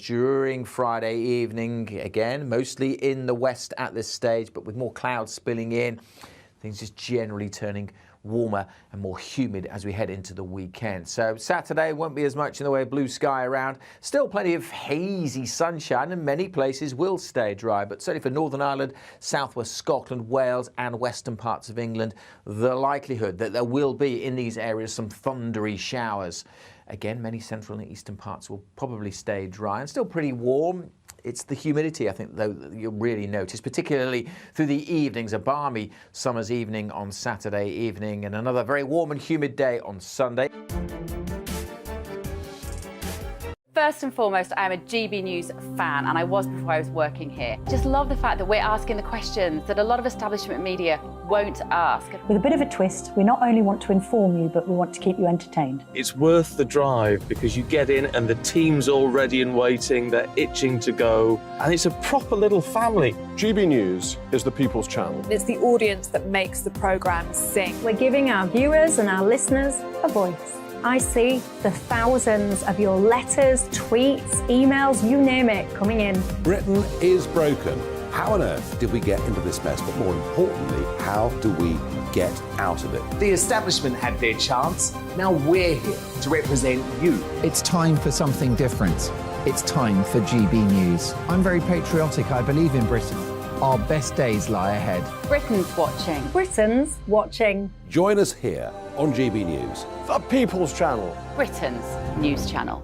during Friday evening. Again, mostly in the west at this stage, but with more clouds spilling in. Things just generally turning warmer and more humid as we head into the weekend. So Saturday won't be as much in the way of blue sky around. Still plenty of hazy sunshine, and many places will stay dry. But certainly for Northern Ireland, southwest Scotland, Wales and western parts of England, the likelihood that there will be in these areas some thundery showers. Again, many central and eastern parts will probably stay dry and still pretty warm. It's the humidity, I think, though, that you'll really notice, particularly through the evenings. A balmy summer's evening on Saturday evening and another very warm and humid day on Sunday. First and foremost, I'm a GB News fan, and I was before I was working here. Just love the fact that we're asking the questions that a lot of establishment media won't ask. With a bit of a twist, we not only want to inform you, but we want to keep you entertained. It's worth the drive because you get in and the team's all ready and waiting, they're itching to go, and it's a proper little family. GB News is the People's Channel. It's the audience that makes the programme sing. We're giving our viewers and our listeners a voice. I see the thousands of your letters, tweets, emails, you name it, coming in. Britain is broken. How on earth did we get into this mess? But more importantly, how do we get out of it? The establishment had their chance. Now we're here to represent you. It's time for something different. It's time for GB News. I'm very patriotic. I believe in Britain. Our best days lie ahead. Britain's watching. Britain's watching. Join us here on GB News. The People's Channel. Britain's news channel.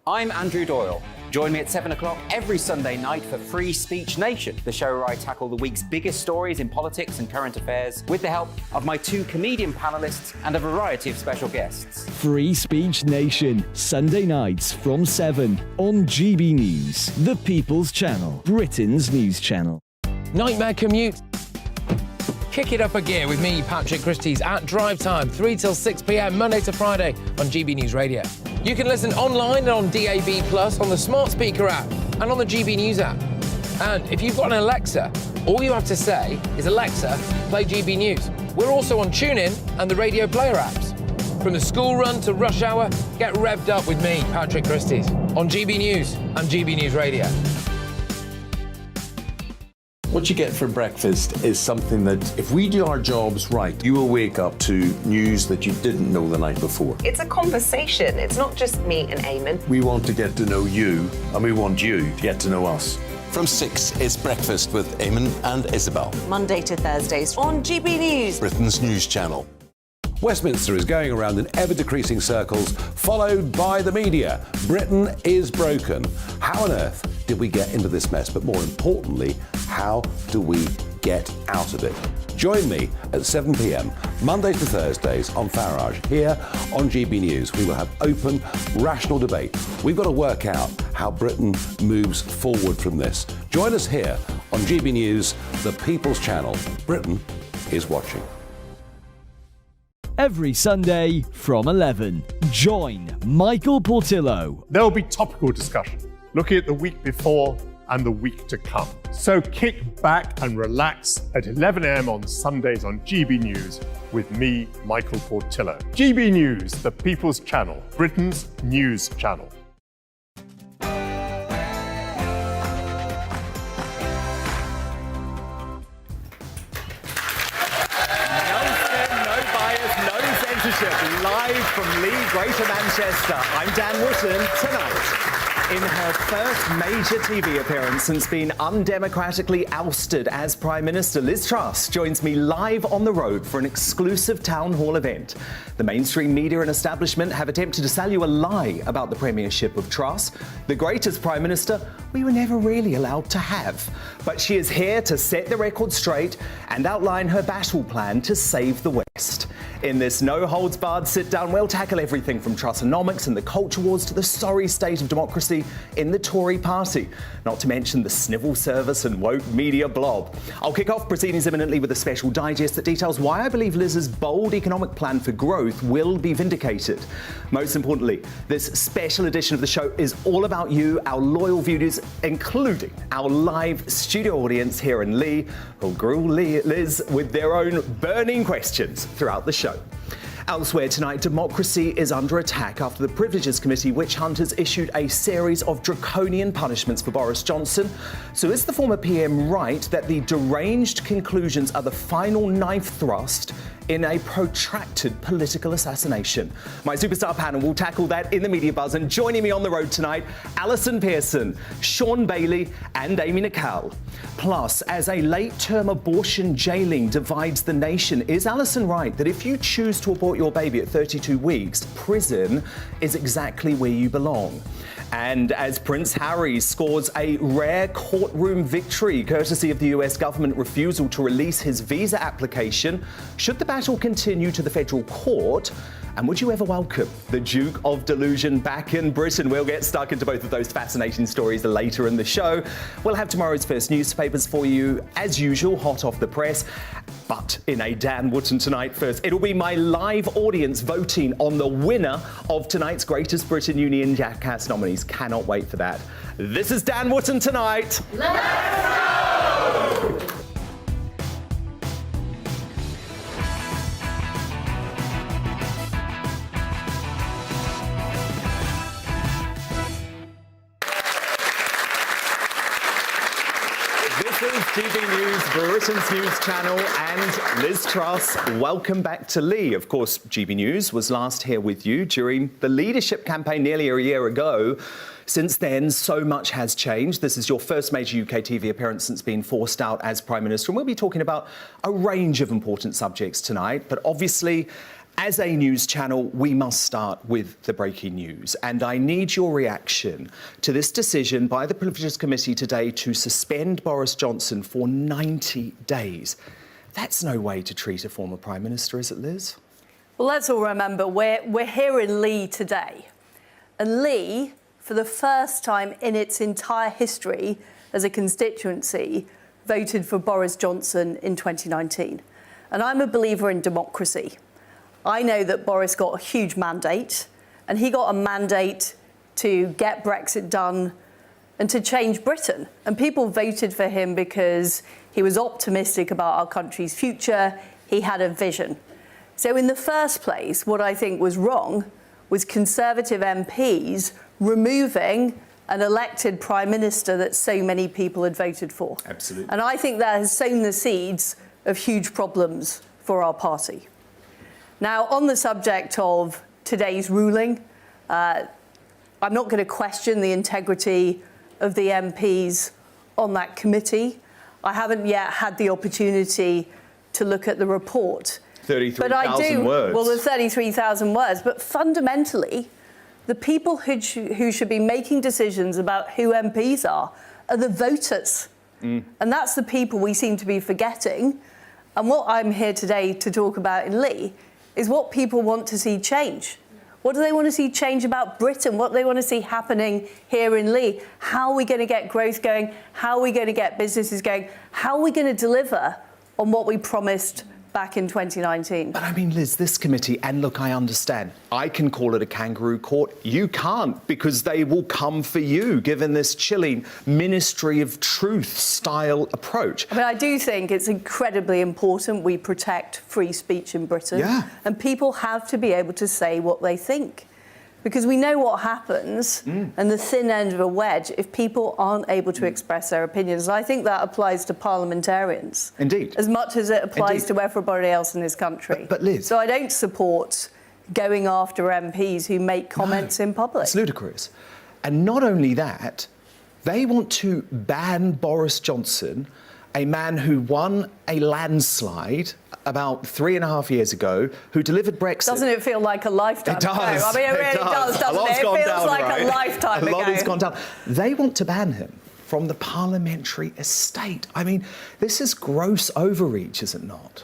I'm Andrew Doyle. Join me at 7 o'clock every Sunday night for Free Speech Nation, the show where I tackle the week's biggest stories in politics and current affairs with the help of my two comedian panellists and a variety of special guests. Free Speech Nation, Sunday nights from 7 on GB News, the People's Channel, Britain's news channel. Nightmare commute? Kick it up a gear with me, Patrick Christie's, at Drive Time, 3 till 6 p.m, Monday to Friday on GB News Radio. You can listen online and on DAB+, on the smart speaker app and on the GB News app. And if you've got an Alexa, all you have to say is, Alexa, play GB News. We're also on TuneIn and the Radio Player apps. From the school run to rush hour, get revved up with me, Patrick Christie's, on GB News and GB News Radio. What you get for breakfast is something that, if we do our jobs right, you will wake up to news that you didn't know the night before. It's a conversation. It's not just me and Eamon. We want to get to know you, and we want you to get to know us. From 6, it's Breakfast with Eamon and Isabel. Monday to Thursdays on GB News, Britain's news channel. Westminster is going around in ever-decreasing circles, followed by the media. Britain is broken. How on earth did we get into this mess? But more importantly, how do we get out of it? Join me at 7 p.m, Monday to Thursdays on Farage, here on GB News. We will have open, rational debate. We've got to work out how Britain moves forward from this. Join us here on GB News, the People's Channel. Britain is watching. Every Sunday from 11, join Michael Portillo. There'll be topical discussion, looking at the week before and the week to come. So kick back and relax at 11 a.m. on Sundays on GB News with me, Michael Portillo. GB News, the People's Channel, Britain's news channel. Live from Lee, Greater Manchester, I'm Dan Wootton. Tonight, in her first major TV appearance since being undemocratically ousted as Prime Minister, Liz Truss joins me live on the road for an exclusive town hall event. The mainstream media and establishment have attempted to sell you a lie about the premiership of Truss, the greatest Prime Minister we were never really allowed to have. But she is here to set the record straight and outline her battle plan to save the West. In this no-holds-barred sit-down, we'll tackle everything from Trussonomics and the culture wars to the sorry state of democracy in the Tory party, not to mention the snivel service and woke media blob. I'll kick off proceedings imminently with a special digest that details why I believe Liz's bold economic plan for growth will be vindicated. Most importantly, this special edition of the show is all about you, our loyal viewers, including our live studio audience here in Lee, who'll grill Liz with their own burning questions throughout the show. Elsewhere tonight, democracy is under attack after the Privileges Committee witch hunters issued a series of draconian punishments for Boris Johnson. So is the former PM right that the deranged conclusions are the final knife thrust in a protracted political assassination? My superstar panel will tackle that in the media buzz, and joining me on the road tonight, Alison Pearson, Sean Bailey and Amy Nicol. Plus, as a late-term abortion jailing divides the nation, is Alison right that if you choose to abort your baby at 32 weeks, prison is exactly where you belong? And as Prince Harry scores a rare courtroom victory courtesy of the US government refusal to release his visa application, should the battle continue to the federal court? And would you ever welcome the Duke of Delusion back in Britain? We'll get stuck into both of those fascinating stories later in the show. We'll have tomorrow's first newspapers for you, as usual, hot off the press. But in a Dan Wootton Tonight first, it'll be my live audience voting on the winner of tonight's Greatest Britain Union Jackass nominees. Cannot wait for that. This is Dan Wootton Tonight. Let's go! GB News, Britain's news channel, and Liz Truss, welcome back to Lee. Of course, GB News was last here with you during the leadership campaign nearly a year ago. Since then, so much has changed. This is your first major UK TV appearance since being forced out as Prime Minister, and we'll be talking about a range of important subjects tonight, but obviously, as a news channel, we must start with the breaking news. And I need your reaction to this decision by the Privileges Committee today to suspend Boris Johnson for 90 days. That's no way to treat a former Prime Minister, is it, Liz? Well, let's all remember, we're here in Lee today. And Lee, for the first time in its entire history as a constituency, voted for Boris Johnson in 2019. And I'm a believer in democracy. I know that Boris got a huge mandate, and he got a mandate to get Brexit done and to change Britain. And people voted for him because he was optimistic about our country's future. He had a vision. So in the first place, what I think was wrong was Conservative MPs removing an elected Prime Minister that so many people had voted for. Absolutely. And I think that has sown the seeds of huge problems for our party. Now, on the subject of today's ruling, I'm not going to question the integrity of the MPs on that committee. I haven't yet had the opportunity to look at the report. 33,000 words. Well, the 33,000 words. But fundamentally, the people who should be making decisions about who MPs are the voters. And that's the people we seem to be forgetting. And what I'm here today to talk about in Lee is what people want to see change. What do they want to see change about Britain? What do they want to see happening here in Lee? How are we going to get growth going? How are we going to get businesses going? How are we going to deliver on what we promised back in 2019? But I mean, Liz, this committee, and look, I understand, I can call it a kangaroo court. You can't, because they will come for you, given this chilling Ministry of Truth style approach. I mean, I do think it's incredibly important we protect free speech in Britain. Yeah. And people have to be able to say what they think. Because we know what happens, and the thin end of a wedge, if people aren't able to express their opinions. And I think that applies to parliamentarians. Indeed. As much as it applies to everybody else in this country. But Liz... So I don't support going after MPs who make comments in public. It's ludicrous. And not only that, they want to ban Boris Johnson, a man who won a landslide about 3.5 years ago, who delivered Brexit. Doesn't it feel like a lifetime ago? It does. I mean, it really does, doesn't it? It feels like a lifetime ago. A lot has gone down. They want to ban him from the parliamentary estate. I mean, this is gross overreach, is it not?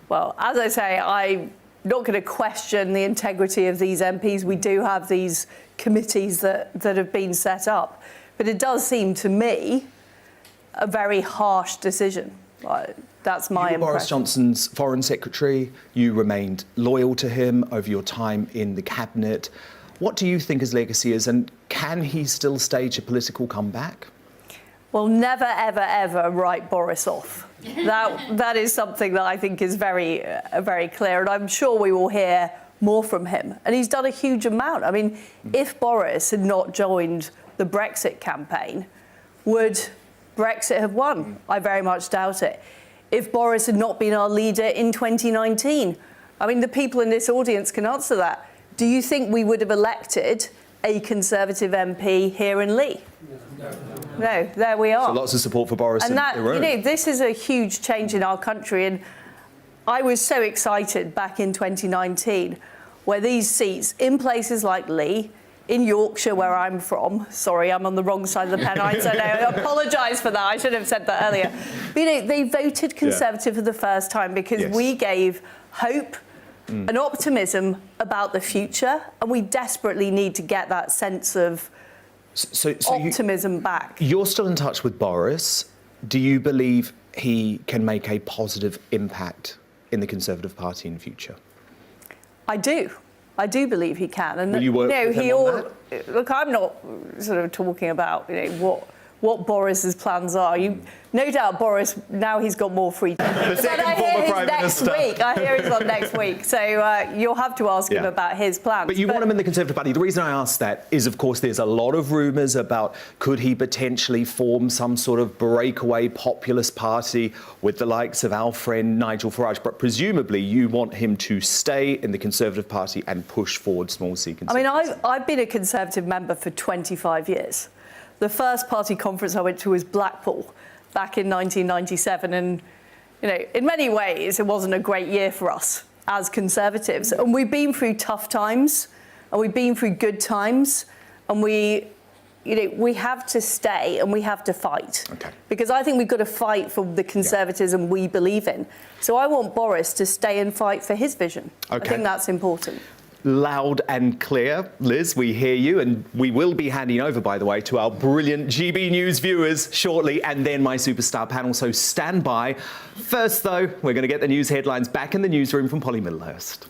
Well, as I say, I'm not going to question the integrity of these MPs. We do have these committees that have been set up. But it does seem to me a very harsh decision. That's my impression. Boris Johnson's Foreign Secretary. You remained loyal to him over your time in the cabinet. What do you think his legacy is, and can he still stage a political comeback? Well, never, ever, ever write Boris off. That is something that I think is very, very clear, and I'm sure we will hear more from him. And he's done a huge amount. I mean, if Boris had not joined the Brexit campaign, would Brexit have won? I very much doubt it. If Boris had not been our leader in 2019, I mean, the people in this audience can answer that. Do you think we would have elected a Conservative MP here in Lee? No, there we are. So lots of support for Boris and that, in the room. you know, this is a huge change in our country, and I was so excited back in 2019 where these seats in places like Lee, in Yorkshire, where I'm from, sorry, I'm on the wrong side of the pen, so I apologise for that, I should have said that earlier. But, you know, they voted Conservative for the first time because we gave hope and optimism about the future, and we desperately need to get that sense of optimism back. You're still in touch with Boris. Do you believe he can make a positive impact in the Conservative Party in the future? I do. I do believe he can. And will you work with him on that? Look, I'm not sort of talking about what Boris's plans are. No doubt Boris, now he's got more free time. The second former Prime Minister. I hear he's on next week. So you'll have to ask him about his plans. But you want him in the Conservative Party. The reason I ask that is, of course, there's a lot of rumours about could he potentially form some sort of breakaway populist party with the likes of our friend Nigel Farage. But presumably you want him to stay in the Conservative Party and push forward small C Conservatives. I mean, I've been a Conservative member for 25 years. The first party conference I went to was Blackpool back in 1997. And, you know, in many ways, it wasn't a great year for us as Conservatives. And we've been through tough times and we've been through good times. And we have to stay and we have to fight. Okay. Because I think we've got to fight for the conservatism we believe in. So I want Boris to stay and fight for his vision. Okay. I think that's important. Loud and clear. Liz, we hear you, and we will be handing over, by the way, to our brilliant GB News viewers shortly, and then my superstar panel, so stand by. First, though, we're going to get the news headlines back in the newsroom from Polly Middlehurst.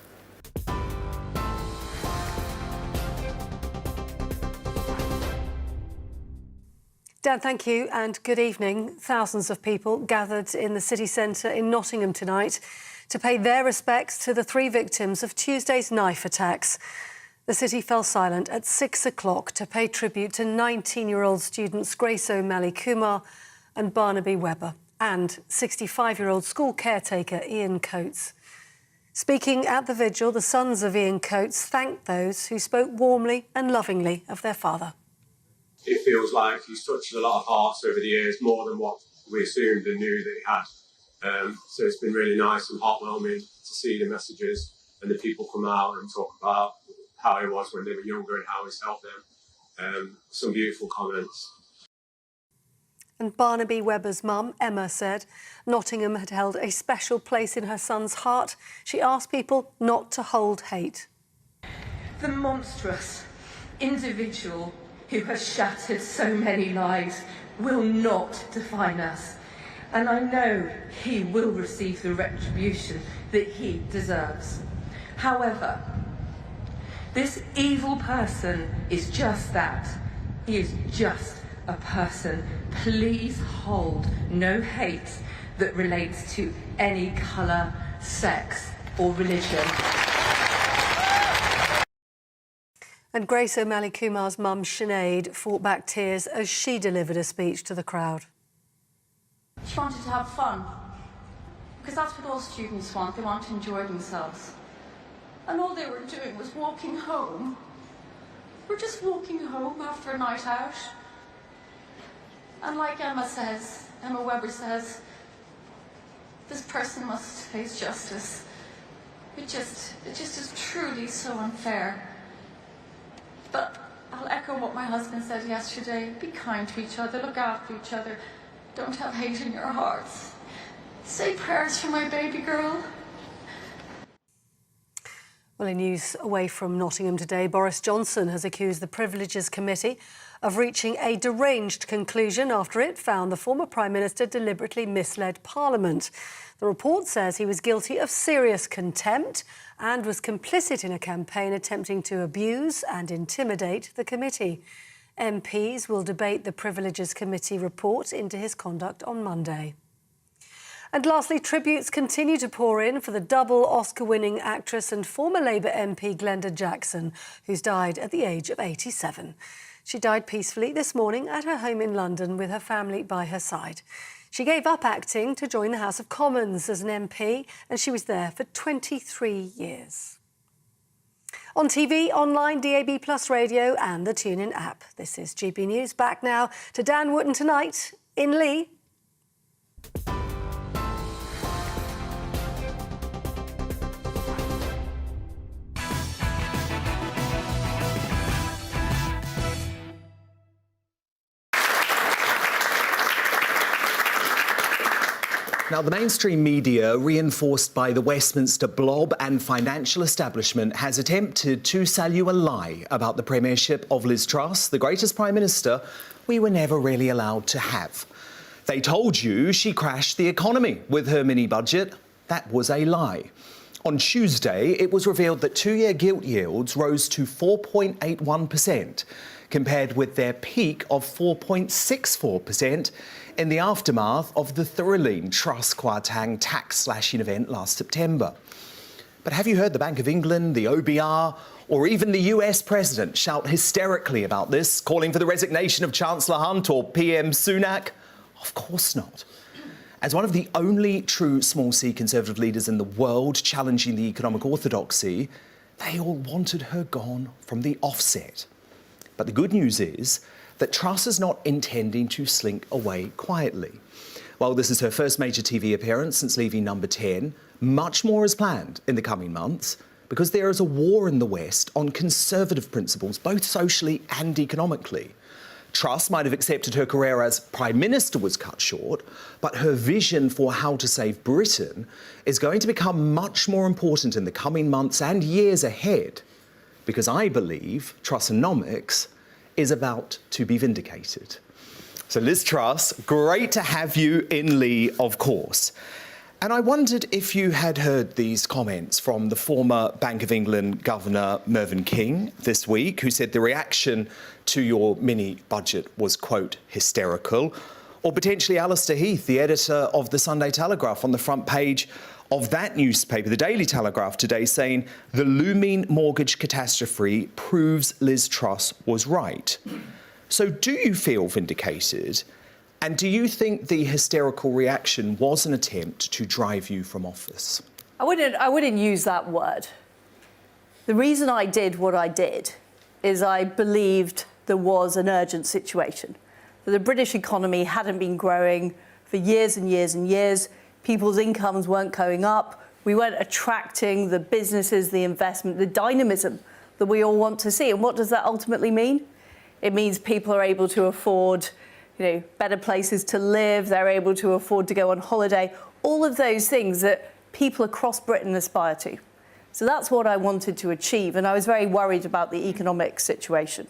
Dan, thank you, and good evening. Thousands of people gathered in the city centre in Nottingham tonight to pay their respects to the 3 victims of Tuesday's knife attacks. The city fell silent at 6 o'clock to pay tribute to 19-year-old students Grace O'Malley Kumar and Barnaby Webber, and 65-year-old school caretaker Ian Coates. Speaking at the vigil, the sons of Ian Coates thanked those who spoke warmly and lovingly of their father. It feels like he's touched a lot of hearts over the years, more than what we assumed and knew that he had. So it's been really nice and heartwarming to see the messages and the people come out and talk about how he was when they were younger and how he's helped them. Some beautiful comments. And Barnaby Webber's mum, Emma, said Nottingham had held a special place in her son's heart. She asked people not to hold hate. The monstrous individual who has shattered so many lives will not define us. And I know he will receive the retribution that he deserves. However, this evil person is just that. He is just a person. Please hold no hate that relates to any colour, sex or religion. And Grace O'Malley Kumar's mum, Sinead, fought back tears as she delivered a speech to the crowd. She wanted to have fun, because that's what all students want. They want to enjoy themselves. And all they were doing was walking home. We're just walking home after a night out. And like Emma Webber says, this person must face justice. It just is truly so unfair. But I'll echo what my husband said yesterday. Be kind to each other, look after each other. Don't have hate in your hearts. Say prayers for my baby girl. Well, in news away from Nottingham today, Boris Johnson has accused the Privileges Committee of reaching a deranged conclusion after it found the former Prime Minister deliberately misled Parliament. The report says he was guilty of serious contempt and was complicit in a campaign attempting to abuse and intimidate the committee. MPs will debate the Privileges Committee report into his conduct on Monday. And lastly, tributes continue to pour in for the double Oscar-winning actress and former Labour MP Glenda Jackson, who's died at the age of 87. She died peacefully this morning at her home in London with her family by her side. She gave up acting to join the House of Commons as an MP, and she was there for 23 years. On TV, online, DAB+ radio and the TuneIn app. This is GB News. Back now to Dan Wootton tonight in Lee. Now, the mainstream media, reinforced by the Westminster blob and financial establishment, has attempted to sell you a lie about the premiership of Liz Truss, the greatest Prime Minister we were never really allowed to have. They told you she crashed the economy with her mini-budget. That was a lie. On Tuesday, it was revealed that two-year gilt yields rose to 4.81%, compared with their peak of 4.64% in the aftermath of the thrilling Truss Kwarteng tax slashing event last September. But have you heard the Bank of England, the OBR, or even the US President shout hysterically about this, calling for the resignation of Chancellor Hunt or PM Sunak? Of course not. As one of the only true small C Conservative leaders in the world challenging the economic orthodoxy, they all wanted her gone from the offset. But the good news is that Truss is not intending to slink away quietly. While this is her first major TV appearance since leaving Number 10, much more is planned in the coming months because there is a war in the West on conservative principles, both socially and economically. Truss might have accepted her career as Prime Minister was cut short, but her vision for how to save Britain is going to become much more important in the coming months and years ahead, because I believe Trussonomics is about to be vindicated. So Liz Truss, great to have you in Lee, of course. And I wondered if you had heard these comments from the former Bank of England Governor Mervyn King this week, who said the reaction to your mini-budget was, quote, hysterical, or potentially Alistair Heath, the editor of the Sunday Telegraph, on the front page of that newspaper, the Daily Telegraph today, saying the looming mortgage catastrophe proves Liz Truss was right. So do you feel vindicated? And do you think the hysterical reaction was an attempt to drive you from office? I wouldn't use that word. The reason I did what I did is I believed there was an urgent situation. That the British economy hadn't been growing for years and years and years. People's incomes weren't going up. We weren't attracting the businesses, the investment, the dynamism that we all want to see. And what does that ultimately mean? It means people are able to afford, better places to live. They're able to afford to go on holiday. All of those things that people across Britain aspire to. So that's what I wanted to achieve. And I was very worried about the economic situation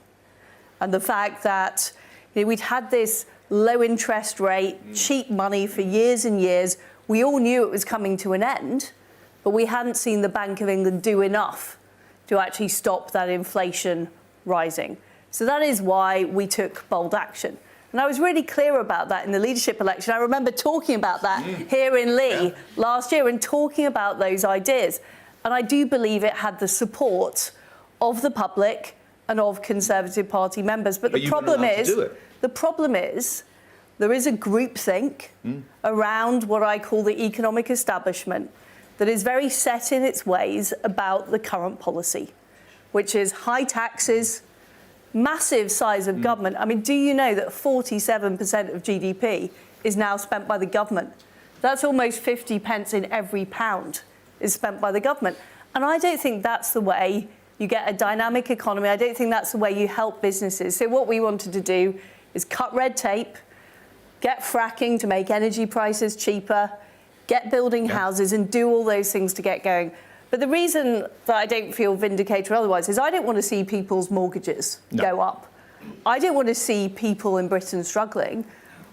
and the fact that we'd had this low interest rate, cheap money for years and years. We all knew it was coming to an end, but we hadn't seen the Bank of England do enough to actually stop that inflation rising. So that is why we took bold action. And I was really clear about that in the leadership election. I remember talking about that here in Lee last year and talking about those ideas. And I do believe it had the support of the public and of Conservative Party members. But the problem is, there is a groupthink around what I call the economic establishment that is very set in its ways about the current policy, which is high taxes, massive size of government. I mean, do you know that 47% of GDP is now spent by the government? That's almost 50 pence in every pound is spent by the government. And I don't think that's the way you get a dynamic economy. I don't think that's the way you help businesses. So what we wanted to do is cut red tape, get fracking to make energy prices cheaper, get building houses and do all those things to get going. But the reason that I don't feel vindicated or otherwise is I don't want to see people's mortgages go up. I don't want to see people in Britain struggling.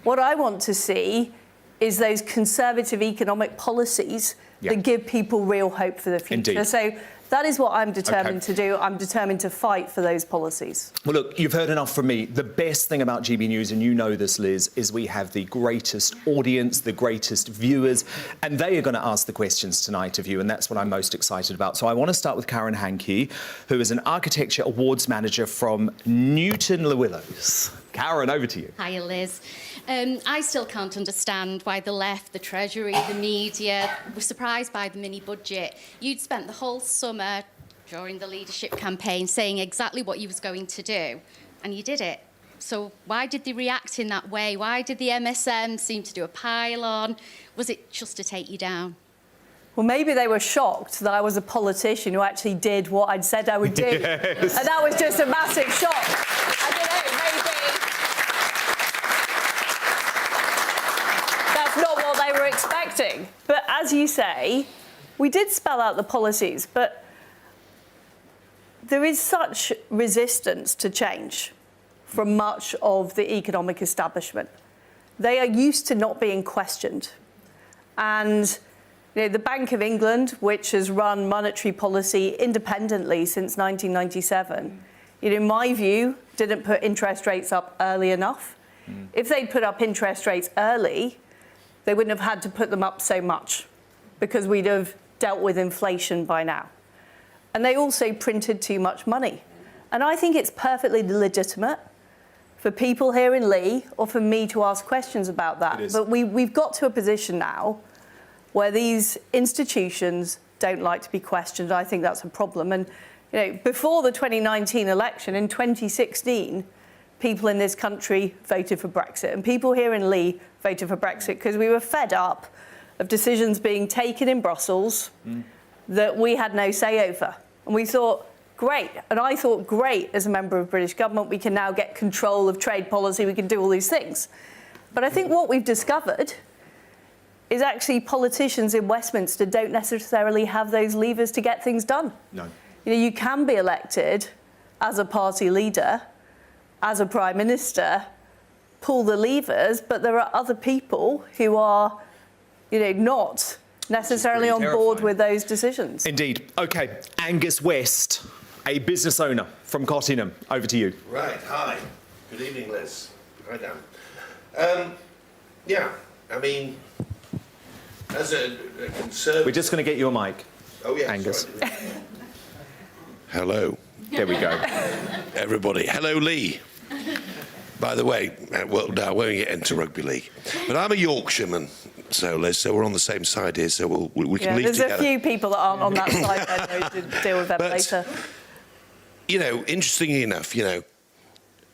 What I want to see is those conservative economic policies that give people real hope for the future. Indeed. So that is what I'm determined to do. I'm determined to fight for those policies. Well, look, you've heard enough from me. The best thing about GB News, and you know this, Liz, is we have the greatest audience, the greatest viewers, and they are going to ask the questions tonight of you, and that's what I'm most excited about. So I want to start with Karen Hankey, who is an Architecture Awards Manager from Newton Le Willows. Karen, over to you. Hiya, Liz. I still can't understand why the left, the Treasury, the media were surprised by the mini budget. You'd spent the whole summer during the leadership campaign saying exactly what you was going to do, and you did it. So why did they react in that way? Why did the MSM seem to do a pile-on? Was it just to take you down? Well, maybe they were shocked that I was a politician who actually did what I'd said I would do. Yes. And that was just a massive shock. I don't know, maybe that's not what they were expecting. But as you say, we did spell out the policies, but there is such resistance to change from much of the economic establishment. They are used to not being questioned. And the Bank of England, which has run monetary policy independently since 1997, in my view, didn't put interest rates up early enough. If they'd put up interest rates early, they wouldn't have had to put them up so much because we'd have dealt with inflation by now. And they also printed too much money. And I think it's perfectly legitimate for people here in Lee or for me to ask questions about that. But we've got to a position now where these institutions don't like to be questioned. I think that's a problem. And before the 2019 election, in 2016, people in this country voted for Brexit. And people here in Lee voted for Brexit because we were fed up of decisions being taken in Brussels that we had no say over. And we thought, great. And I thought, great, as a member of British government, we can now get control of trade policy, we can do all these things. But I think what we've discovered is actually politicians in Westminster don't necessarily have those levers to get things done. No. You can be elected as a party leader, as a prime minister, pull the levers, but there are other people who are, not necessarily on board with those decisions. Indeed. OK, Angus West, a business owner from Cottingham. Over to you. Right, hi. Good evening, Liz. Hi, Dan. Yeah, I mean, as a conservative... We're just going to get you a mic. Oh, yeah, Angus. Hello. There we go. Everybody. Hello, Lee. By the way, well, no, I won't get into rugby league. But I'm a Yorkshireman, so Liz, so we're on the same side here, so we can leave together. There's a few people that aren't on that side, then to deal with them later. Interestingly enough,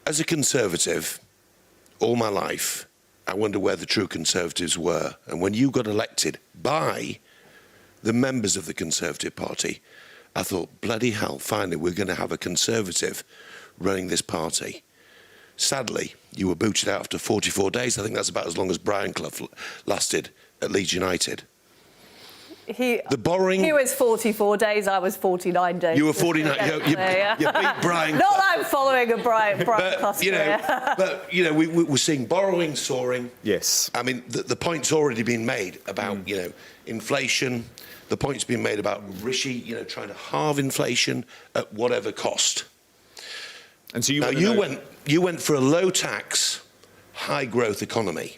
as a Conservative, all my life, I wonder where the true Conservatives were. And when you got elected by the members of the Conservative Party, I thought, bloody hell, finally, we're going to have a Conservative running this party. Sadly, you were booted out after 44 days. I think that's about as long as Brian Clough lasted at Leeds United. He was 44 days, I was 49 days. You were 49. You beat Brian. Not that I'm following a Brian Clough career. But we're seeing borrowing soaring. Yes. I mean, the point's already been made about inflation. The point's been made about Rishi, trying to halve inflation at whatever cost. And so you went for a low tax, high growth economy.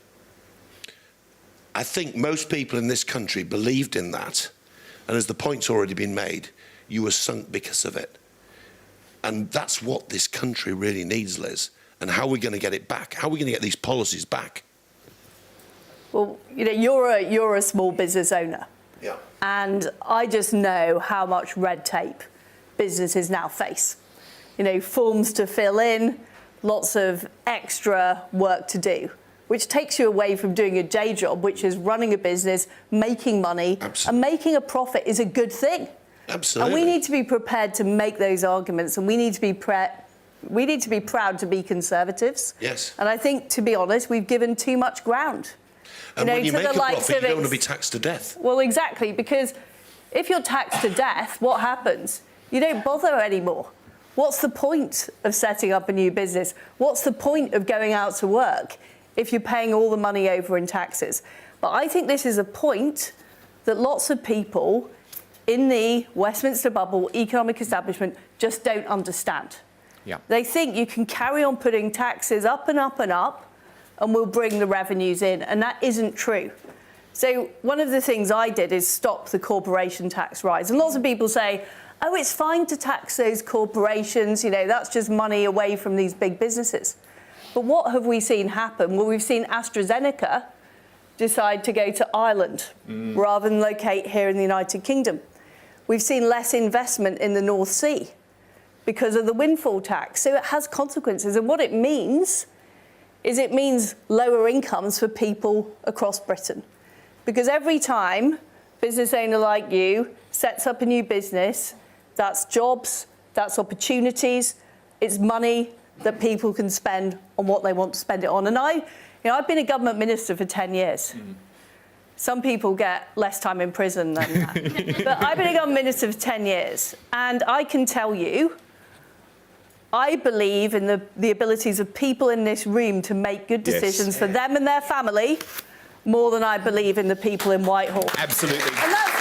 I think most people in this country believed in that. And as the point's already been made, you were sunk because of it. And that's what this country really needs, Liz. And how are we going to get it back? How are we going to get these policies back? Well, you're a small business owner. Yeah. And I just know how much red tape businesses now face. Forms to fill in, lots of extra work to do, which takes you away from doing a day job, which is running a business, making money. Absolutely. And making a profit is a good thing. Absolutely. And we need to be prepared to make those arguments, and we need to be proud to be Conservatives. Yes. And I think, to be honest, we've given too much ground. And when you make a profit, you don't want to be taxed to death. Well, exactly, because if you're taxed to death, what happens? You don't bother anymore. What's the point of setting up a new business? What's the point of going out to work if you're paying all the money over in taxes? But I think this is a point that lots of people in the Westminster bubble economic establishment just don't understand. Yeah. They think you can carry on putting taxes up and up and up and we'll bring the revenues in, and that isn't true. So one of the things I did is stop the corporation tax rise. And lots of people say, oh, it's fine to tax those corporations, you know, that's just money away from these big businesses. But what have we seen happen? Well, we've seen AstraZeneca decide to go to Ireland rather than locate here in the United Kingdom. We've seen less investment in the North Sea because of the windfall tax. So it has consequences. And what it means is it means lower incomes for people across Britain. Because every time a business owner like you sets up a new business, that's jobs, that's opportunities, it's money that people can spend on what they want to spend it on. And I've been a government minister for 10 years. Some people get less time in prison than that. But I've been a government minister for 10 years. And I can tell you, I believe in the abilities of people in this room to make good decisions for them and their family more than I believe in the people in Whitehall. Absolutely. And that's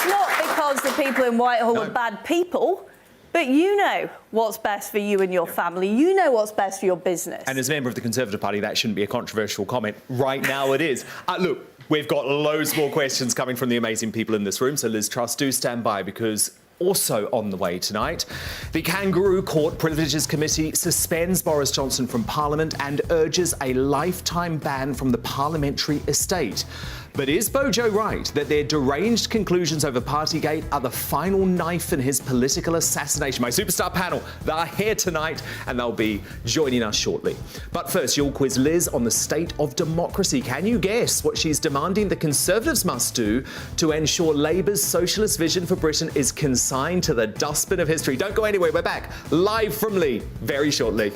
not because the people in Whitehall are bad people. But you know what's best for you and your family. You know what's best for your business. And as a member of the Conservative Party, that shouldn't be a controversial comment. Right now it is. Look, we've got loads more questions coming from the amazing people in this room. So Liz Truss, do stand by, because also on the way tonight, the Kangaroo Court Privileges Committee suspends Boris Johnson from Parliament and urges a lifetime ban from the parliamentary estate. But is Bojo right that their deranged conclusions over Partygate are the final knife in his political assassination? My superstar panel, they're here tonight and they'll be joining us shortly. But first, you'll quiz Liz on the state of democracy. Can you guess what she's demanding the Conservatives must do to ensure Labour's socialist vision for Britain is consigned to the dustbin of history? Don't go anywhere, we're back live from Lee very shortly.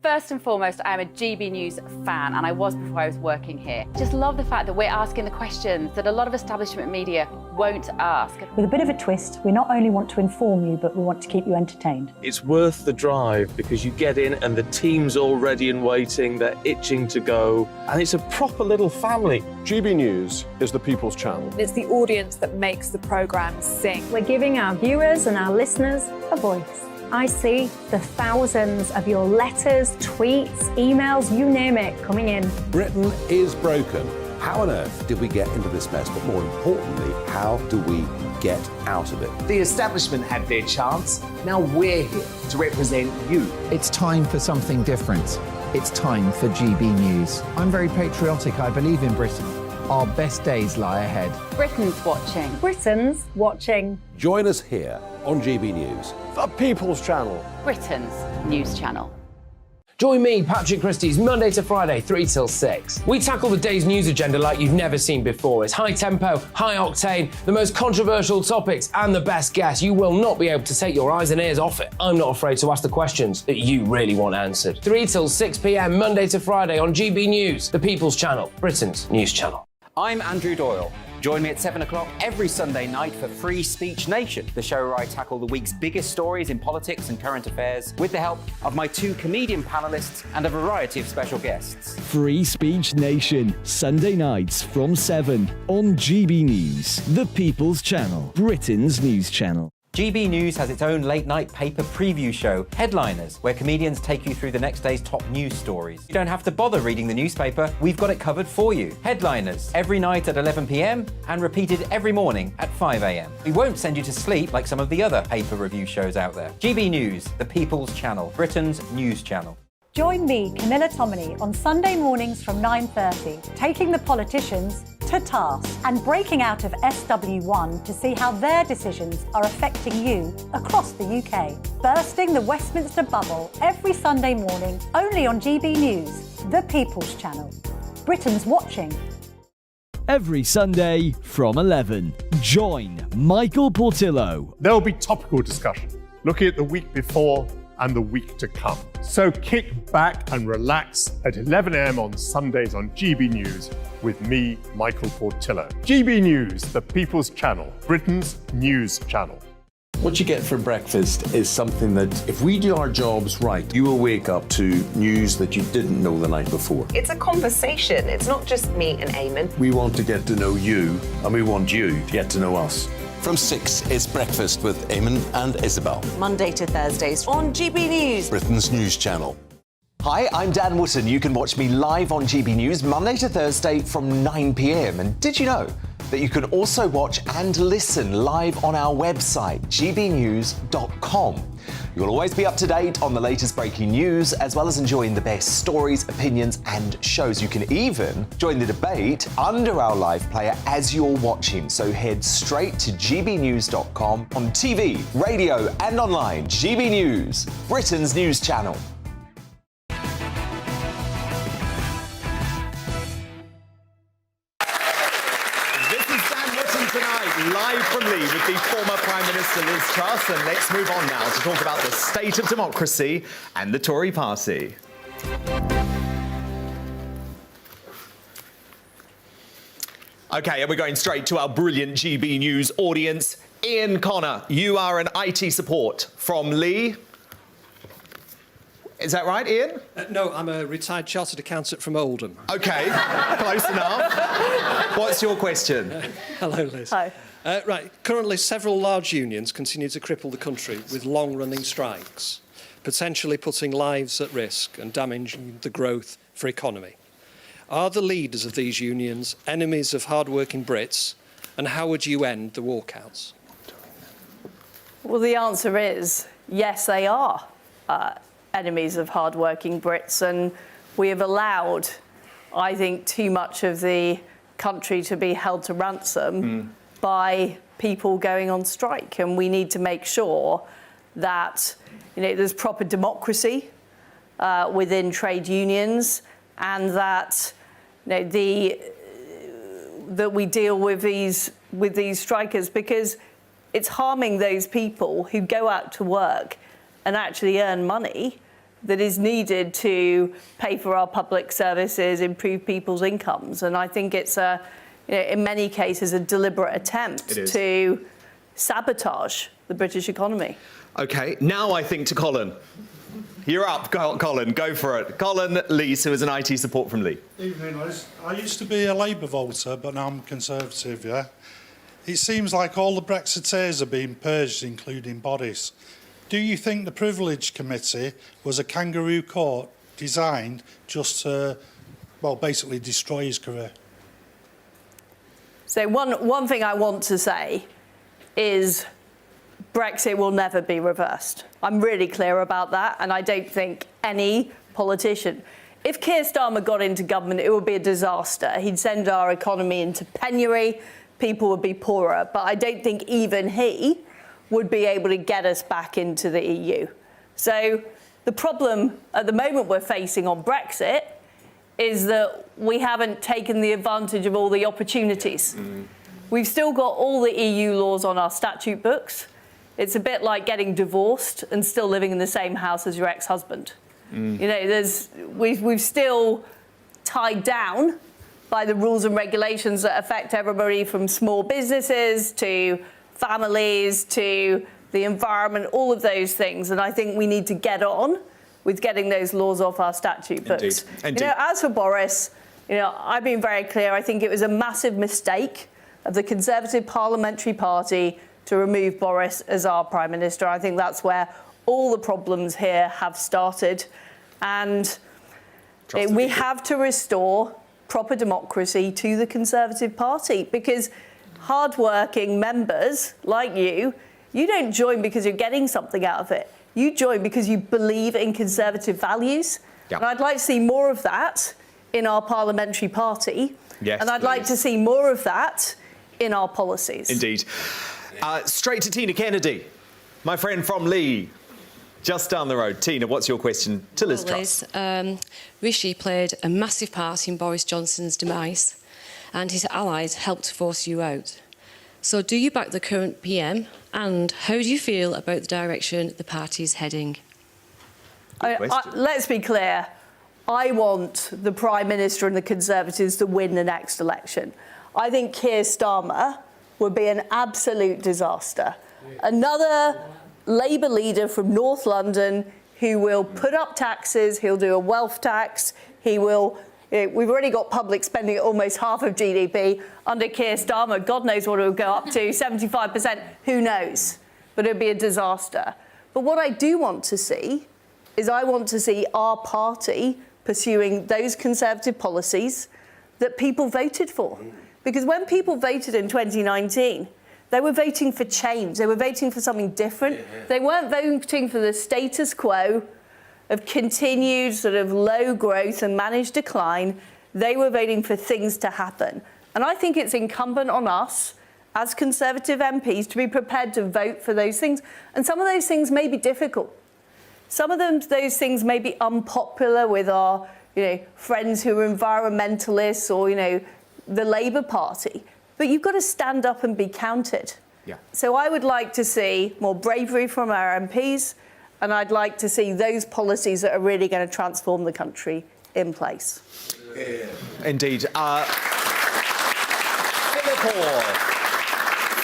First and foremost, I'm a GB News fan, and I was before I was working here. Just love the fact that we're asking the questions that a lot of establishment media won't ask. With a bit of a twist, we not only want to inform you, but we want to keep you entertained. It's worth the drive because you get in and the team's all ready and waiting, they're itching to go, and it's a proper little family. GB News is the People's Channel. It's the audience that makes the programme sing. We're giving our viewers and our listeners a voice. I see the thousands of your letters, tweets, emails, you name it, coming in. Britain is broken. How on earth did we get into this mess? But more importantly, how do we get out of it? The establishment had their chance. Now we're here to represent you. It's time for something different. It's time for GB News. I'm very patriotic. I believe in Britain. Our best days lie ahead. Britain's watching. Britain's watching. Join us here on GB News. The People's Channel. Britain's news channel. Join me, Patrick Christie's, Monday to Friday, 3 till 6. We tackle the day's news agenda like you've never seen before. It's high tempo, high octane, the most controversial topics, and the best guests. You will not be able to take your eyes and ears off it. I'm not afraid to ask the questions that you really want answered. 3 till 6 p.m, Monday to Friday on GB News, the People's Channel, Britain's news channel. I'm Andrew Doyle. Join me at 7 o'clock every Sunday night for Free Speech Nation, the show where I tackle the week's biggest stories in politics and current affairs with the help of my 2 comedian panellists and a variety of special guests. Free Speech Nation, Sunday nights from 7 on GB News, the People's Channel, Britain's news channel. GB News has its own late-night paper preview show, Headliners, where comedians take you through the next day's top news stories. You don't have to bother reading the newspaper, we've got it covered for you. Headliners, every night at 11 p.m. and repeated every morning at 5 a.m. We won't send you to sleep like some of the other paper review shows out there. GB News, the People's Channel, Britain's news channel. Join me, Camilla Tominey, on Sunday mornings from 9:30, taking the politicians to task and breaking out of SW1 to see how their decisions are affecting you across the UK. Bursting the Westminster bubble every Sunday morning, only on GB News, the People's Channel. Britain's watching. Every Sunday from 11, join Michael Portillo. There'll be topical discussion, looking at the week before and the week to come. So kick back and relax at 11 a.m. on Sundays on GB News with me, Michael Portillo. GB News, the People's Channel, Britain's news channel. What you get for breakfast is something that, if we do our jobs right, you will wake up to news that you didn't know the night before. It's a conversation. It's not just me and Eamon. We want to get to know you, and we want you to get to know us. From 6, it's Breakfast with Eamon and Isabel. Monday to Thursdays on GB News. Britain's news channel. Hi, I'm Dan Wootton. You can watch me live on GB News Monday to Thursday from 9 p.m. And did you know that you can also watch and listen live on our website, gbnews.com. You'll always be up to date on the latest breaking news, as well as enjoying the best stories, opinions and shows. You can even join the debate under our live player as you're watching. So head straight to gbnews.com on TV, radio and online. GB News, Britain's news channel. Live from Lee with the former Prime Minister Liz Truss, and let's move on now to talk about the state of democracy and the Tory party. OK, and we're going straight to our brilliant GB News audience. Ian Connor, you are an IT support from Lee. Is that right, Ian? No, I'm a retired chartered accountant from Oldham. OK, close enough. What's your question? Hello, Liz. Hi. Right, currently several large unions continue to cripple the country with long-running strikes, potentially putting lives at risk and damaging the growth for economy. Are the leaders of these unions enemies of hard-working Brits, and how would you end the walkouts? Well, the answer is yes, they are enemies of hard-working Brits, and we have allowed, I think, too much of the country to be held to ransom by people going on strike, and we need to make sure that there's proper democracy within trade unions, and that that we deal with these strikers, because it's harming those people who go out to work and actually earn money that is needed to pay for our public services, improve people's incomes. And I think it's in many cases, a deliberate attempt to sabotage the British economy. OK, now I think to Colin. You're up, Colin, go for it. Colin Lees, who is an IT support from Lee. Evening, Liz. I used to be a Labour voter, but now I'm Conservative, yeah? It seems like all the Brexiteers are being purged, including Boris. Do you think the Privilege Committee was a kangaroo court designed just to, well, basically destroy his career? So one thing I want to say is Brexit will never be reversed. I'm really clear about that, and I don't think any politician... If Keir Starmer got into government, it would be a disaster. He'd send our economy into penury, people would be poorer, but I don't think even he would be able to get us back into the EU. So the problem at the moment we're facing on Brexit is that we haven't taken the advantage of all the opportunities. We've still got all the EU laws on our statute books. It's a bit like getting divorced and still living in the same house as your ex-husband. We've still tied down by the rules and regulations that affect everybody from small businesses to families to the environment, all of those things. And I think we need to get on with getting those laws off our statute books. Indeed. As for Boris, I've been very clear. I think it was a massive mistake of the Conservative Parliamentary Party to remove Boris as our Prime Minister. I think that's where all the problems here have started. And we have to restore proper democracy to the Conservative Party, because hard-working members like you don't join because you're getting something out of it. You join because you believe in Conservative values. And I'd like to see more of that in our parliamentary party. Yes, and I'd like to see more of that in our policies. Indeed. Straight to Tina Kennedy, my friend from Lee, just down the road. Tina, what's your question to Liz Truss? Rishi played a massive part in Boris Johnson's demise, and his allies helped force you out. So do you back the current PM, and how do you feel about the direction the party is heading? Let's be clear. I want the Prime Minister and the Conservatives to win the next election. I think Keir Starmer would be an absolute disaster. another Labour leader from North London who will put up taxes, he'll do a wealth tax, he will... We've already got public spending at almost half of GDP. Under Keir Starmer, God knows what it will go up to, 75%, who knows? But it would be a disaster. But what I do want to see is I want to see our party pursuing those Conservative policies that people voted for. Because when people voted in 2019, they were voting for change. They were voting for something different. They weren't voting for the status quo of continued sort of low growth and managed decline. They were voting for things to happen. And I think it's incumbent on us as Conservative MPs to be prepared to vote for those things. And some of those things may be difficult. Some of those things may be unpopular with our friends who are environmentalists or the Labour Party. But you've got to stand up and be counted. Yeah. So I would like to see more bravery from our MPs, and I'd like to see those policies that are really going to transform the country in place. Indeed.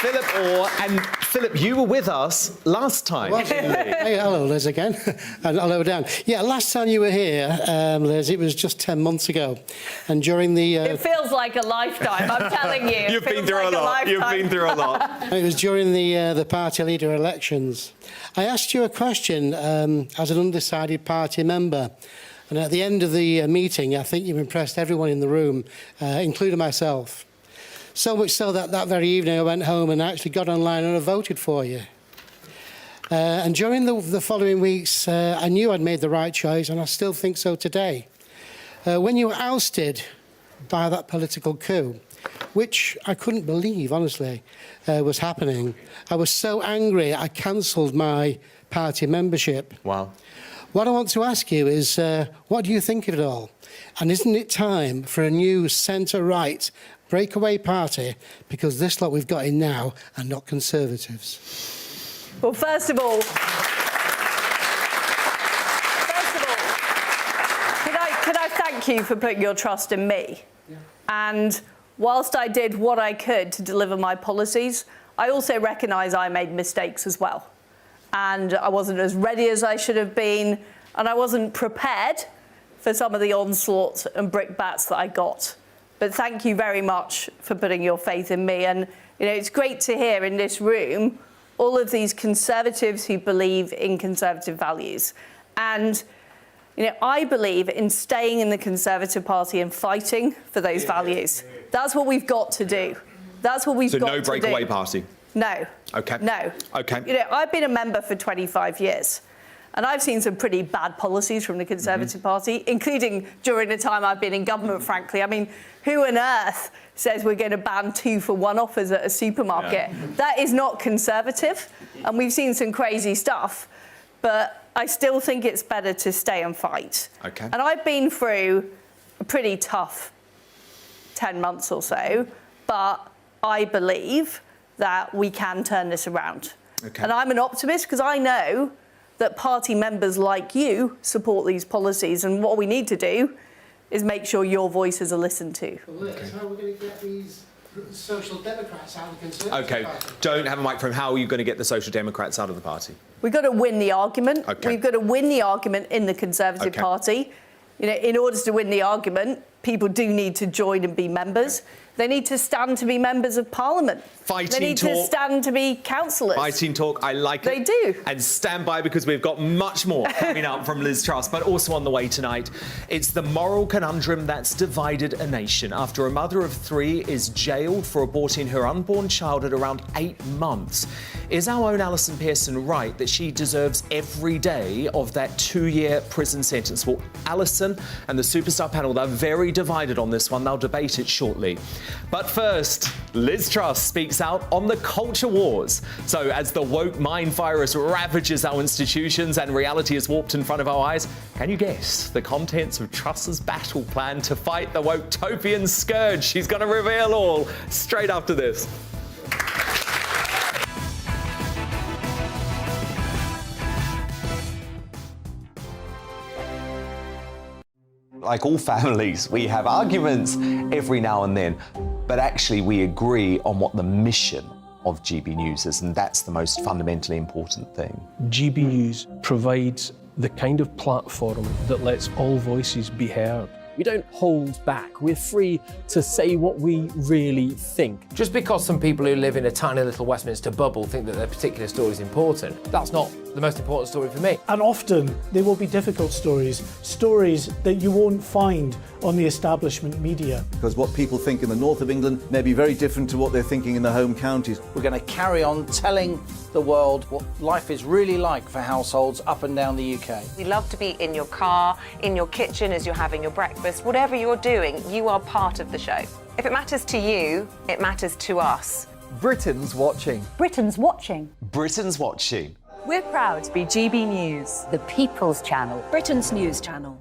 Philip Orr, and Philip, you were with us last time. Hey, hello, Liz, again. And hello, Dan. Yeah, last time you were here, Liz, it was just 10 months ago. And during the... It feels like a lifetime, I'm telling you. You've been through a lot. You've been through a lot. It was during the party leader elections. I asked you a question as an undecided party member. And at the end of the meeting, I think you impressed everyone in the room, including myself. So much so that very evening I went home and actually got online and I voted for you. And during the following weeks, I knew I'd made the right choice, and I still think so today. When you were ousted by that political coup, which I couldn't believe, honestly, was happening, I was so angry I cancelled my party membership. Wow. What I want to ask you is, what do you think of it all? And isn't it time for a new centre-right breakaway party, because this lot we've got in now are not Conservatives? Well, first of all, can I thank you for putting your trust in me? Yeah. And whilst I did what I could to deliver my policies, I also recognise I made mistakes as well. And I wasn't as ready as I should have been, and I wasn't prepared for some of the onslaughts and brickbats that I got. But thank you very much for putting your faith in me. And it's great to hear in this room all of these Conservatives who believe in Conservative values. And I believe in staying in the Conservative Party and fighting for those values. That's what we've got to do. That's what we've got to do. So no breakaway party? No. Okay. No. Okay. I've been a member for 25 years. And I've seen some pretty bad policies from the Conservative Party, including during the time I've been in government, frankly. I mean, who on earth says we're going to ban 2-for-1 offers at a supermarket? Yeah. That is not Conservative. And we've seen some crazy stuff. But I still think it's better to stay and fight. Okay. And I've been through a pretty tough 10 months or so. But I believe that we can turn this around. Okay. And I'm an optimist because I know that party members like you support these policies, and what we need to do is make sure your voices are listened to. Well, Liz, how are we going to get these Social Democrats out of the Conservative Party? Don't have a microphone. How are you going to get the Social Democrats out of the party? We've got to win the argument. Okay. We've got to win the argument in the Conservative Party. In order to win the argument, people do need to join and be members. They need to stand to be members of Parliament. Fighting They need talk. to stand to be councillors. Fighting talk, I like They it. do. And stand by, because we've got much more coming up from Liz Truss, but also on the way tonight. It's the moral conundrum that's divided a nation after a mother of 3 is jailed for aborting her unborn child at around 8 months. Is our own Alison Pearson right that she deserves every day of that 2-year prison sentence? Well, Alison and the Superstar panel, they're very divided on this one. They'll debate it shortly. But first, Liz Truss speaks out on the culture wars. So as the woke mind virus ravages our institutions and reality is warped in front of our eyes, can you guess the contents of Truss's battle plan to fight the woke-topian scourge? She's going to reveal all straight after this. Like all families, we have arguments every now and then, but actually we agree on what the mission of GB News, and that's the most fundamentally important thing. GB News provides the kind of platform that lets all voices be heard. We don't hold back. We're free to say what we really think. Just because some people who live in a tiny little Westminster bubble think that their particular story is important, that's not the most important story for me. And often they will be difficult stories, stories that you won't find on the establishment media. Because what people think in the north of England may be very different to what they're thinking in the home counties. We're going to carry on telling the world what life is really like for households up and down the UK. We love to be in your car, in your kitchen as you're having your breakfast. Whatever you're doing, you are part of the show. If it matters to you, it matters to us. Britain's watching. Britain's watching. Britain's watching. We're proud to be GB News, The People's Channel. Britain's news channel.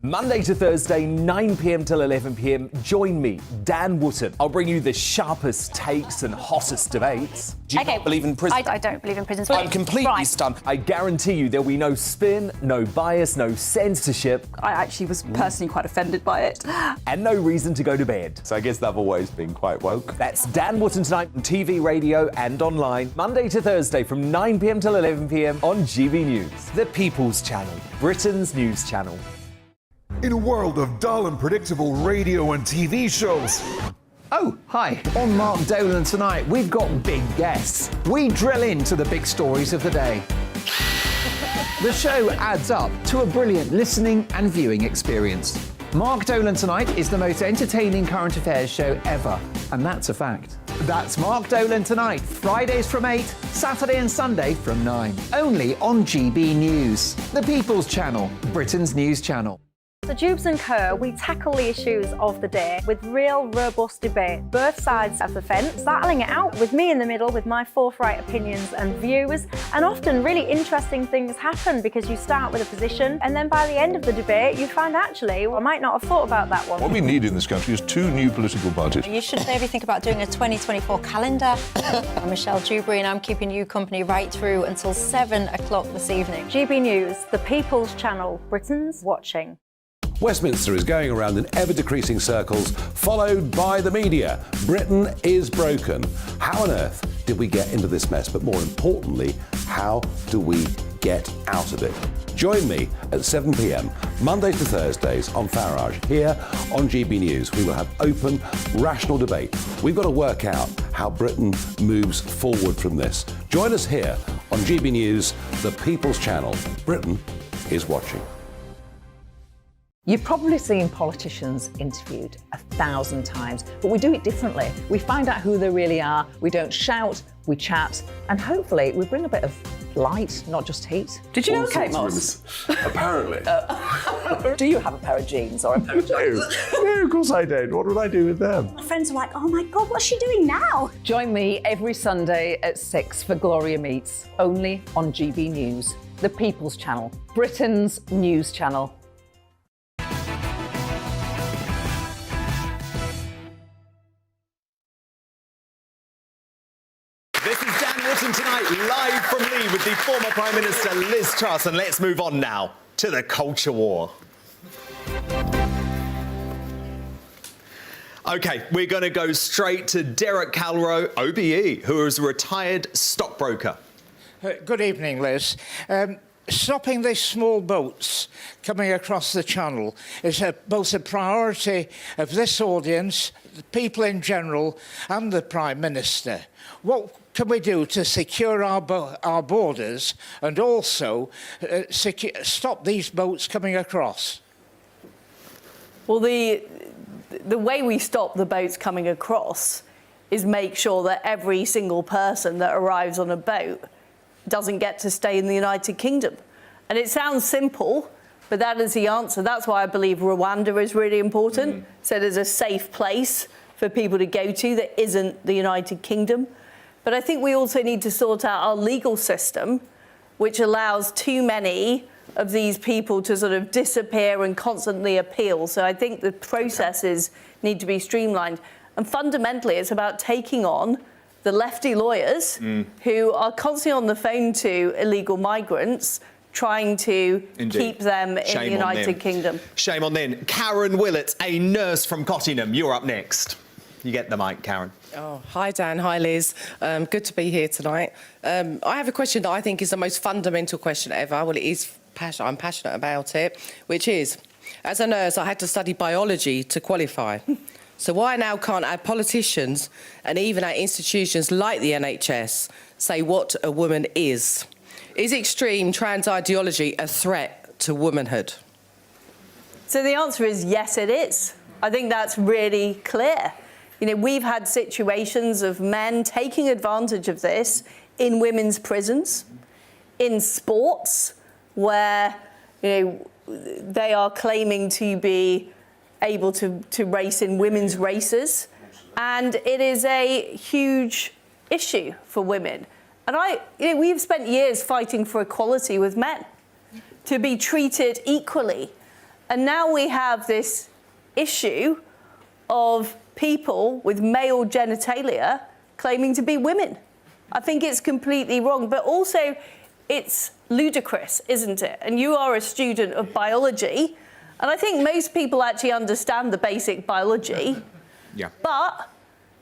Monday to Thursday, 9 p.m. till 11 p.m. Join me, Dan Wootton. I'll bring you the sharpest takes and hottest debates. Do you not believe in prison? I don't believe in prison. I'm completely stunned. I guarantee you there'll be no spin, no bias, no censorship. I actually was personally quite offended by it. And no reason to go to bed. So I guess they've always been quite woke. That's Dan Wootton tonight on TV, radio and online. Monday to Thursday from 9 p.m. till 11 p.m. on GB News. The People's Channel. Britain's news channel. In a world of dull and predictable radio and TV shows. Oh, hi. On Mark Dolan tonight, we've got big guests. We drill into the big stories of the day. The show adds up to a brilliant listening and viewing experience. Mark Dolan Tonight is the most entertaining current affairs show ever, and that's a fact. That's Mark Dolan Tonight, Fridays from 8, Saturday and Sunday from 9. Only on GB News, the People's Channel, Britain's news channel. So Jubes and Kerr, we tackle the issues of the day with real robust debate, both sides of the fence, battling it out with me in the middle with my forthright opinions and views. And often really interesting things happen because you start with a position and then by the end of the debate you find actually, well, I might not have thought about that one. What we need in this country is 2 new political parties. You should maybe think about doing a 2024 calendar. I'm Michelle Dewberry and I'm keeping you company right through until 7 o'clock this evening. GB News, the People's Channel, Britain's watching. Westminster is going around in ever-decreasing circles, followed by the media. Britain is broken. How on earth did we get into this mess? But more importantly, how do we get out of it? Join me at 7 p.m, Mondays to Thursdays on Farage. Here on GB News, we will have open, rational debate. We've got to work out how Britain moves forward from this. Join us here on GB News, the People's Channel. Britain is watching. You've probably seen politicians interviewed 1,000 times, but we do it differently. We find out who they really are, we don't shout, we chat, and hopefully we bring a bit of light, not just heat. Did you know Kate Moss? Apparently. Do you have a pair of jeans or a pair of jeans? No, of course I don't. What would I do with them? My friends are like, oh my God, what's she doing now? Join me every Sunday at 6 for Gloria Meets, only on GB News, the People's Channel, Britain's news channel. This is Dan Wootton tonight, live from Lee with the former Prime Minister Liz Truss. And let's move on now to the culture war. OK, we're going to go straight to Derek Calrow, OBE, who is a retired stockbroker. Good evening, Liz. Stopping these small boats coming across the channel is both a priority of this audience, the people in general, and the Prime Minister. What can we do to secure our borders and also stop these boats coming across? Well, the way we stop the boats coming across is make sure that every single person that arrives on a boat doesn't get to stay in the United Kingdom. And it sounds simple, but that is the answer. That's why I believe Rwanda is really important. So there's a safe place for people to go to that isn't the United Kingdom. But I think we also need to sort out our legal system, which allows too many of these people to sort of disappear and constantly appeal. So I think the processes need to be streamlined. And fundamentally, it's about taking on the lefty lawyers who are constantly on the phone to illegal migrants, trying to keep them in the United Kingdom. Shame on them. Karen Willett, a nurse from Cottingham. You're up next. You get the mic, Karen. Oh, hi Dan, hi Liz. Good to be here tonight. I have a question that I think is the most fundamental question ever. Well, it is I'm passionate about it, which is, as a nurse, I had to study biology to qualify. So why now can't our politicians and even our institutions like the NHS say what a woman is? Is extreme trans ideology a threat to womanhood? So the answer is yes, it is. I think that's really clear. You know, we've had situations of men taking advantage of this in women's prisons, in sports, where, you know, they are claiming to be able to race in women's races. And it is a huge issue for women. And we've spent years fighting for equality with men, to be treated equally. And now we have this issue of people with male genitalia claiming to be women. I think it's completely wrong, but also it's ludicrous, isn't it? And you are a student of biology, and I think most people actually understand the basic biology. Yeah. But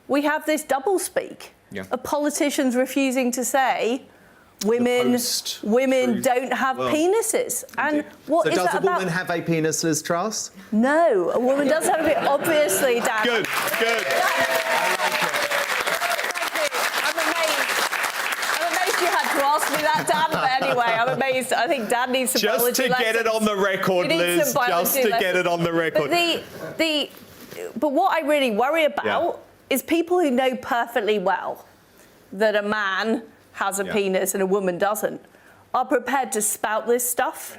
we have this doublespeak of politicians refusing to say women don't have penises. And what is does that a woman about? have a penis, Liz Truss? No, a woman does have a penis, obviously, Dan. Good. I'm amazed you had to ask me that, Dan, but anyway, I'm amazed. I think Dan needs some biology Just to get it on the record, Liz. Just to get it on the record. But what I really worry about is people who know perfectly well that a man has a penis and a woman doesn't, are prepared to spout this stuff,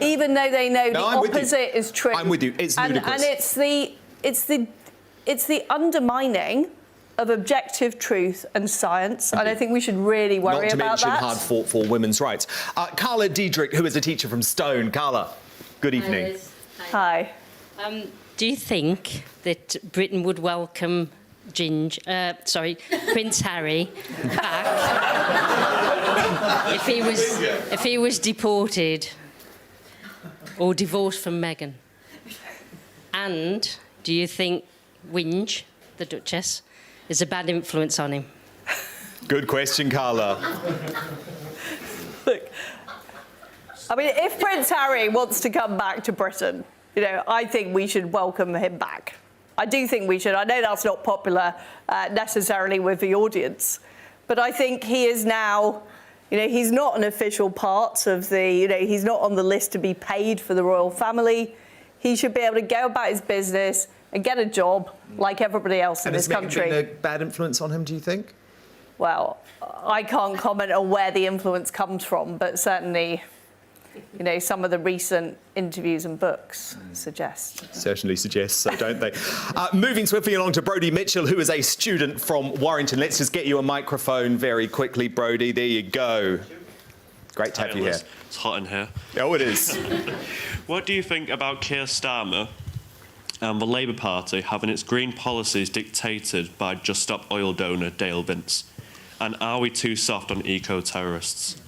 even though they know the opposite is true. I'm with you. It's ludicrous. And it's the undermining of objective truth and science, and I think we should really worry about that. Not to mention hard fought for women's rights. Carla Diedrich, who is a teacher from Stone. Carla, good evening. Hi. Do you think that Britain would welcome Prince Harry back if he was deported or divorced from Meghan? And do you think Winge, the Duchess, is a bad influence on him? Good question, Carla. Look, I mean, if Prince Harry wants to come back to Britain, you know, I think we should welcome him back. I do think we should. I know that's not popular necessarily with the audience, but I think he is now, you know, he's not an official part of the, you know, he's not on the list to be paid for the royal family. He should be able to go about his business and get a job like everybody else in this country. And has Meghan been a bad influence on him, do you think? Well, I can't comment on where the influence comes from, but certainly, you know, some of the recent interviews and books suggest. Certainly suggests so, don't they? Moving swiftly along to Brodie Mitchell, who is a student from Warrington. Let's just get you a microphone very quickly, Brodie. There you go. Great to have you here. It's hot in here. Oh, it is. What do you think about Keir Starmer and the Labour Party having its green policies dictated by Just Stop Oil donor Dale Vince? And are we too soft on eco-terrorists?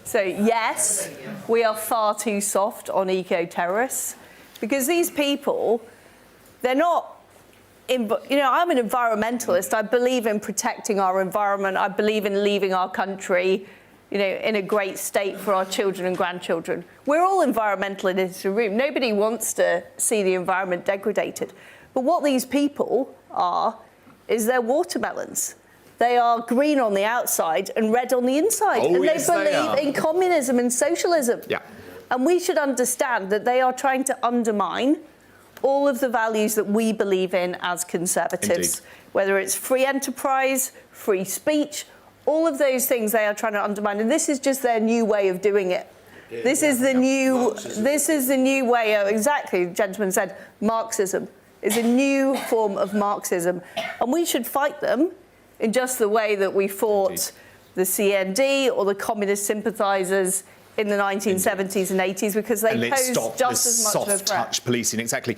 So, yes, we are far too soft on eco-terrorists because these people, they're not, you know, I'm an environmentalist. I believe in protecting our environment. I believe in leaving our country, you know, in a great state for our children and grandchildren. We're all environmental in this room. Nobody wants to see the environment degraded. But what these people are is they're watermelons. They are green on the outside and red on the inside. Oh, and yes, they they believe are. in communism and socialism. Yeah. And we should understand that they are trying to undermine all of the values that we believe in as conservatives. Indeed. Whether it's free enterprise, free speech, all of those things they are trying to undermine. And this is just their new way of doing it. This is the new way of, exactly, the gentleman said, Marxism is a new form of Marxism. And we should fight them in just the way that we fought the CND or the communist sympathisers in the 1970s and 80s, because they posed just as much of a threat. Soft touch policing, exactly.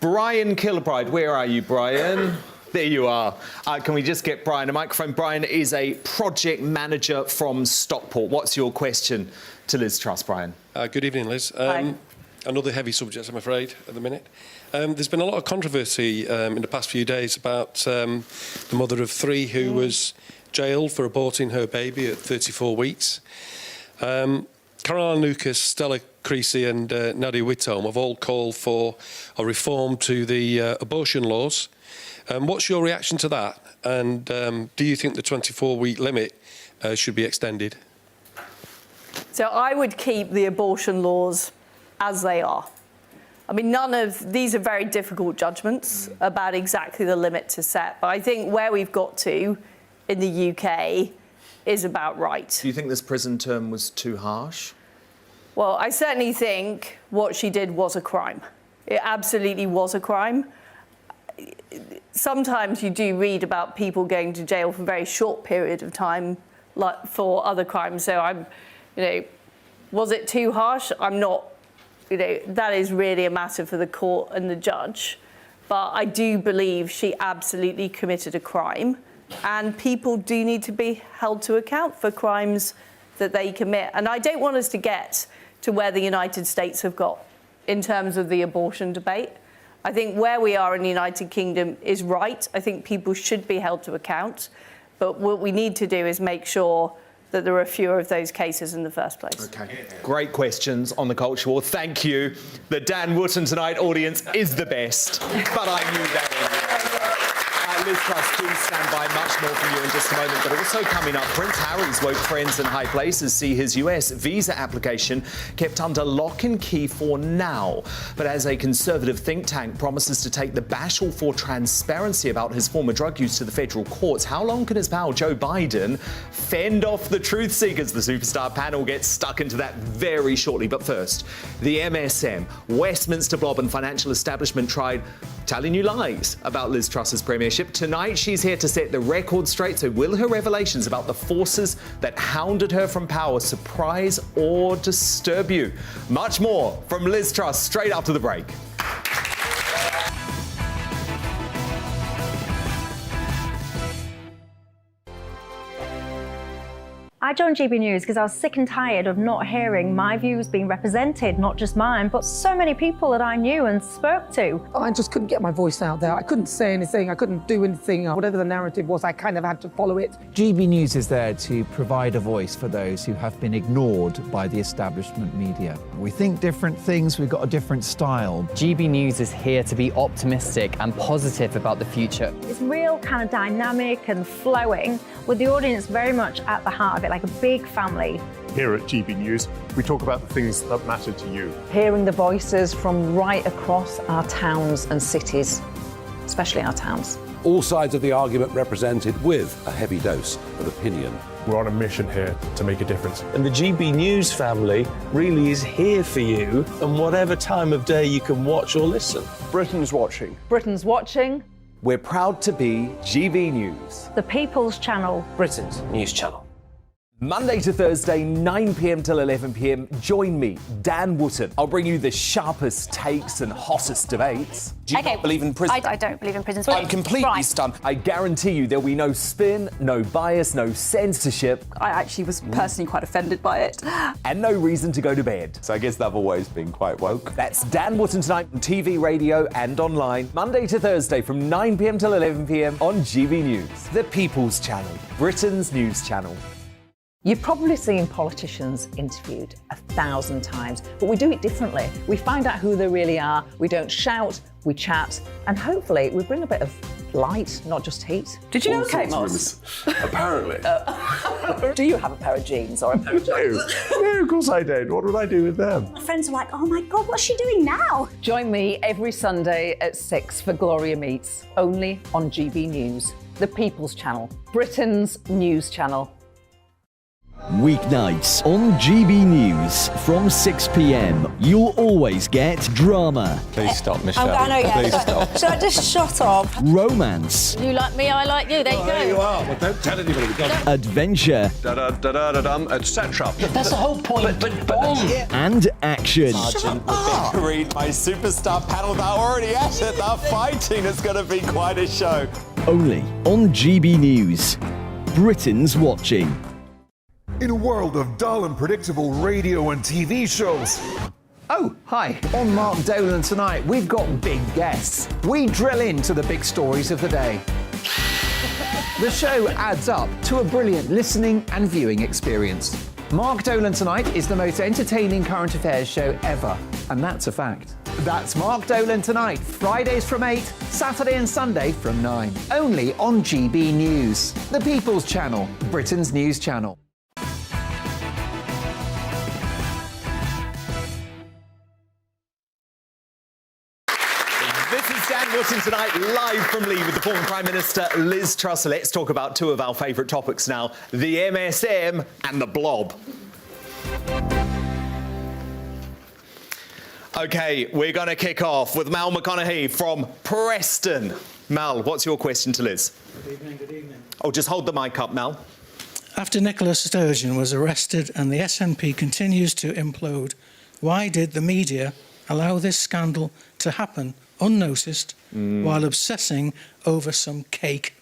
Brian Kilbride, where are you, Brian? There you are. Can we just get Brian a microphone? Brian is a project manager from Stockport. What's your question to Liz Truss, Brian? Good evening, Liz. Hi. Another heavy subject, I'm afraid, at the minute. There's been a lot of controversy in the past few days about the mother of 3 who was jailed for aborting her baby at 34 weeks. Caroline Lucas, Stella Creasy and Nadia Whitcomb have all called for a reform to the abortion laws. What's your reaction to that? And do you think the 24-week limit should be extended? So I would keep the abortion laws as they are. I mean, these are very difficult judgments about exactly the limit to set. But I think where we've got to in the UK is about right. Do you think this prison term was too harsh? Well, I certainly think what she did was a crime. It absolutely was a crime. Sometimes you do read about people going to jail for a very short period of time, like for other crimes. So was it too harsh? I'm not. That is really a matter for the court and the judge. But I do believe she absolutely committed a crime, and people do need to be held to account for crimes that they commit. And I don't want us to get to where the United States have got in terms of the abortion debate. I think where we are in the United Kingdom is right. I think people should be held to account. But what we need to do is make sure that there are fewer of those cases in the first place. Okay, great questions on the culture war. Thank you. The Dan Wootton Tonight audience is the best, but I knew that anyway. Liz Truss, do stand by. Much more from you in just a moment. But also coming up, Prince Harry's woke friends in high places see his US visa application kept under lock and key for now. But as a conservative think tank promises to take the battle for transparency about his former drug use to the federal courts, how long can his pal Joe Biden fend off the truth seekers? The superstar panel gets stuck into that very shortly. But first, the MSM, Westminster blob and financial establishment tried telling you lies about Liz Truss's premiership. Tonight, she's here to set the record straight. So will her revelations about the forces that hounded her from power surprise or disturb you? Much more from Liz Truss straight after the break. I joined GB News because I was sick and tired of not hearing my views being represented, not just mine, but so many people that I knew and spoke to. I just couldn't get my voice out there. I couldn't say anything. I couldn't do anything. Whatever the narrative was, I kind of had to follow it. GB News is there to provide a voice for those who have been ignored by the establishment media. We think different things. We've got a different style. GB News is here to be optimistic and positive about the future. It's real kind of dynamic and flowing, with the audience very much at the heart of it, like a big family. Here at GB News, we talk about the things that matter to you. Hearing the voices from right across our towns and cities, especially our towns. All sides of the argument represented with a heavy dose of opinion. We're on a mission here to make a difference. And the GB News family really is here for you, and whatever time of day you can watch or listen. Britain's watching. Britain's watching. We're proud to be GB News, The People's Channel. Britain's news channel. Monday to Thursday, 9 p.m. till 11 p.m. Join me, Dan Wootton. I'll bring you the sharpest takes and hottest debates. Do you not believe in prison? I don't believe in prison. I'm completely stunned. I guarantee you there'll be no spin, no bias, no censorship. I actually was personally quite offended by it. And no reason to go to bed. So I guess they've always been quite woke. That's Dan Wootton Tonight on TV, radio and online. Monday to Thursday from 9 p.m. till 11 p.m. on GB News. The People's Channel, Britain's news channel. You've probably seen politicians interviewed 1,000 times, but we do it differently. We find out who they really are, we don't shout, we chat, and hopefully we bring a bit of light, not just heat. Did you know Kate Moss? Apparently. Do you have a pair of jeans or a pair of jeans? No, of course I don't. What would I do with them? My friends are like, oh my God, what's she doing now? Join me every Sunday at 6 for Gloria Meets, only on GB News, the People's Channel, Britain's news channel. Weeknights on GB News from 6 p.m. You'll always get drama. Please stop, Michelle. I know, yeah. Please stop. Should I just shut up? Romance. You like me, I like you. There you go. There you are. Well, don't tell anybody. Adventure. Etc. That's the whole point. And action. Sergeant would read my superstar panel. They're already at it. They're fighting. It's going to be quite a show. Only on GB News. Britain's watching. In a world of dull and predictable radio and TV shows, Oh, hi. On Mark Dolan tonight, we've got big guests. We drill into the big stories of the day. The show adds up to a brilliant listening and viewing experience. Mark Dolan Tonight is the most entertaining current affairs show ever, and that's a fact. That's Mark Dolan Tonight, Fridays from 8, Saturday and Sunday from 9. Only on GB News, the People's Channel, Britain's news channel. This is Dan Wootton Tonight, live from Leeds with the former Prime Minister Liz Truss. Let's talk about two of our favourite topics now, the MSM and the blob. OK, we're going to kick off with Mal McConaughey from Preston. Mal, what's your question to Liz? Good evening, good evening. Oh, just hold the mic up, Mal. After Nicola Sturgeon was arrested and the SNP continues to implode, why did the media allow this scandal to happen unnoticed while obsessing over some cake?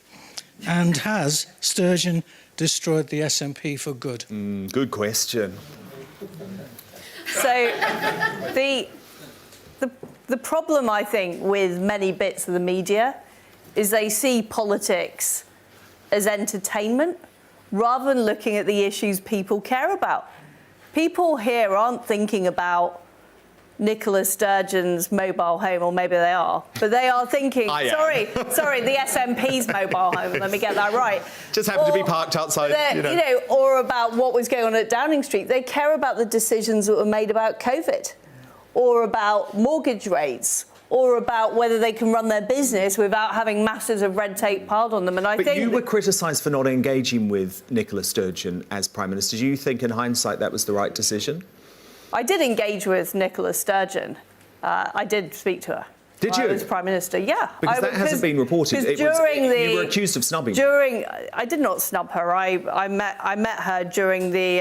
And has Sturgeon destroyed the SNP for good? Good question. So the problem, I think, with many bits of the media is they see politics as entertainment rather than looking at the issues people care about. People here aren't thinking about Nicola Sturgeon's mobile home, or maybe they are, but they are thinking, sorry, the SNP's mobile home, let me get that right. Just happened to be parked outside, or about what was going on at Downing Street. They care about the decisions that were made about COVID, or about mortgage rates, or about whether they can run their business without having masses of red tape piled on them. And I think you were criticised for not engaging with Nicola Sturgeon as Prime Minister. Do you think, in hindsight, that was the right decision? I did engage with Nicola Sturgeon. I did speak to her. Did you? I was Prime Minister, yeah. Because that hasn't been reported. You were accused of snubbing. I did not snub her. I met her during the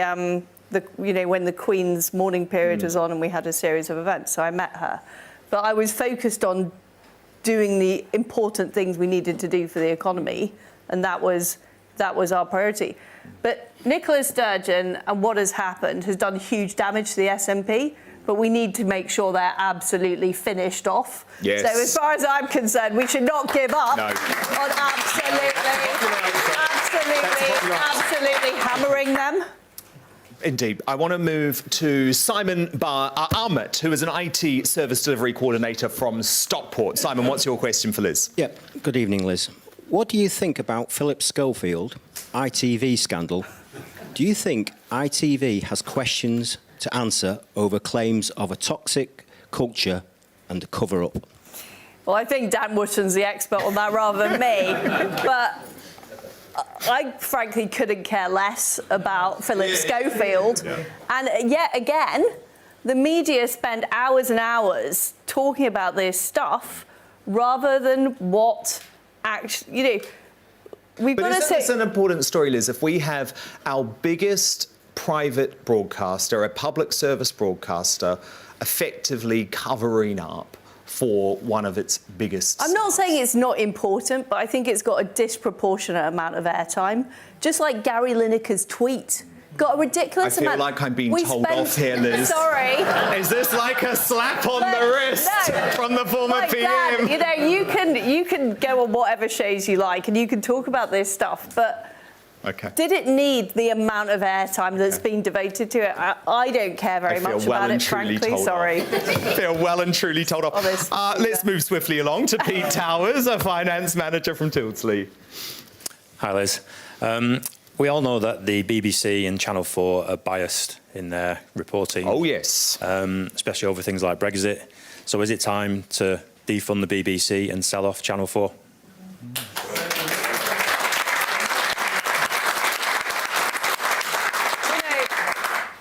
when the Queen's mourning period was on and we had a series of events, so I met her. But I was focused on doing the important things we needed to do for the economy, and that was our priority. But Nicola Sturgeon and what has happened has done huge damage to the SNP, but we need to make sure they're absolutely finished off. Yes. So as far as I'm concerned, we should not give up on absolutely hammering them. Indeed. I want to move to Simon Ahmet, who is an IT service delivery coordinator from Stockport. Simon, what's your question for Liz? Yeah. Good evening, Liz. What do you think about Philip Schofield, ITV scandal? Do you think ITV has questions to answer over claims of a toxic culture and a cover-up? Well, I think Dan Wootton's the expert on that rather than me. But I frankly couldn't care less about Philip Schofield. Yeah. And yet again, the media spend hours and hours talking about this stuff rather than what actually, we've got to say... It's an important story, Liz. If we have our biggest private broadcaster, a public service broadcaster, effectively covering up for one of its biggest... I'm not saying it's not important, but I think it's got a disproportionate amount of airtime. Just like Gary Lineker's tweet got a ridiculous amount... I feel like I'm being told off here, Liz. Sorry. Is this like a slap on the wrist from the former PM? Dan, you can go on whatever shows you like and you can talk about this stuff, but... Okay. Did it need the amount of airtime that's been devoted to it? I don't care very much about it, frankly. Sorry. I feel well and truly told off. Let's move swiftly along to Pete Towers, a finance manager from Tildesley. Hi, Liz. We all know that the BBC and Channel 4 are biased in their reporting. Oh, yes. Especially over things like Brexit. So is it time to defund the BBC and sell off Channel 4?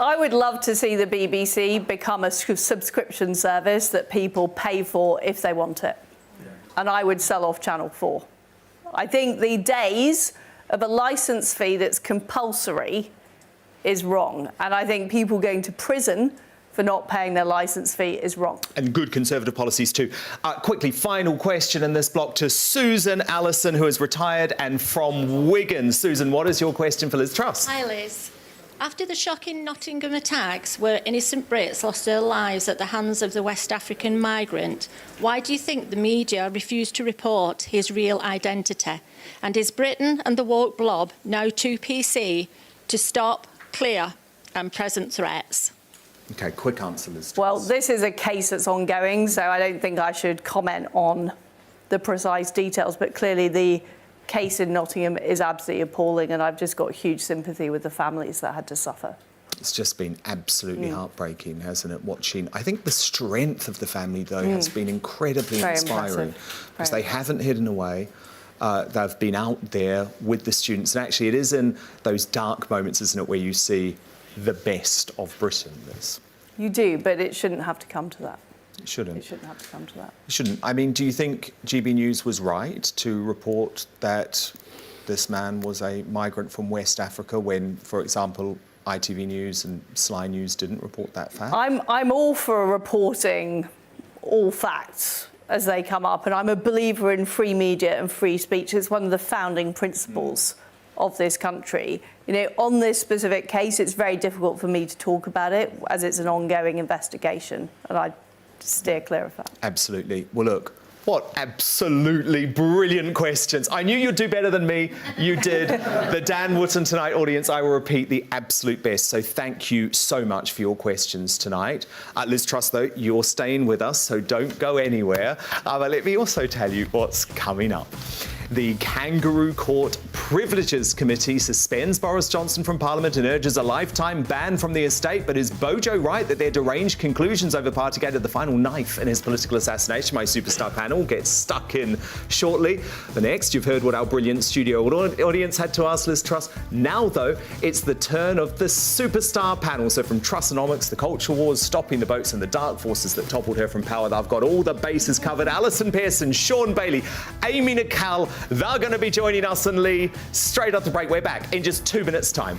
I would love to see the BBC become a subscription service that people pay for if they want it. And I would sell off Channel 4. I think the days of a licence fee that's compulsory is wrong. And I think people going to prison for not paying their licence fee is wrong. And good Conservative policies too. Quickly, final question in this block to Susan Allison, who is retired and from Wigan. Susan, what is your question for Liz Truss? Hi, Liz. After the shocking Nottingham attacks, where innocent Brits lost their lives at the hands of the West African migrant, why do you think the media refused to report his real identity? And is Britain and the woke blob now too PC to stop clear and present threats? OK, quick answer, Liz. Well, this is a case that's ongoing, so I don't think I should comment on the precise details, but clearly the case in Nottingham is absolutely appalling, and I've just got huge sympathy with the families that had to suffer. It's just been absolutely heartbreaking, hasn't it, watching? I think the strength of the family, though, has been incredibly Very inspiring. impressive. Because they haven't hidden away. They've been out there with the students. And actually, it is in those dark moments, isn't it, where you see the best of Britain, Liz? You do, but it shouldn't have to come to that. It shouldn't. It shouldn't have to come to that. It shouldn't. I mean, do you think GB News was right to report that this man was a migrant from West Africa when, for example, ITV News and Sly News didn't report that fact? I'm all for reporting all facts as they come up, and I'm a believer in free media and free speech. It's one of the founding principles of this country. You know, on this specific case, it's very difficult for me to talk about it as it's an ongoing investigation, and I steer clear of that. Absolutely. Well, look, what absolutely brilliant questions. I knew you'd do better than me. You did. The Dan Wootton Tonight audience, I will repeat, the absolute best. So thank you so much for your questions tonight. Liz Truss, though, you're staying with us, so don't go anywhere. But let me also tell you what's coming up. The Kangaroo Court Privileges Committee suspends Boris Johnson from Parliament and urges a lifetime ban from the estate. But is Bojo right that their deranged conclusions over Partygate are the final knife in his political assassination? My superstar panel gets stuck in shortly. But next, you've heard what our brilliant studio audience had to ask Liz Truss. Now, though, it's the turn of the superstar panel. So from Trussonomics, the culture wars, stopping the boats and the dark forces that toppled her from power, I've got all the bases covered. Alison Pearson, Sean Bailey, Amy Nicol, they're going to be joining us and Lee straight off the break. We're back in just 2 minutes' time.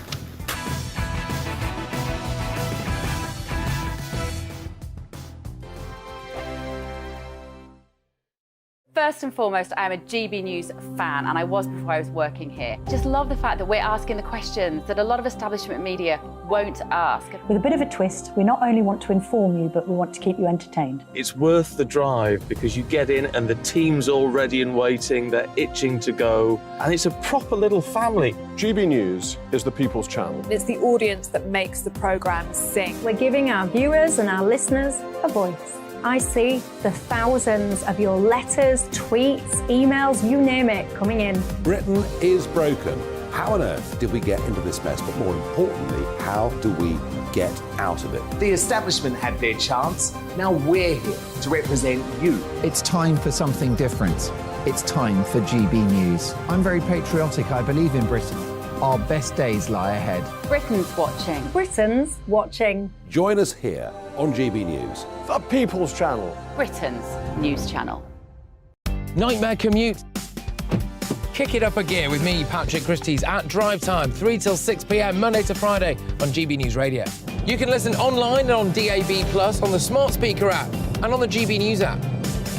First and foremost, I am a GB News fan, and I was before I was working here. Just love the fact that we're asking the questions that a lot of establishment media won't ask. With a bit of a twist, we not only want to inform you, but we want to keep you entertained. It's worth the drive because you get in and the team's all ready and waiting, they're itching to go, and it's a proper little family. GB News is the People's Channel. It's the audience that makes the programme sing. We're giving our viewers and our listeners a voice. I see the thousands of your letters, tweets, emails, you name it, coming in. Britain is broken. How on earth did we get into this mess? But more importantly, how do we get out of it? The establishment had their chance. Now we're here to represent you. It's time for something different. It's time for GB News. I'm very patriotic. I believe in Britain. Our best days lie ahead. Britain's watching. Britain's watching. Join us here on GB News. The People's Channel. Britain's news channel. Nightmare commute. Kick it up a gear with me, Patrick Christie's, at drive time, 3 till 6 p.m, Monday to Friday on GB News Radio. You can listen online and on DAB+, on the smart speaker app, and on the GB News app.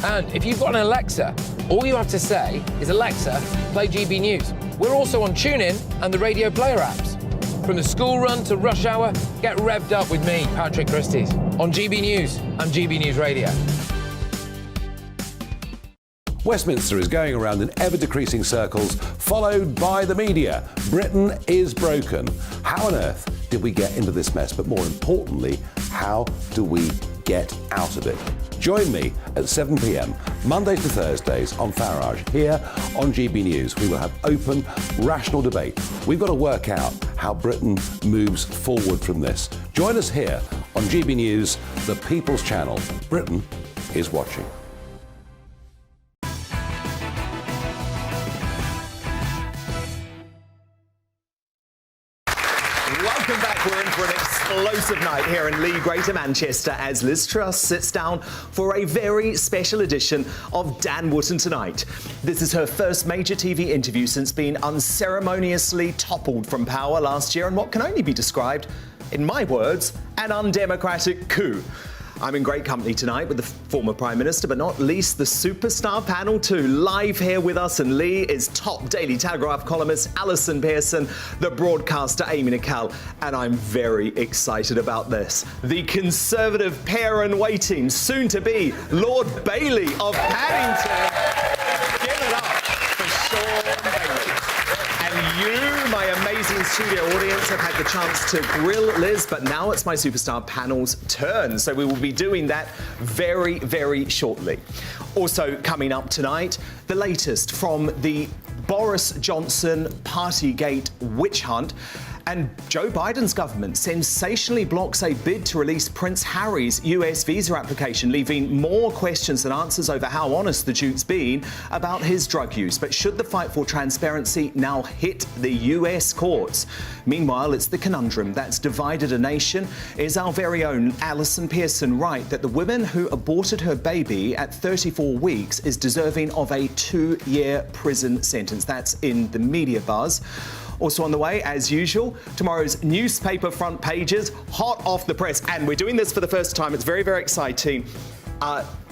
And if you've got an Alexa, all you have to say is, Alexa, play GB News. We're also on TuneIn and the Radio Player apps. From the school run to rush hour, get revved up with me, Patrick Christie's, on GB News and GB News Radio. Westminster is going around in ever-decreasing circles, followed by the media. Britain is broken. How on earth did we get into this mess? But more importantly, how do we get out of it? Join me at 7 p.m, Mondays to Thursdays on Farage, here on GB News. We will have open, rational debate. We've got to work out how Britain moves forward from this. Join us here on GB News, the People's Channel. Britain is watching. Welcome back. We're in for an explosive night here in Leigh, Greater Manchester, as Liz Truss sits down for a very special edition of Dan Wootton Tonight. This is her first major TV interview since being unceremoniously toppled from power last year in what can only be described, in my words, an undemocratic coup. I'm in great company tonight with the former Prime Minister, but not least the superstar panel too. Live here with us and Lee is top Daily Telegraph columnist Alison Pearson, the broadcaster Amy Nicol, and I'm very excited about this. The Conservative pair-in-waiting, soon to be Lord Bailey of Paddington. Give it up for Sean Bailey. And you, my amazing studio audience, have had the chance to grill Liz, but now it's my superstar panel's turn. So we will be doing that very, very shortly. Also coming up tonight, the latest from the Boris Johnson Partygate witch hunt. And Joe Biden's government sensationally blocks a bid to release Prince Harry's US visa application, leaving more questions than answers over how honest the Duke's been about his drug use. But should the fight for transparency now hit the US courts? Meanwhile, it's the conundrum that's divided a nation. Is our very own Alison Pearson right that the woman who aborted her baby at 34 weeks is deserving of a 2-year prison sentence? That's in the media buzz. Also on the way, as usual, tomorrow's newspaper front pages, hot off the press. And we're doing this for the first time. It's very, very exciting.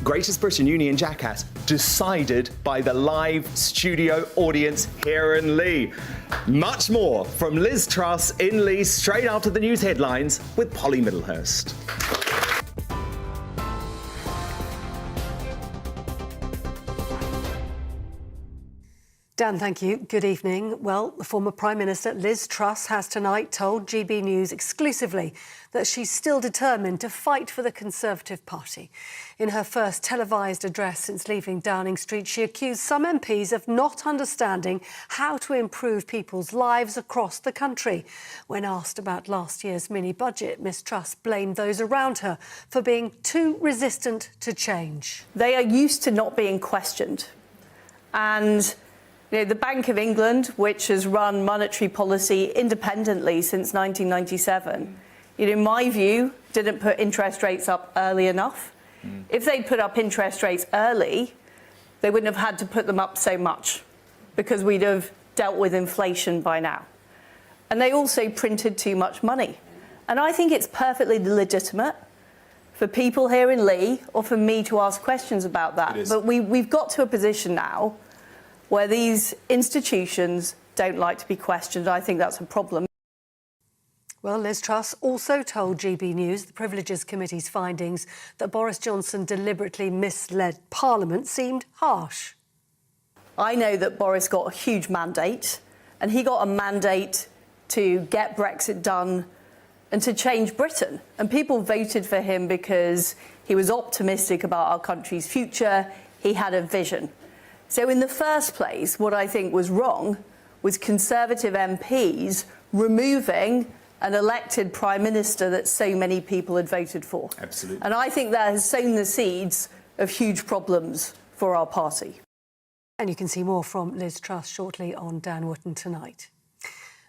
Greatest Britain Union Jackass decided by the live studio audience here in Lee. Much more from Liz Truss in Lee straight after the news headlines with Polly Middlehurst. Dan, thank you. Good evening. Well, the former Prime Minister Liz Truss has tonight told GB News exclusively that she's still determined to fight for the Conservative Party. In her first televised address since leaving Downing Street, she accused some MPs of not understanding how to improve people's lives across the country. When asked about last year's mini-budget, Ms Truss blamed those around her for being too resistant to change. They are used to not being questioned. And the Bank of England, which has run monetary policy independently since 1997, in my view, didn't put interest rates up early enough. If they'd put up interest rates early, they wouldn't have had to put them up so much because we'd have dealt with inflation by now. And they also printed too much money. And I think it's perfectly legitimate for people here in Lee or for me to ask questions about that. But we've got to a position now where these institutions don't like to be questioned. I think that's a problem. Well, Liz Truss also told GB News the Privileges Committee's findings that Boris Johnson deliberately misled Parliament seemed harsh. I know that Boris got a huge mandate, and he got a mandate to get Brexit done and to change Britain. And people voted for him because he was optimistic about our country's future. He had a vision. So in the first place, what I think was wrong was Conservative MPs removing an elected Prime Minister that so many people had voted for. Absolutely. And I think that has sown the seeds of huge problems for our party. And you can see more from Liz Truss shortly on Dan Wootton tonight.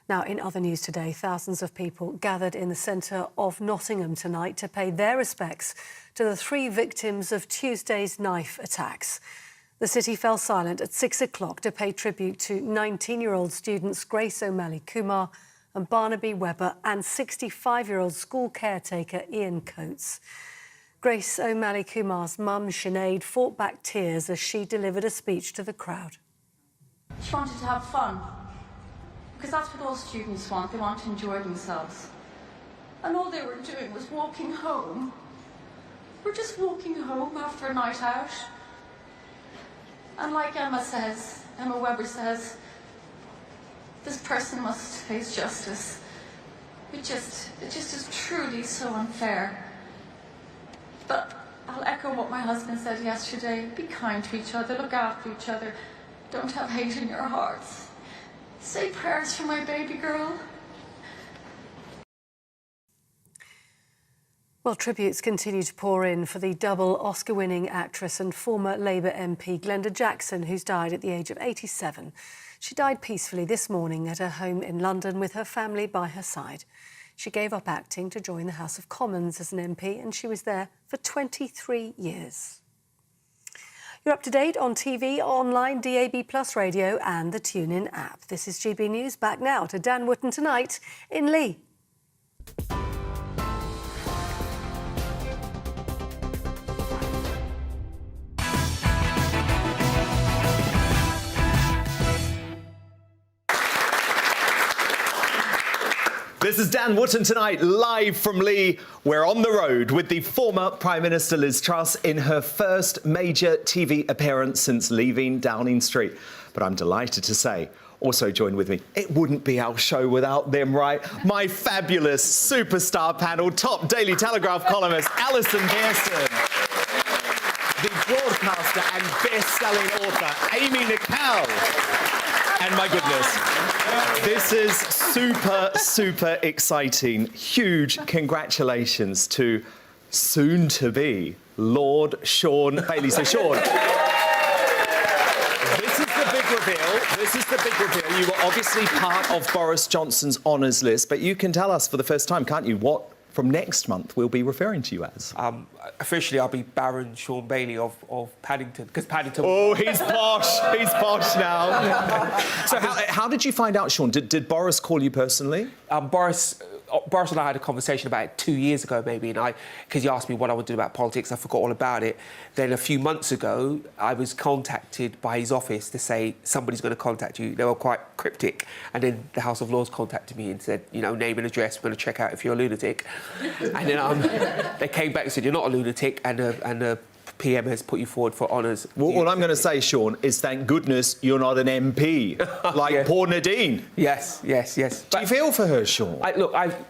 Now, in other news today, thousands of people gathered in the centre of Nottingham tonight to pay their respects to the 3 victims of Tuesday's knife attacks. The city fell silent at 6 o'clock to pay tribute to 19-year-old students Grace O'Malley Kumar and Barnaby Webber and 65-year-old school caretaker Ian Coates. Grace O'Malley Kumar's mum, Sinead, fought back tears as she delivered a speech to the crowd. She wanted to have fun, because that's what all students want. They want to enjoy themselves. And all they were doing was walking home. We're just walking home after a night out. And like Emma Webber says, this person must face justice. It just is truly so unfair. But I'll echo what my husband said yesterday. Be kind to each other, look after each other. Don't have hate in your hearts. Say prayers for my baby girl. Well, tributes continue to pour in for the double Oscar-winning actress and former Labour MP Glenda Jackson, who's died at the age of 87. She died peacefully this morning at her home in London with her family by her side. She gave up acting to join the House of Commons as an MP, and she was there for 23 years. You're up to date on TV, online, DAB+ radio and the TuneIn app. This is GB News. Back now to Dan Wootton tonight in Lee. This is Dan Wootton tonight, live from Lee. We're on the road with the former Prime Minister Liz Truss in her first major TV appearance since leaving Downing Street. But I'm delighted to say, also joined with me, it wouldn't be our show without them, right? My fabulous superstar panel, top Daily Telegraph columnist Alison Pearson, the broadcaster and best-selling author Amy Nicole, and my goodness, this is super exciting. Huge congratulations to soon-to-be Lord Sean Bailey. So, Sean, this is the big reveal. This is the big reveal. You were obviously part of Boris Johnson's honours list, but you can tell us for the first time, can't you, what from next month we'll be referring to you as? Officially, I'll be Baron Sean Bailey of Paddington, because Paddington... Oh, he's posh. He's posh now. So how did you find out, Sean? Did Boris call you personally? Boris and I had a conversation about it 2 years ago, maybe, and because he asked me what I would do about politics, I forgot all about it. Then a few months ago, I was contacted by his office to say, somebody's going to contact you. They were quite cryptic. And then the House of Lords contacted me and said, you know, name and address, we're going to check out if you're a lunatic. And then they came back and said, you're not a lunatic, and the PM has put you forward for honours. Well, what I'm going to say, Sean, is thank goodness you're not an MP, like poor Nadine. Yes. Do you feel for her, Sean?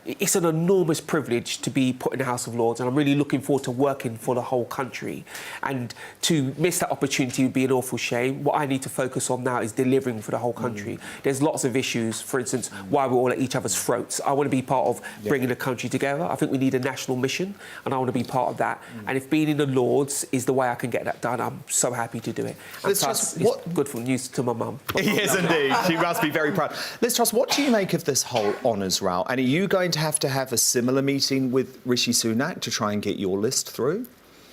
It's an enormous privilege to be put in the House of Lords, and I'm really looking forward to working for the whole country. And to miss that opportunity would be an awful shame. What I need to focus on now is delivering for the whole country. There's lots of issues, for instance, why we're all at each other's throats. I want to be part of bringing the country together. I think we need a national mission, and I want to be part of that. And if being in the Lords is the way I can get that done, I'm so happy to do it. And plus, it's good for news to my mum. Yes, indeed. She must be very proud. Liz Truss, what do you make of this whole honours row? And are you going to have a similar meeting with Rishi Sunak to try and get your list through?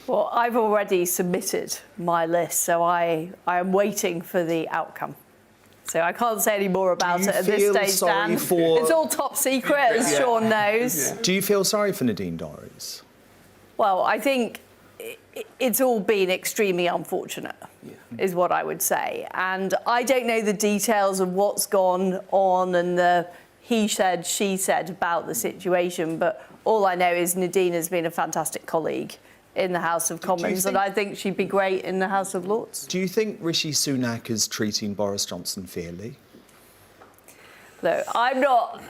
Well, I've already submitted my list, so I am waiting for the outcome. So I can't say any more about it at this stage, Dan. It's all top secret, as Sean knows. Do you feel sorry for Nadine Dorries? Well, I think it's all been extremely unfortunate, is what I would say. And I don't know the details of what's gone on and the he said, she said about the situation, but all I know is Nadine has been a fantastic colleague in the House of Commons, and I think she'd be great in the House of Lords. Do you think Rishi Sunak is treating Boris Johnson fairly? Look, I'm not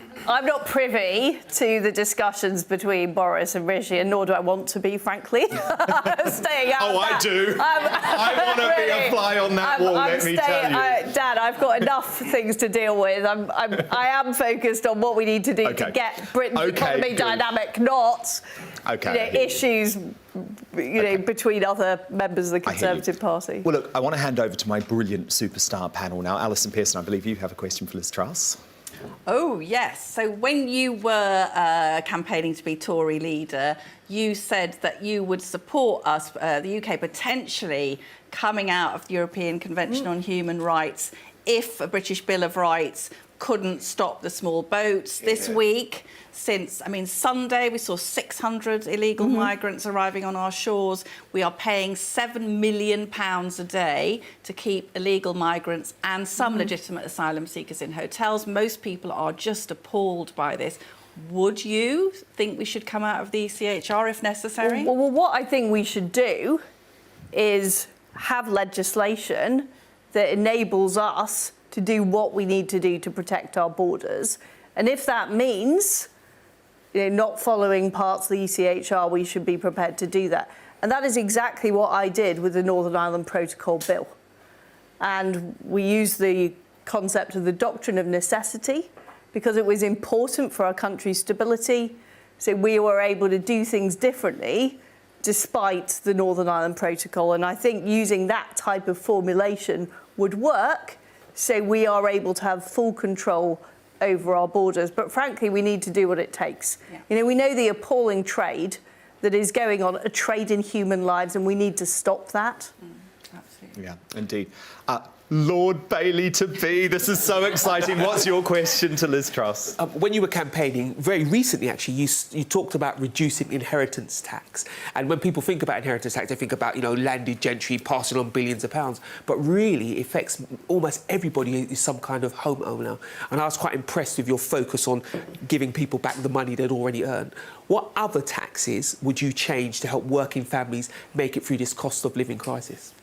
privy to the discussions between Boris and Rishi, and nor do I want to be, frankly. Staying out. Oh, I do. I want to be a fly on that wall, let me tell you. Dan, I've got enough things to deal with. I am focused on what we need to do to get Britain's economy dynamic, not issues between other members of the Conservative Party. Well, look, I want to hand over to my brilliant superstar panel now. Alison Pearson, I believe you have a question for Liz Truss. Oh, yes. So when you were campaigning to be Tory leader, you said that you would support us, the UK, potentially coming out of the European Convention on Human Rights if a British Bill of Rights couldn't stop the small boats. This week, Sunday, we saw 600 illegal migrants arriving on our shores. We are paying £7 million a day to keep illegal migrants and some legitimate asylum seekers in hotels. Most people are just appalled by this. Would you think we should come out of the ECHR if necessary? Well, what I think we should do is have legislation that enables us to do what we need to do to protect our borders. And if that means not following parts of the ECHR, we should be prepared to do that. And that is exactly what I did with the Northern Ireland Protocol Bill. And we used the concept of the doctrine of necessity because it was important for our country's stability. So we were able to do things differently despite the Northern Ireland Protocol. And I think using that type of formulation would work, so we are able to have full control over our borders. But frankly, we need to do what it takes. We know the appalling trade that is going on, a trade in human lives, and we need to stop that. Absolutely. Yeah, indeed. Lord Bailey to be. This is so exciting. What's your question to Liz Truss? When you were campaigning, very recently actually, you talked about reducing inheritance tax. And when people think about inheritance tax, they think about, you know, landed gentry passing on billions of pounds. But really, it affects almost everybody who's some kind of homeowner. And I was quite impressed with your focus on giving people back the money they'd already earned. What other taxes would you change to help working families make it through this cost of living crisis?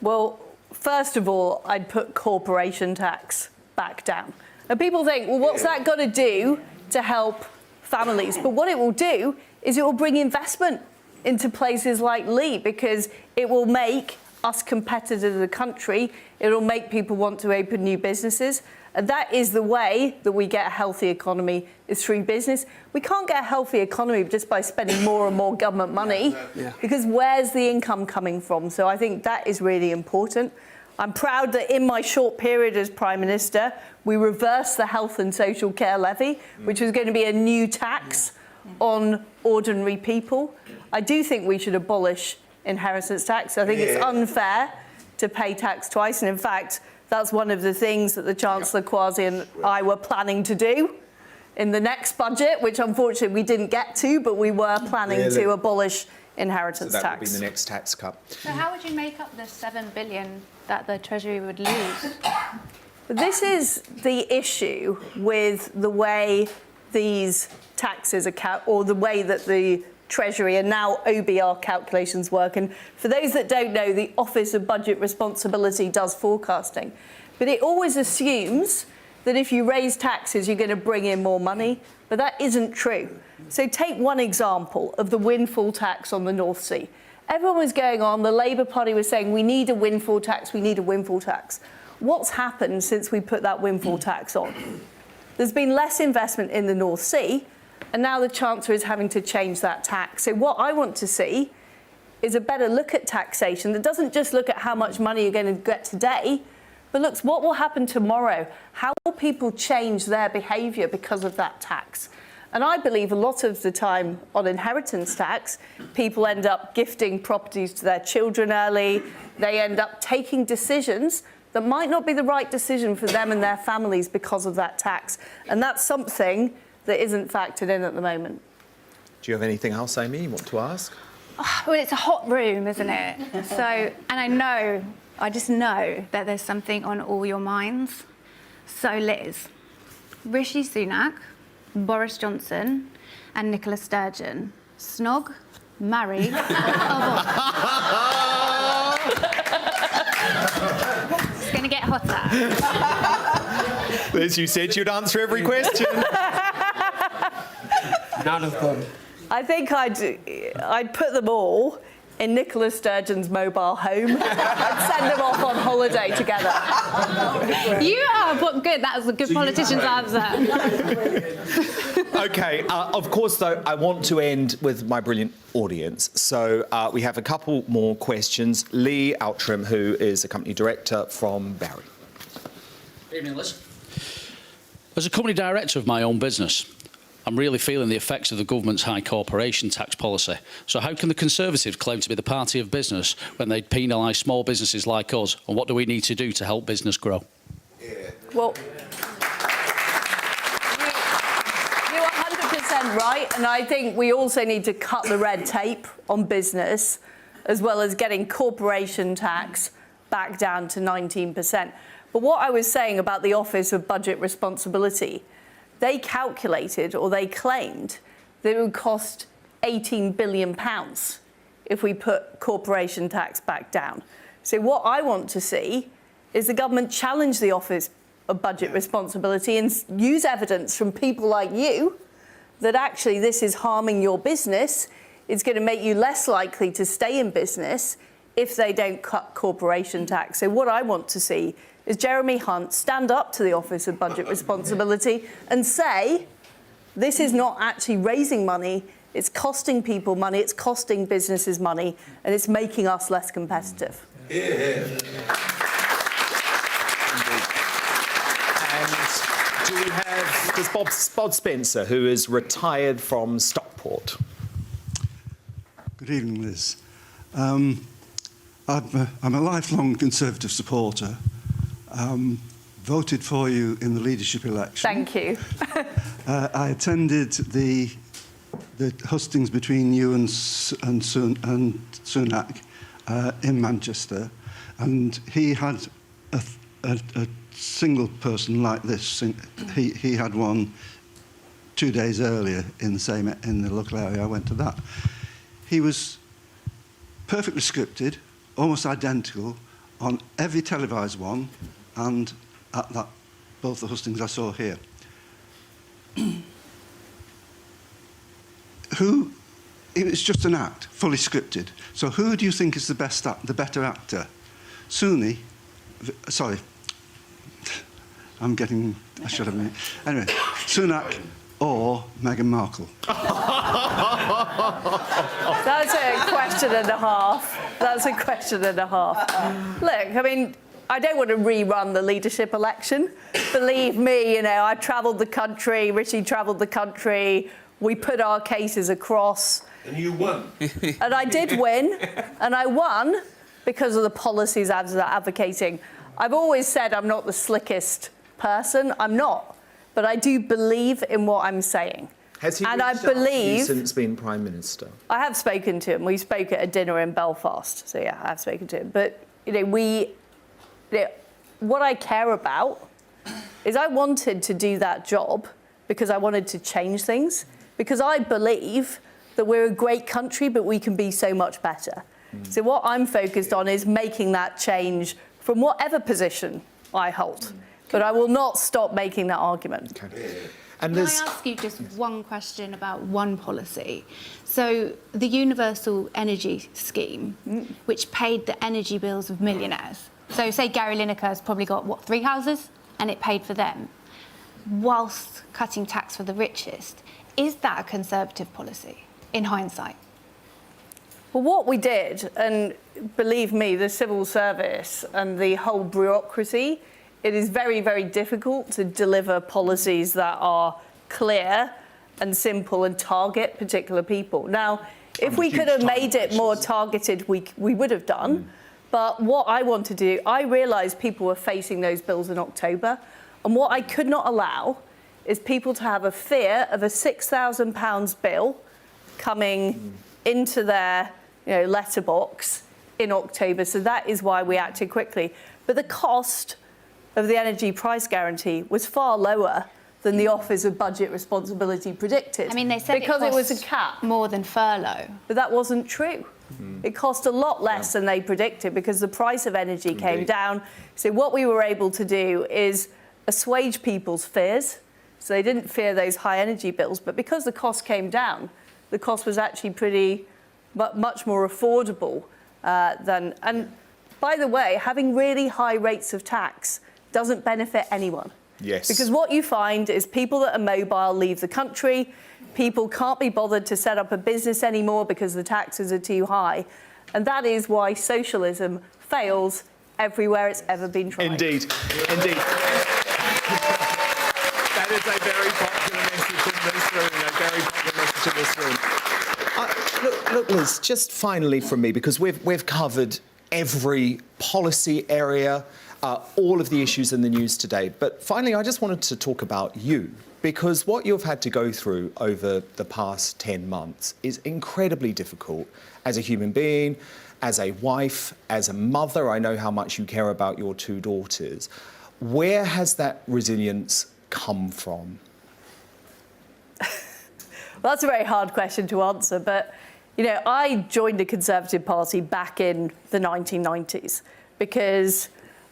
Well, first of all, I'd put corporation tax back down. And people think, well, what's that got to do to help families? But what it will do is it will bring investment into places like Lee, because it will make us competitive as a country. It will make people want to open new businesses. And that is the way that we get a healthy economy, is through business. We can't get a healthy economy just by spending more and more government money, because where's the income coming from? So I think that is really important. I'm proud that in my short period as Prime Minister, we reversed the health and social care levy, which was going to be a new tax on ordinary people. I do think we should abolish inheritance tax. I think it's unfair to pay tax twice. And in fact, that's one of the things that the Chancellor Kwasi and I were planning to do in the next budget, which unfortunately we didn't get to, but we were planning to abolish inheritance tax. So that would be the next tax cut. So how would you make up the £7 billion that the Treasury would lose? This is the issue with the way these taxes are or the way that the Treasury and now OBR calculations work. And for those that don't know, the Office of Budget Responsibility does forecasting. But it always assumes that if you raise taxes, you're going to bring in more money. But that isn't true. So take one example of the windfall tax on the North Sea. Everyone was going on, the Labour Party was saying, we need a windfall tax, we need a windfall tax. What's happened since we put that windfall tax on? There's been less investment in the North Sea, and now the Chancellor is having to change that tax. So what I want to see is a better look at taxation that doesn't just look at how much money you're going to get today, but looks what will happen tomorrow. How will people change their behaviour because of that tax? And I believe a lot of the time on inheritance tax, people end up gifting properties to their children early. They end up taking decisions that might not be the right decision for them and their families because of that tax. And that's something that isn't factored in at the moment. Do you have anything else, Amy, you want to ask? Oh, well, it's a hot room, isn't it? So, and I just know that there's something on all your minds. So, Liz, Rishi Sunak, Boris Johnson and Nicola Sturgeon. Snog, marry, abort. It's going to get hotter. Liz, you said you'd answer every question. None of them. I think I'd put them all in Nicola Sturgeon's mobile home and send them off on holiday together. You are, but good. That was a good politician's answer. OK, of course, though, I want to end with my brilliant audience. So we have a couple more questions. Lee Outram, who is a company director from Barry. Good evening, Liz. As a company director of my own business, I'm really feeling the effects of the government's high corporation tax policy. So how can the Conservatives claim to be the party of business when they penalise small businesses like us? And what do we need to do to help business grow? Well, you're 100% right. And I think we also need to cut the red tape on business, as well as getting corporation tax back down to 19%. But what I was saying about the Office of Budget Responsibility, they calculated, or they claimed, that it would cost £18 billion if we put corporation tax back down. So what I want to see is the government challenge the Office of Budget Responsibility and use evidence from people like you that actually this is harming your business. It's going to make you less likely to stay in business if they don't cut corporation tax. So what I want to see is Jeremy Hunt stand up to the Office of Budget Responsibility and say, this is not actually raising money, it's costing people money, it's costing businesses money, and it's making us less competitive. And do we have Bob Spencer, who is retired from Stockport? Good evening, Liz. I'm a lifelong Conservative supporter. voted for you in the leadership election. Thank you. I attended the hustings between you and Sunak in Manchester, and he had a single person like this. He had one 2 days earlier in the local area. I went to that. He was perfectly scripted, almost identical on every televised one, and at both the hustings I saw here. It was just an act, fully scripted. So who do you think is the better actor? Sunni, sorry, I should have. Anyway, Sunak or Meghan Markle? That's a question and a half. That's a question and a half. Look, I mean, I don't want to rerun the leadership election. Believe me, I travelled the country, Rishi travelled the country, we put our cases across. And you won. And I did win, and I won because of the policies I was advocating. I've always said I'm not the slickest person. I'm not. But I do believe in what I'm saying. Has he and I reached out to you believe since being Prime Minister? I have spoken to him. We spoke at a dinner in Belfast. So, yeah, I have spoken to him. But, what I care about is I wanted to do that job because I wanted to change things, because I believe that we're a great country, but we can be so much better. So what I'm focused on is making that change from whatever position I hold. But I will not stop making that argument. And can I ask you just one question about one policy? So the Universal Energy Scheme, which paid the energy bills of millionaires. So say Gary Lineker has probably got, 3 houses? And it paid for them, whilst cutting tax for the richest. Is that a Conservative policy, in hindsight? Well, what we did, and believe me, the civil service and the whole bureaucracy, it is very, very difficult to deliver policies that are clear and simple and target particular people. Now, if we could have made it more targeted, we would have done. But what I want to do, I realised people were facing those bills in October. And what I could not allow is people to have a fear of a £6,000 bill coming into their letterbox in October. So that is why we acted quickly. But the cost of the energy price guarantee was far lower than the Office of Budget Responsibility predicted. I mean, they said because it was a cap. More than furlough. But that wasn't true. It cost a lot less than they predicted because the price of energy came down. So what we were able to do is assuage people's fears. So they didn't fear those high energy bills. But because the cost came down, the cost was actually much more affordable than... And by the way, having really high rates of tax doesn't benefit anyone. Yes. Because what you find is people that are mobile leave the country. People can't be bothered to set up a business anymore because the taxes are too high. And that is why socialism fails everywhere it's ever been tried. Indeed. Indeed. That is a very popular message in this room, a very popular message in this room. Look, Liz, just finally from me, because we've covered every policy area, all of the issues in the news today. But finally, I just wanted to talk about you, because what you've had to go through over the past 10 months is incredibly difficult as a human being, as a wife, as a mother. I know how much you care about your 2 daughters. Where has that resilience come from? Well, that's a very hard question to answer, but, I joined the Conservative Party back in the 1990s because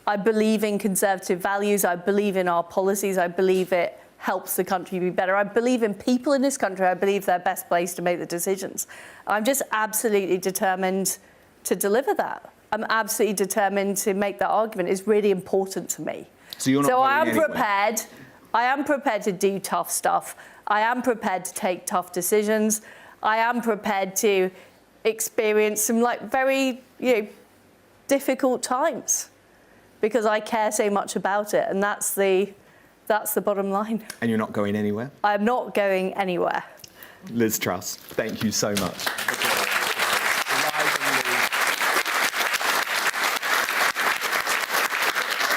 I believe in Conservative values, I believe in our policies, I believe it helps the country be better. I believe in people in this country, I believe they're best placed to make the decisions. I'm just absolutely determined to deliver that. I'm absolutely determined to make that argument. It's really important to me. So you're not I am prepared to do tough stuff. I am prepared to take tough decisions. I am prepared to experience some very, difficult times because I care so much about it, and that's the bottom line. And you're not going anywhere? I'm not going anywhere. Liz Truss, thank you so much.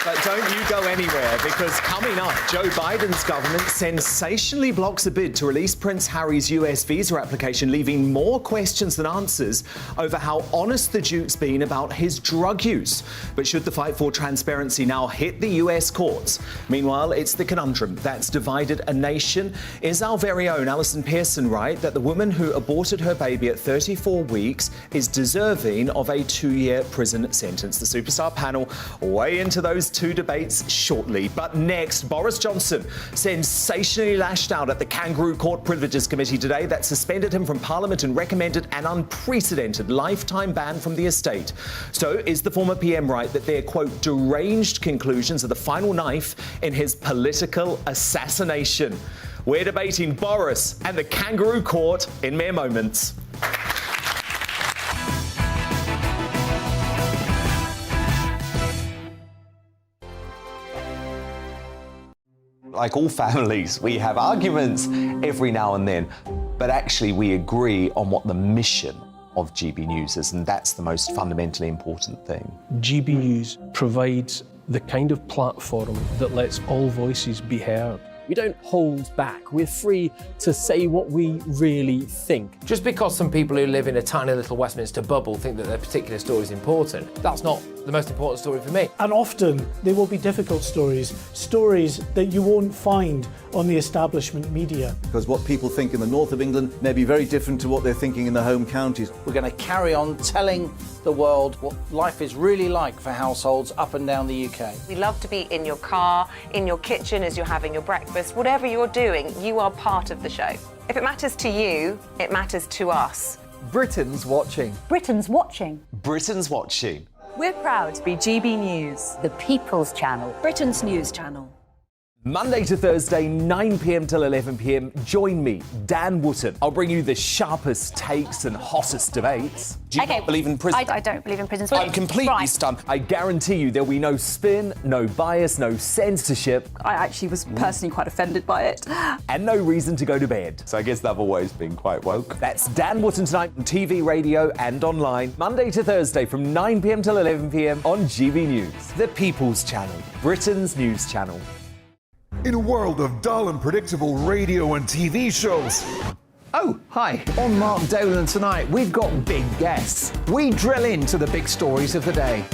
But don't you go anywhere, because coming up, Joe Biden's government sensationally blocks a bid to release Prince Harry's US visa application, leaving more questions than answers over how honest the Duke's been about his drug use. But should the fight for transparency now hit the US courts? Meanwhile, it's the conundrum that's divided a nation. Is our very own Alison Pearson right that the woman who aborted her baby at 34 weeks is deserving of a 2-year prison sentence? The Superstar panel weigh into those two debates shortly. But next, Boris Johnson sensationally lashed out at the Kangaroo Court Privileges Committee today that suspended him from Parliament and recommended an unprecedented lifetime ban from the estate. So is the former PM right that their, quote, deranged conclusions are the final knife in his political assassination? We're debating Boris and the Kangaroo Court in mere moments. Like all families, we have arguments every now and then, but actually we agree on what the mission of GB News is, and that's the most fundamentally important thing. GB News provides the kind of platform that lets all voices be heard. We don't hold back. We're free to say what we really think. Just because some people who live in a tiny little Westminster bubble think that their particular story is important, that's not the most important story for me. And often they will be difficult stories, stories that you won't find on the establishment media. Because what people think in the north of England may be very different to what they're thinking in the home counties. We're going to carry on telling the world what life is really like for households up and down the UK. We love to be in your car, in your kitchen as you're having your breakfast. Whatever you're doing, you are part of the show. If it matters to you, it matters to us. Britain's watching. Britain's watching. Britain's watching. We're proud to be GB News, the People's Channel, Britain's news channel. Monday to Thursday, 9 p.m. till 11 p.m. Join me, Dan Wootton. I'll bring you the sharpest takes and hottest debates. Do you not believe in prison? I don't believe in prisons. I'm completely stunned. I guarantee you there'll be no spin, no bias, no censorship. I actually was personally quite offended by it. And no reason to go to bed. So I guess they've always been quite woke. That's Dan Wootton tonight on TV, radio and online. Monday to Thursday from 9 p.m. till 11 p.m. on GB News. The People's Channel, Britain's news channel. In a world of dull and predictable radio and TV shows. Oh, hi. On Mark Dolan tonight, we've got big guests. We drill into the big stories of the day.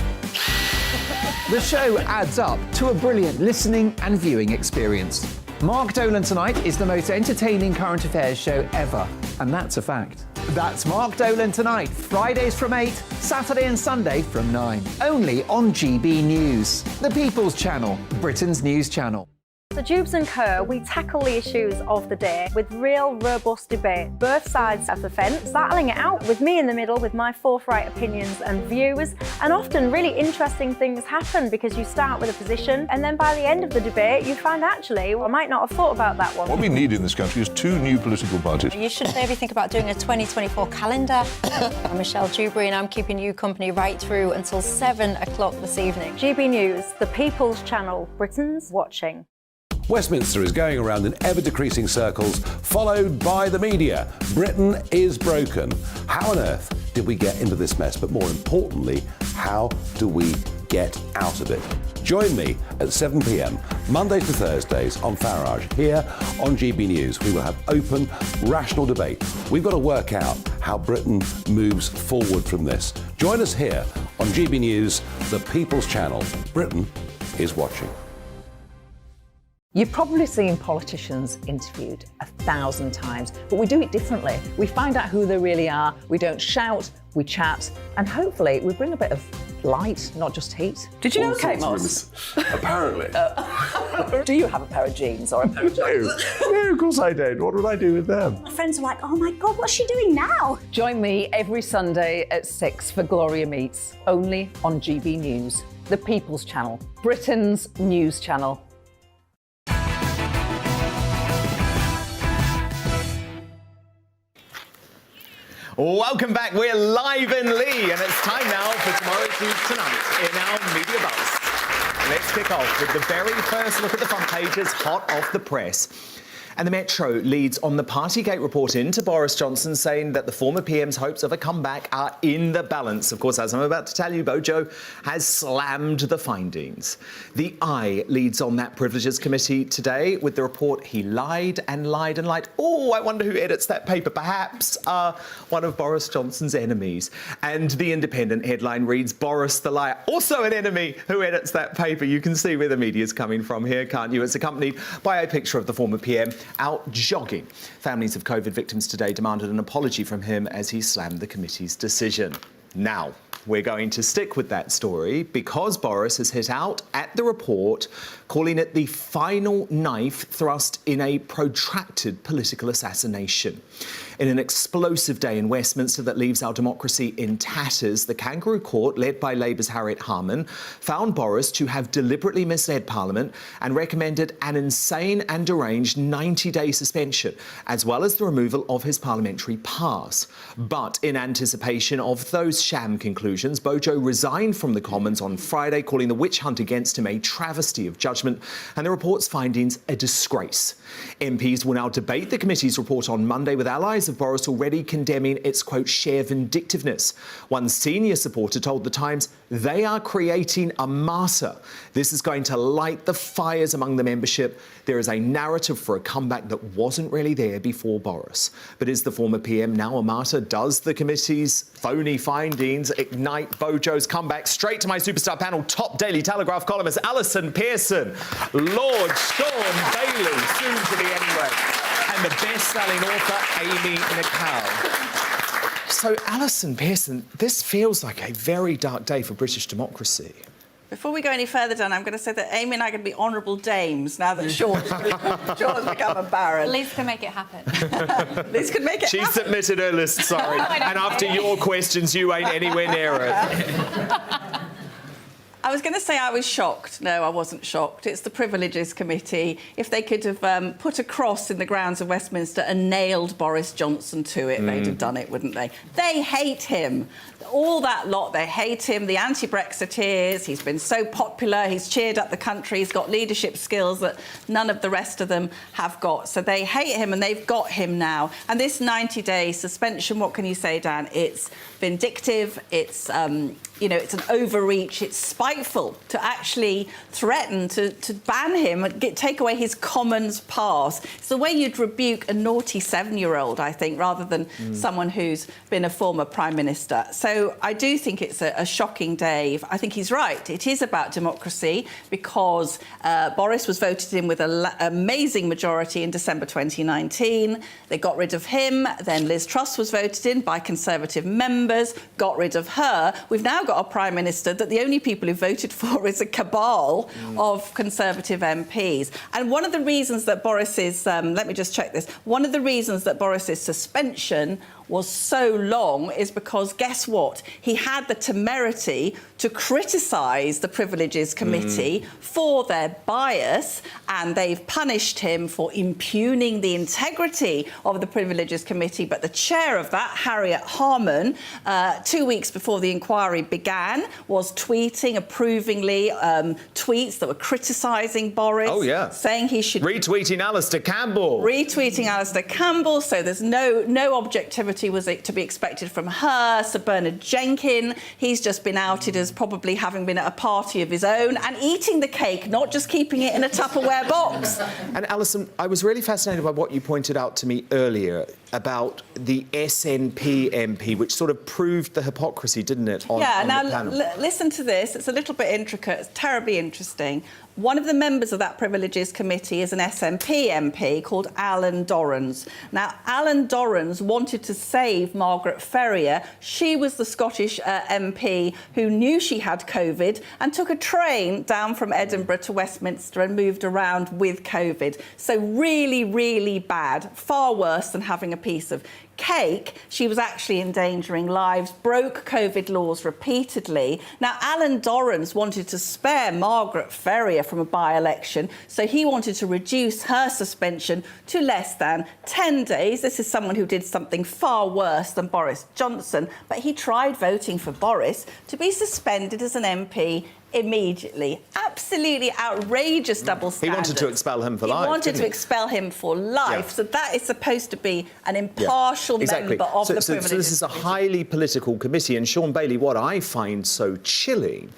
The show adds up to a brilliant listening and viewing experience. Mark Dolan Tonight is the most entertaining current affairs show ever, and that's a fact. That's Mark Dolan Tonight, Fridays from 8, Saturday and Sunday from 9. Only on GB News, the People's Channel, Britain's news channel. The Jubes and Kerr, we tackle the issues of the day with real, robust debate, both sides of the fence, battling it out with me in the middle with my forthright opinions and views. And often really interesting things happen because you start with a position and then by the end of the debate you find actually, well, I might not have thought about that one. What we need in this country is 2 new political parties. You should maybe think about doing a 2024 calendar. I'm Michelle Dewberry and I'm keeping you company right through until 7 o'clock this evening. GB News, the People's Channel, Britain's watching. Westminster is going around in ever-decreasing circles, followed by the media. Britain is broken. How on earth did we get into this mess? But more importantly, how do we get out of it? Join me at 7 p.m, Mondays to Thursdays on Farage, here on GB News. We will have open, rational debate. We've got to work out how Britain moves forward from this. Join us here on GB News, the People's Channel. Britain is watching. You've probably seen politicians interviewed 1,000 times, but we do it differently. We find out who they really are, we don't shout, we chat, and hopefully we bring a bit of light, not just heat. Did you know Kate Moss? Apparently. Do you have a pair of jeans or a pair of jeans? No, of course I don't. What would I do with them? My friends are like, oh my God, what's she doing now? Join me every Sunday at 6 for Gloria Meets, only on GB News, the People's Channel, Britain's news channel. Welcome back. We're live in Lee, and it's time now for Tomorrow's News Tonight in our Media Buzz. Let's kick off with the very first look at the front pages, hot off the press. And the Metro leads on the Partygate report into Boris Johnson, saying that the former PM's hopes of a comeback are in the balance. Of course, as I'm about to tell you, Bojo has slammed the findings. The Eye leads on that Privileges Committee today with the report he lied and lied and lied. Oh, I wonder who edits that paper. Perhaps one of Boris Johnson's enemies. And The Independent headline reads, Boris the liar, also an enemy who edits that paper. You can see where the media's coming from here, can't you? It's accompanied by a picture of the former PM out jogging. Families of COVID victims today demanded an apology from him as he slammed the committee's decision. Now, we're going to stick with that story because Boris has hit out at the report, calling it the final knife thrust in a protracted political assassination. In an explosive day in Westminster that leaves our democracy in tatters, the Kangaroo Court, led by Labour's Harriet Harman, found Boris to have deliberately misled Parliament and recommended an insane and deranged 90-day suspension, as well as the removal of his parliamentary pass. But in anticipation of those sham conclusions, Bojo resigned from the Commons on Friday, calling the witch hunt against him a travesty of judgment and the report's findings a disgrace. MPs will now debate the committee's report on Monday, with allies of Boris already condemning its, quote, sheer vindictiveness. One senior supporter told The Times they are creating a martyr. This is going to light the fires among the membership. There is a narrative for a comeback that wasn't really there before Boris. But is the former PM now a martyr? Does the committee's phony findings ignite Bojo's comeback? Straight to my superstar panel, top Daily Telegraph columnist Alison Pearson, Lord Sean Bailey, soon to be anyway, and the best-selling author Amy Nicole. So, Alison Pearson, this feels like a very dark day for British democracy. Before we go any further, Dan, I'm going to say that Amy and I are going to be honourable dames now that Sean's become a baron. Liz can make it happen. Liz can make it She happen. submitted her list, sorry. And after your questions, you ain't anywhere near it. I was going to say I was shocked. No, I wasn't shocked. It's the Privileges Committee. If they could have put a cross in the grounds of Westminster and nailed Boris Johnson to it, they'd have done it, wouldn't they? They hate him. All that lot, they hate him. The anti-Brexiteers, he's been so popular, he's cheered up the country, he's got leadership skills that none of the rest of them have got. So they hate him, and they've got him now. And this 90-day suspension, what can you say, Dan? It's vindictive, it's it's an overreach, it's spiteful to actually threaten to ban him and take away his Commons pass. It's the way you'd rebuke a naughty 7-year-old, I think, rather than someone who's been a former Prime Minister. So I do think it's a shocking day. I think he's right. It is about democracy because Boris was voted in with an amazing majority in December 2019. They got rid of him. Then Liz Truss was voted in by Conservative members, got rid of her. We've now got a Prime Minister that the only people who voted for is a cabal of Conservative MPs. And one of the reasons that Boris's, let me just check this, one of the reasons that Boris's suspension was so long is because, guess what? He had the temerity to criticise the Privileges Committee for their bias, and they've punished him for impugning the integrity of the Privileges Committee. But the chair of that, Harriet Harman, 2 weeks before the inquiry began, was tweeting approvingly tweets that were criticising Boris. Oh, yeah. Saying he should... Retweeting Alistair Campbell. Retweeting Alistair Campbell, so there's no objectivity was it to be expected from her. Sir Bernard Jenkin, he's just been outed as probably having been at a party of his own and eating the cake, not just keeping it in a Tupperware box. And Alison, I was really fascinated by what you pointed out to me earlier about the SNP MP, which sort of proved the hypocrisy, didn't it, on the panel? Listen to this. It's a little bit intricate. It's terribly interesting. One of the members of that Privileges Committee is an SNP MP called Alan Dorrans. Now, Alan Dorrans wanted to save Margaret Ferrier. She was the Scottish MP who knew she had COVID and took a train down from Edinburgh to Westminster and moved around with COVID. So really, really bad. Far worse than having a piece of cake. She was actually endangering lives, broke COVID laws repeatedly. Now, Alan Dorrans wanted to spare Margaret Ferrier from a by-election, so he wanted to reduce her suspension to less than 10 days. This is someone who did something far worse than Boris Johnson, but he tried voting for Boris to be suspended as an MP immediately. Absolutely outrageous double He standards. wanted to expel him for life. He wanted didn't to expel him for life. Yeah. So that is supposed to be an impartial member of the so Privileges this is a highly political committee. And Sean Bailey, what I find so chilling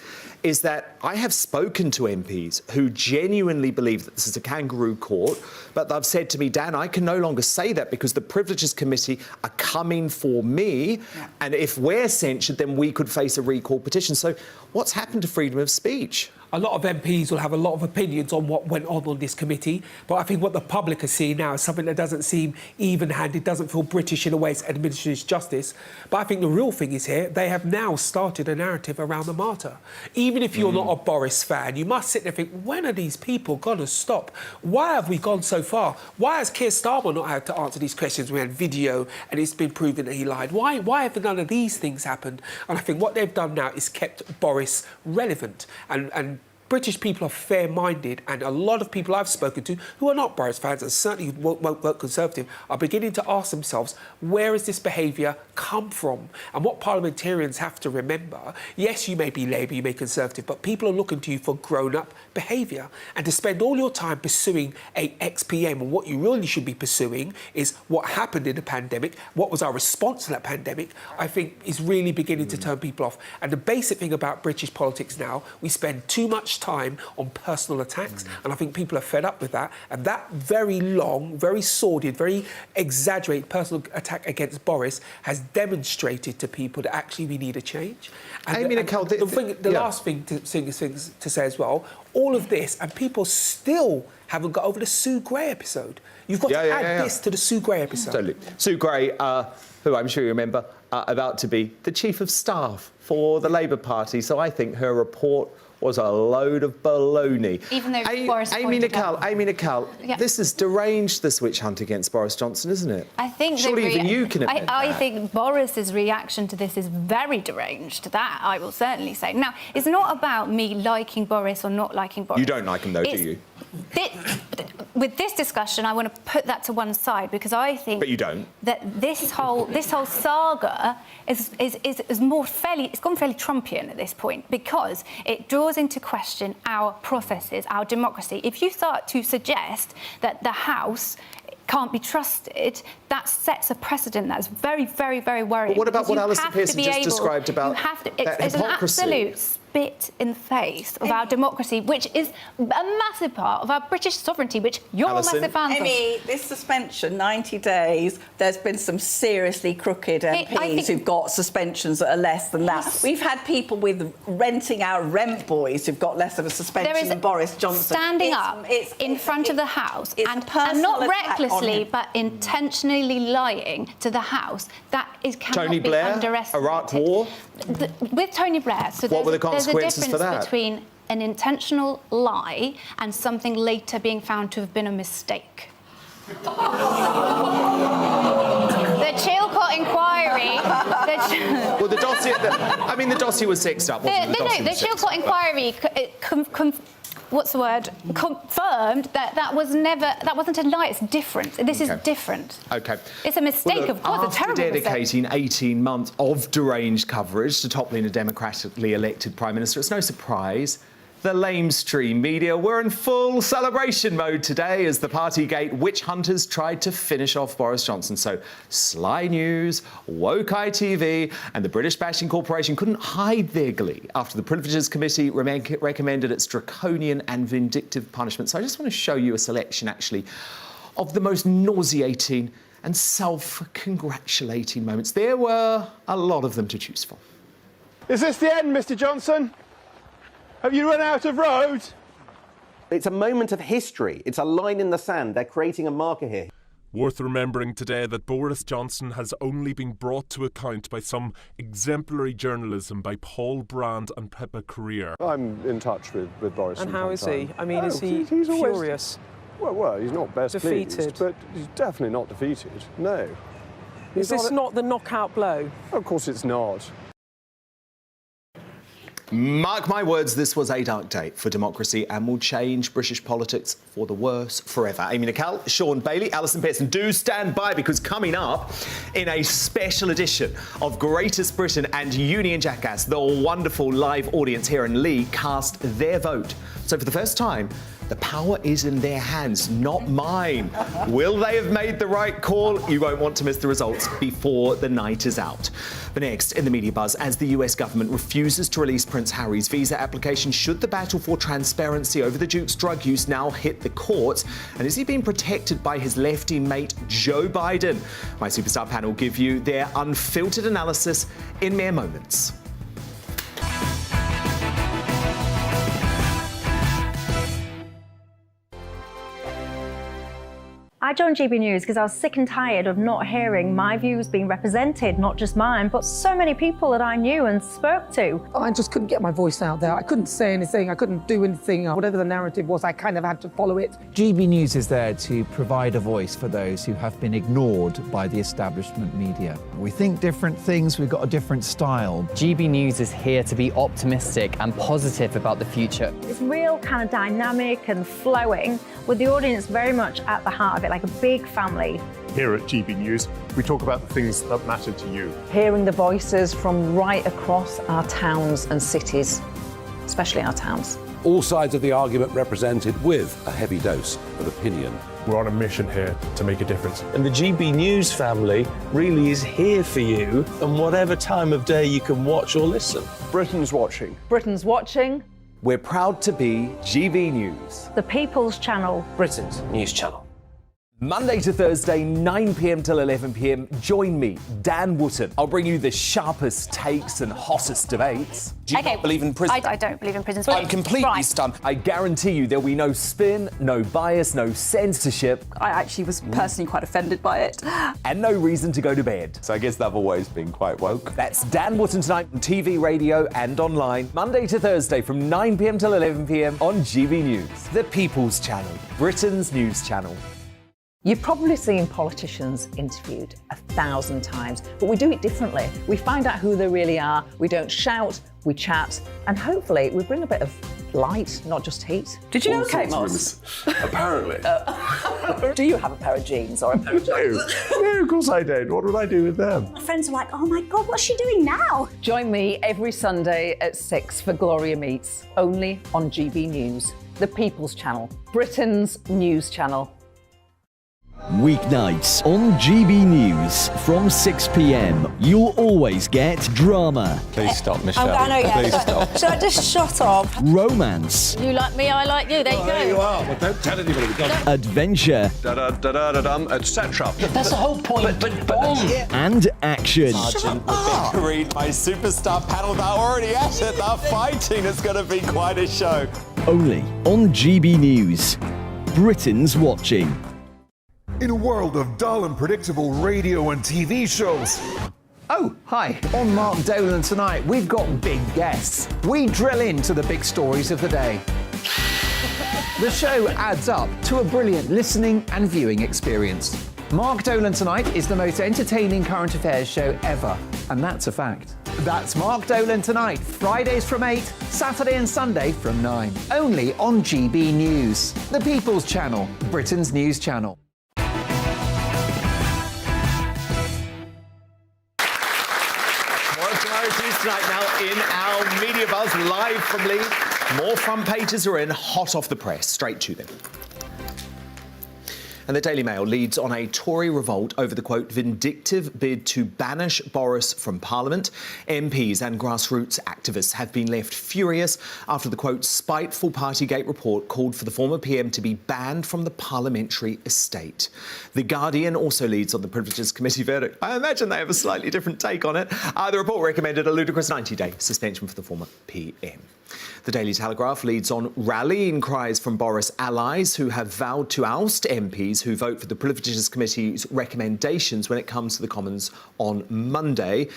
is that I have spoken to MPs who genuinely believe that this is a kangaroo court, but they've said to me, Dan, I can no longer say that because the Privileges Committee are coming for me, and if we're censured, then we could face a recall petition. So what's happened to freedom of speech? A lot of MPs will have a lot of opinions on what went on this committee, but I think what the public are seeing now is something that doesn't seem even-handed, doesn't feel British in a way it's administrative justice. But I think the real thing is here, they have now started a narrative around the martyr. Even if you're not a Boris fan, you must sit there and think, when are these people going to stop? Why have we gone so far? Why has Keir Starmer not had to answer these questions? We had video and it's been proven that he lied. Why have none of these things happened? And I think what they've done now is kept Boris relevant and British people are fair-minded, and a lot of people I've spoken to who are not Boris fans and certainly won't vote Conservative are beginning to ask themselves, where has this behaviour come from? And what parliamentarians have to remember, yes, you may be Labour, you may be Conservative, but people are looking to you for grown-up behaviour. And to spend all your time pursuing a ex-PM, and what you really should be pursuing is what happened in the pandemic, what was our response to that pandemic, I think is really beginning to turn people off. And the basic thing about British politics now, we spend too much time on personal attacks, and I think people are fed up with that. And that very long, very sordid, very exaggerated personal attack against Boris has demonstrated to people that actually we need a change. And the last thing to say as well, all of this, and people still haven't got over the Sue Gray episode. You've got to add this to the Sue Gray episode. Totally. Sue Gray, who I'm sure you remember, about to be the Chief of Staff for the Labour Party. So I think her report was a load of baloney. Even though Boris Amy Nicol, this is deranged, this witch hunt against Boris Johnson, isn't it? I think surely even you can admit I that. think Boris's reaction to this is very deranged. That I will certainly say. Now, it's not about me liking Boris or not liking Boris. You don't like him, though, do you? With this discussion, I want to put that to one side because I think. But you don't. That this whole saga is more fairly. It's gone fairly Trumpian at this point because it draws into question our processes, our democracy. If you start to suggest that the House can't be trusted, that sets a precedent that's very, very, very worrying. But what about what Alison Pearson just described about that it's hypocrisy? an absolute spit in the face of our democracy, which is a massive part of our British sovereignty, which you're a massive fan of. Amy, this suspension, 90 days, there's been some seriously crooked MPs who've got suspensions that are less than that. We've had people with renting out rent boys who've got less of a suspension than Boris Johnson. Standing up in front of the House and not recklessly but intentionally lying to the House, that cannot Tony be Blair, underestimated. Iraq War. With Tony Blair, so what were the there's a consequences for difference that? between an intentional lie and something later being found to have been a mistake. The Chilcot inquiry. Well, the dossier. The dossier was sexed up. Wasn't it? The Chilcot inquiry. What's the word? Confirmed that wasn't a lie. It's different. This is different. Okay. It's a mistake, of course. A terrible mistake. After dedicating 18 months of deranged coverage to toppling a democratically elected Prime Minister, it's no surprise the lamestream media were in full celebration mode today as the Partygate witch hunters tried to finish off Boris Johnson. So Sly News, Woke ITV and the British Bashing Corporation couldn't hide their glee after the Privileges Committee recommended its draconian and vindictive punishment. So I just want to show you a selection, actually, of the most nauseating and self-congratulating moments. There were a lot of them to choose from. Is this the end, Mr. Johnson? Have you run out of road? It's a moment of history. It's a line in the sand. They're creating a marker here. Worth remembering today that Boris Johnson has only been brought to account by some exemplary journalism by Paul Brand and Pippa Career. I'm in touch with Boris. And how is he? I mean, is he's furious? Well, he's not best defeated, pleased, but he's definitely not defeated. No. Is this not the knockout blow? Of course it's not. Mark my words, this was a dark day for democracy and will change British politics for the worse forever. Amy Nicole, Sean Bailey, Alison Pearson, do stand by, because coming up in a special edition of Greatest Britain and Union Jackass, the wonderful live audience here in Leigh cast their vote. So for the first time, the power is in their hands, not mine. Will they have made the right call? You won't want to miss the results before the night is out. But next, in the media buzz, as the US government refuses to release Prince Harry's visa application, should the battle for transparency over the Duke's drug use now hit the courts? And is he being protected by his lefty mate, Joe Biden? My superstar panel will give you their unfiltered analysis in mere moments. I joined GB News because I was sick and tired of not hearing my views being represented, not just mine, but so many people that I knew and spoke to. I just couldn't get my voice out there. I couldn't say anything. I couldn't do anything. Whatever the narrative was, I kind of had to follow it. GB News is there to provide a voice for those who have been ignored by the establishment media. We think different things, we've got a different style. GB News is here to be optimistic and positive about the future. It's real kind of dynamic and flowing, with the audience very much at the heart of it, like a big family. Here at GB News, we talk about the things that matter to you. Hearing the voices from right across our towns and cities, especially our towns. All sides of the argument represented with a heavy dose of opinion. We're on a mission here to make a difference. And the GB News family really is here for you, and whatever time of day you can watch or listen. Britain's watching. Britain's watching. We're proud to be GB News, The People's Channel. Britain's news channel. Monday to Thursday, 9 p.m. till 11 p.m. Join me, Dan Wootton. I'll bring you the sharpest takes and hottest debates. Do you not believe in prison? I don't believe in prisons. I'm completely Right. stunned. I guarantee you there'll be no spin, no bias, no censorship. I actually was personally quite offended by it. And no reason to go to bed. So I guess they've always been quite woke. That's Dan Wootton tonight on TV, radio and online. Monday to Thursday from 9 p.m. till 11 p.m. on GB News. The People's Channel, Britain's news channel. You've probably seen politicians interviewed 1,000 times, but we do it differently. We find out who they really are, we don't shout, we chat, and hopefully we bring a bit of light, not just heat. Did you know Kate Moss? Apparently. Do you have a pair of jeans or a pair of jeans? No, of course I don't. What would I do with them? My friends are like, oh my God, what's she doing now? Join me every Sunday at 6 for Gloria Meets, only on GB News, the People's Channel, Britain's news channel. Weeknights on GB News from 6 p.m. You'll always get drama. Please stop, Michelle. I know, yeah. Please stop. Should I just shut up? Romance. You like me, I like you. There you go. There you are. Well, don't tell anybody. Adventure. Etc. That's the whole point. But bomb. And action. Sergeant Reed, my superstar panel, they're already at it. They're fighting. It's going to be quite a show. Only on GB News. Britain's watching. In a world of dull and predictable radio and TV shows. Oh, hi. On Mark Dolan tonight, we've got big guests. We drill into the big stories of the day. The show adds up to a brilliant listening and viewing experience. Mark Dolan Tonight is the most entertaining current affairs show ever, and that's a fact. That's Mark Dolan Tonight, Fridays from 8, Saturday and Sunday from 9. Only on GB News, the People's Channel, Britain's news channel. Tonight now in our Media Buzz, live from Leigh. More front pages are in, hot off the press, straight to them. And the Daily Mail leads on a Tory revolt over the, quote, vindictive bid to banish Boris from Parliament. MPs and grassroots activists have been left furious after the, quote, spiteful Partygate report called for the former PM to be banned from the parliamentary estate. The Guardian also leads on the Privileges Committee verdict. I imagine they have a slightly different take on it. The report recommended a ludicrous 90-day suspension for the former PM. The Daily Telegraph leads on rallying cries from Boris allies who have vowed to oust MPs who vote for the Privileges Committee's recommendations when it comes to the Commons on Monday.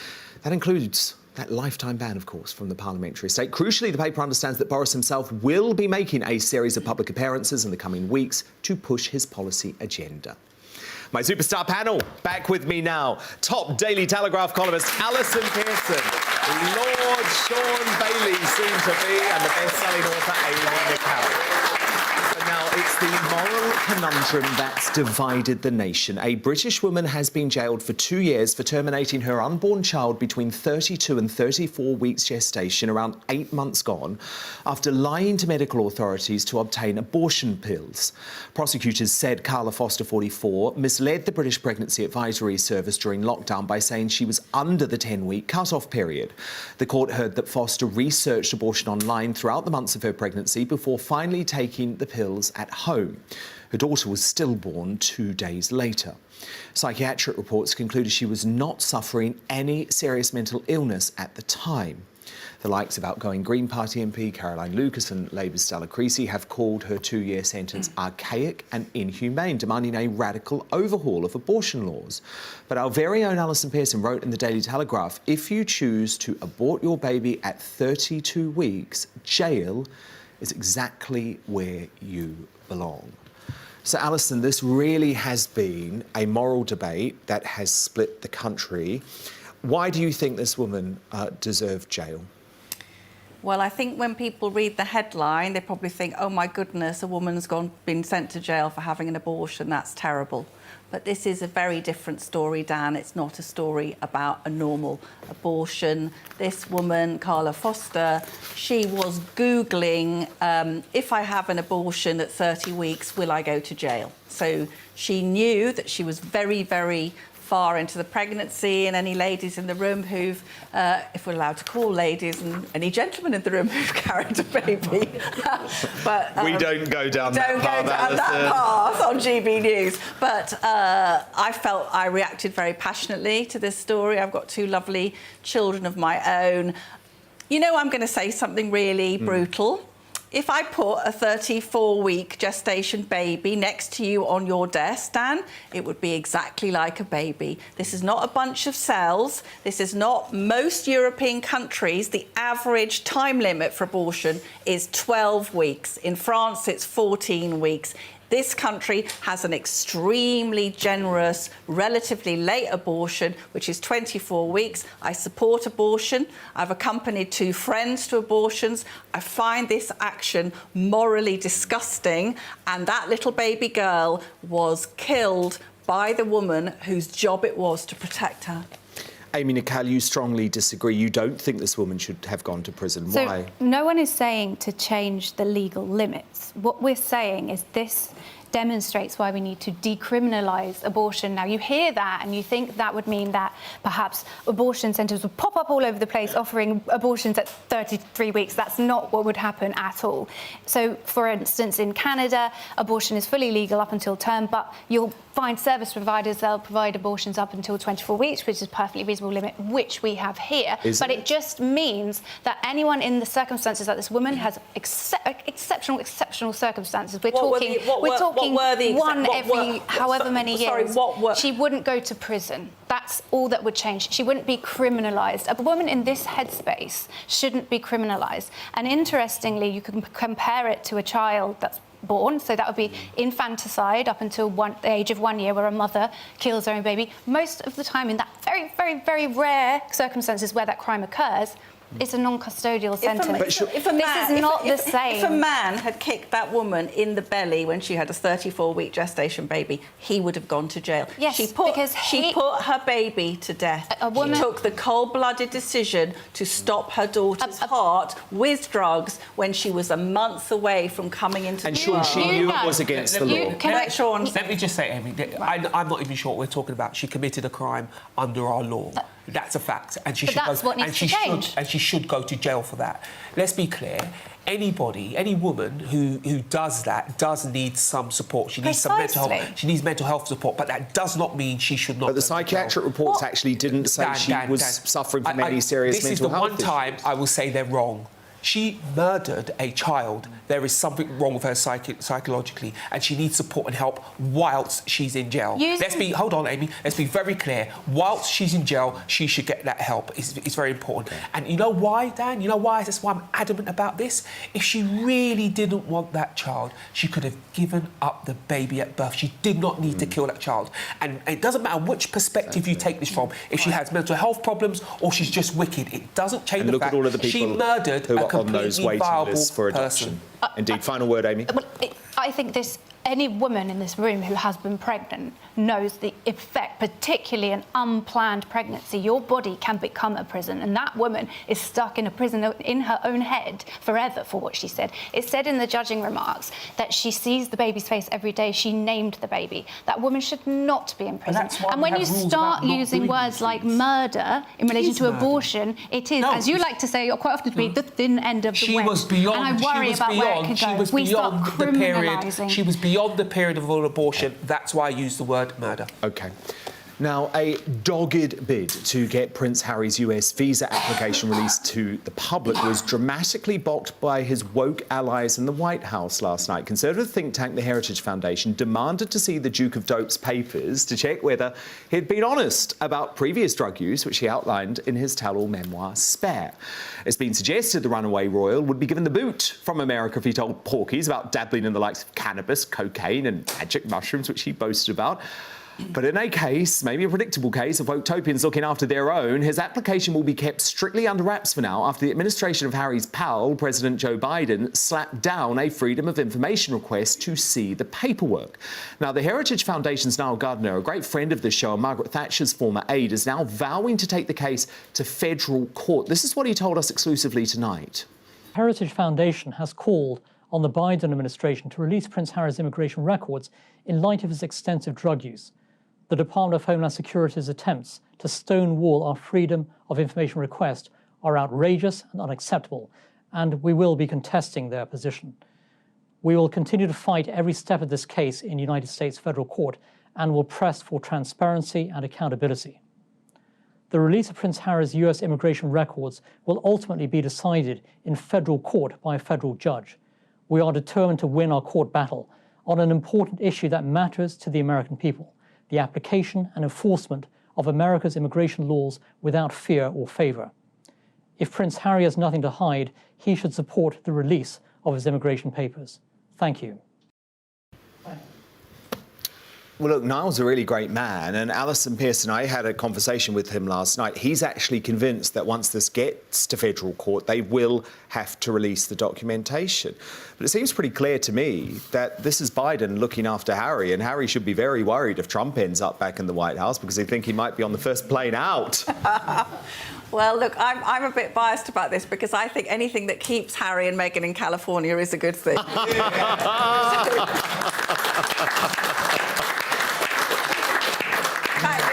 That includes that lifetime ban, of course, from the parliamentary estate. Crucially, the paper understands that Boris himself will be making a series of public appearances in the coming weeks to push his policy agenda. My superstar panel back with me now. Top Daily Telegraph columnist Alison Pearson. Lord Sean Bailey, soon to be, and the best-selling author Amy Nicole. So now it's the moral conundrum that's divided the nation. A British woman has been jailed for 2 years for terminating her unborn child between 32 and 34 weeks gestation, around 8 months gone, after lying to medical authorities to obtain abortion pills. Prosecutors said Carla Foster, 44, misled the British Pregnancy Advisory Service during lockdown by saying she was under the 10-week cut-off period. The court heard that Foster researched abortion online throughout the months of her pregnancy before finally taking the pills at home. Her daughter was stillborn 2 days later. Psychiatric reports concluded she was not suffering any serious mental illness at the time. The likes of outgoing Green Party MP Caroline Lucas and Labour's Stella Creasy have called her 2-year sentence archaic and inhumane, demanding a radical overhaul of abortion laws. But our very own Alison Pearson wrote in the Daily Telegraph, if you choose to abort your baby at 32 weeks, jail is exactly where you belong. So, Alison, this really has been a moral debate that has split the country. Why do you think this woman deserved jail? Well, I think when people read the headline, they probably think, oh, my goodness, a woman's been sent to jail for having an abortion. That's terrible. But this is a very different story, Dan. It's not a story about a normal abortion. This woman, Carla Foster, she was Googling, if I have an abortion at 30 weeks, will I go to jail? So she knew that she was very, very far into the pregnancy, and any ladies in the room who've, if we're allowed to call ladies, and any gentlemen in the room who've carried a baby. But we don't go down that path. Don't go down that path on GB News. But I reacted very passionately to this story. I've got 2 lovely children of my own. You know, I'm going to say something really brutal. If I put a 34-week gestation baby next to you on your desk, Dan, it would be exactly like a baby. This is not a bunch of cells. This is not most European countries. The average time limit for abortion is 12 weeks. In France, it's 14 weeks. This country has an extremely generous, relatively late abortion, which is 24 weeks. I support abortion. I've accompanied 2 friends to abortions. I find this action morally disgusting. And that little baby girl was killed by the woman whose job it was to protect her. Amy Nicole, you strongly disagree. You don't think this woman should have gone to prison. So why? No one is saying to change the legal limits. What we're saying is this demonstrates why we need to decriminalise abortion. Now, you hear that and you think that would mean that perhaps abortion centres would pop up all over the place offering abortions at 33 weeks. That's not what would happen at all. So, for instance, in Canada, abortion is fully legal up until term, but you'll find service providers, they'll provide abortions up until 24 weeks, which is a perfectly reasonable limit, which we have here. But it just means that anyone in the circumstances that this woman has exceptional circumstances. We're talking one every however many years. She wouldn't go to prison. That's all that would change. She wouldn't be criminalised. A woman in this headspace shouldn't be criminalised. And interestingly, you can compare it to a child that's born, so that would be infanticide up until the age of 1 year, where a mother kills her own baby. Most of the time, in that very, very, very rare circumstances where that crime occurs, it's a non-custodial sentence. This is not the same. If a man had kicked that woman in the belly when she had a 34-week gestation baby, he would have gone to jail. Yes, she put her baby to death. She took the cold-blooded decision to stop her daughter's heart with drugs when she was a month away from coming into the world. And Sean, she knew it was against the law. Let me just say, Amy, I'm not even sure what we're talking about. She committed a crime under our law. That's a fact, and she should go to jail for that. Let's be clear. Any woman who does that does need some support. She needs some mental health. She needs mental health support, but that does not mean she should not. But the psychiatric reports actually didn't say she was suffering from any serious mental health. This is the one time I will say they're wrong. She murdered a child. There is something wrong with her psychologically, and she needs support and help whilst she's in jail. Hold on, Amy. Let's be very clear. Whilst she's in jail, she should get that help. It's very important. And you know why, Dan? You know why? That's why I'm adamant about this. If she really didn't want that child, she could have given up the baby at birth. She did not need to kill that child. And it doesn't matter which perspective you take this from, if she has mental health problems or she's just wicked, it doesn't change And the look fact at all of the she people murdered who a are on those completely waiting viable lists for person. adoption. Indeed. Final word, Amy. I think any woman in this room who has been pregnant knows the effect, particularly an unplanned pregnancy. Your body can become a prison, and that woman is stuck in a prison in her own head forever for what she said. It said in the judging remarks that she sees the baby's face every day. She named the baby. That woman should not be in prison. And when you start using words like murder in relation to abortion, it is, as you like to say quite often to me, the thin end of the wedge. And I worry about where it could go. We start criminalising. She was beyond the period of all abortion. That's why I used the word murder. OK. Now, a dogged bid to get Prince Harry's US visa application released to the public was dramatically balked by his woke allies in the White House last night. Conservative think tank the Heritage Foundation demanded to see the Duke of Dope's papers to check whether he'd been honest about previous drug use, which he outlined in his tell-all memoir, Spare. It's been suggested the runaway royal would be given the boot from America if he told porkies about dabbling in the likes of cannabis, cocaine and magic mushrooms, which he boasted about. But in a case, maybe a predictable case, of Wotopians looking after their own, his application will be kept strictly under wraps for now after the administration of Harry's pal, President Joe Biden, slapped down a Freedom of Information request to see the paperwork. Now, the Heritage Foundation's Niall Gardner, a great friend of the show and Margaret Thatcher's former aide, is now vowing to take the case to federal court. This is what he told us exclusively tonight. Heritage Foundation has called on the Biden administration to release Prince Harry's immigration records in light of his extensive drug use. The Department of Homeland Security's attempts to stonewall our Freedom of Information request are outrageous and unacceptable, and we will be contesting their position. We will continue to fight every step of this case in United States federal court and will press for transparency and accountability. The release of Prince Harry's US immigration records will ultimately be decided in federal court by a federal judge. We are determined to win our court battle on an important issue that matters to the American people: the application and enforcement of America's immigration laws without fear or favour. If Prince Harry has nothing to hide, he should support the release of his immigration papers. Thank you. Well, look, Niall's a really great man, and Alison Pearson, I had a conversation with him last night. He's actually convinced that once this gets to federal court, they will have to release the documentation. But it seems pretty clear to me that this is Biden looking after Harry, and Harry should be very worried if Trump ends up back in the White House because they think he might be on the first plane out. Well, look, I'm a bit biased about this because I think anything that keeps Harry and Meghan in California is a good thing.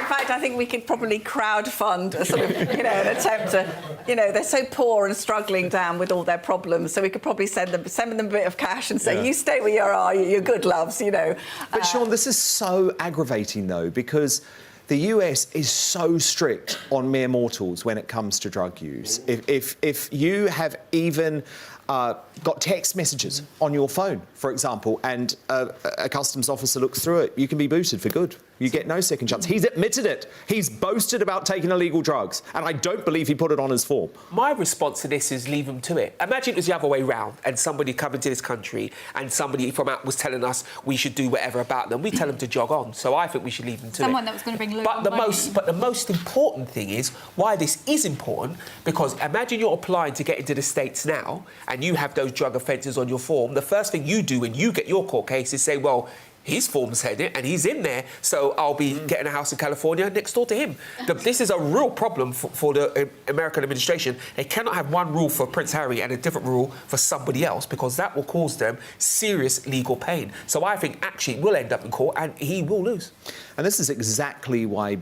In fact, I think we could probably crowdfund a sort of, an attempt to, they're so poor and struggling down with all their problems, so we could probably send them a bit of cash and say, you stay where you are, you're good loves, But Sean, this is so aggravating, though, because the US is so strict on mere mortals when it comes to drug use. If you have even got text messages on your phone, for example, and a customs officer looks through it, you can be booted for good. You get no second chance. He's admitted it. He's boasted about taking illegal drugs, and I don't believe he put it on his form. My response to this is leave them to it. Imagine it was the other way round, and somebody coming to this country and somebody from out was telling us we should do whatever about them. We tell them to jog on. So I think we should leave them to it. Someone that was going to bring loot But the most important thing is why this is important, because imagine you're applying to get into the States now, and you have those drug offences on your form. The first thing you do when you get your court case is say, well, his form said it, and he's in there, so I'll be getting a house in California next door to him. This is a real problem for the American administration. They cannot have one rule for Prince Harry and a different rule for somebody else, because that will cause them serious legal pain. So I think actually we'll end up in court and he will lose. And this is exactly why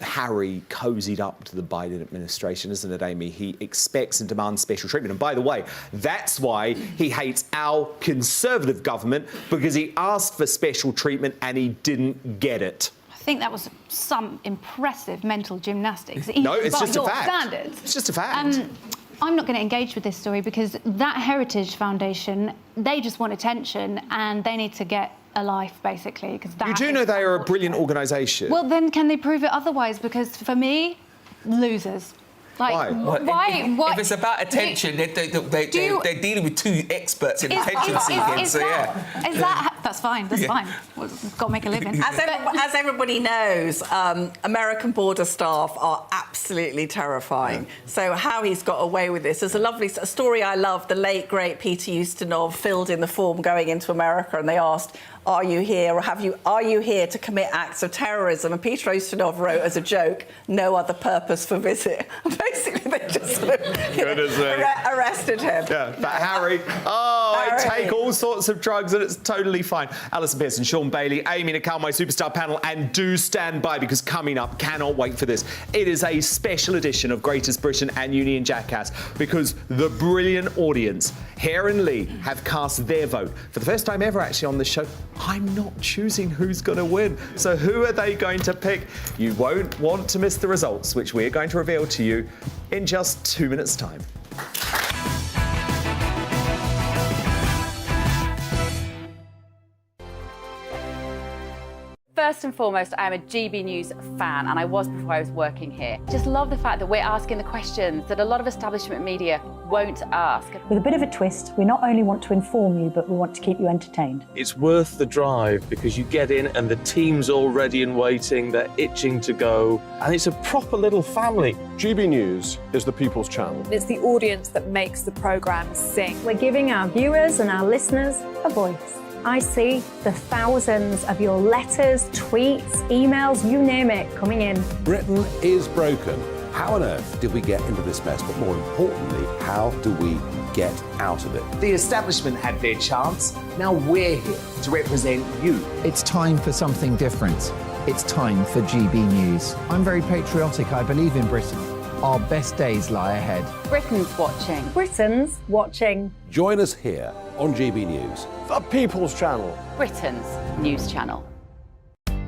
Harry cozied up to the Biden administration, isn't it, Amy? He expects and demands special treatment. And by the way, that's why he hates our Conservative government, because he asked for special treatment and he didn't get it. I think that was some impressive mental gymnastics. No, it's just a fact. Standards. It's just a fact. I'm not going to engage with this story because that Heritage Foundation, they just want attention and they need to get a life, basically. You do know they are a brilliant organisation. Well, then can they prove it otherwise? Because for me, losers. Like, why? If it's about attention, they're dealing with two experts in attention seeking. Is that That's fine. That's fine. We've got to make a living. As everybody knows, American border staff are absolutely terrifying. So how he's got away with this. There's a story I love. The late, great Peter Ustinov filled in the form going into America, and they asked, are you here, or are you here to commit acts of terrorism? And Peter Ustinov wrote as a joke, no other purpose for visit. And basically, they just sort of arrested him. Yeah, but Harry, I take all sorts of drugs and it's totally fine. Alison Pearson, Sean Bailey, Amy Nicole, my superstar panel, and do stand by because coming up, cannot wait for this. It is a special edition of Greatest Britain and Union Jackass because the brilliant audience here in Lee have cast their vote. For the first time ever, actually, on this show, I'm not choosing who's going to win. So who are they going to pick? You won't want to miss the results, which we're going to reveal to you in just 2 minutes' time. First and foremost, I am a GB News fan, and I was before I was working here. Just love the fact that we're asking the questions that a lot of establishment media won't ask. With a bit of a twist, we not only want to inform you, but we want to keep you entertained. It's worth the drive because you get in and the team's all ready and waiting, they're itching to go, and it's a proper little family. GB News is the people's channel. It's the audience that makes the programme sing. We're giving our viewers and our listeners a voice. I see the thousands of your letters, tweets, emails, you name it, coming in. Britain is broken. How on earth did we get into this mess? But more importantly, how do we get out of it? The establishment had their chance. Now we're here to represent you. It's time for something different. It's time for GB News. I'm very patriotic. I believe in Britain. Our best days lie ahead. Britain's watching. Britain's watching. Join us here on GB News. The People's Channel. Britain's news channel.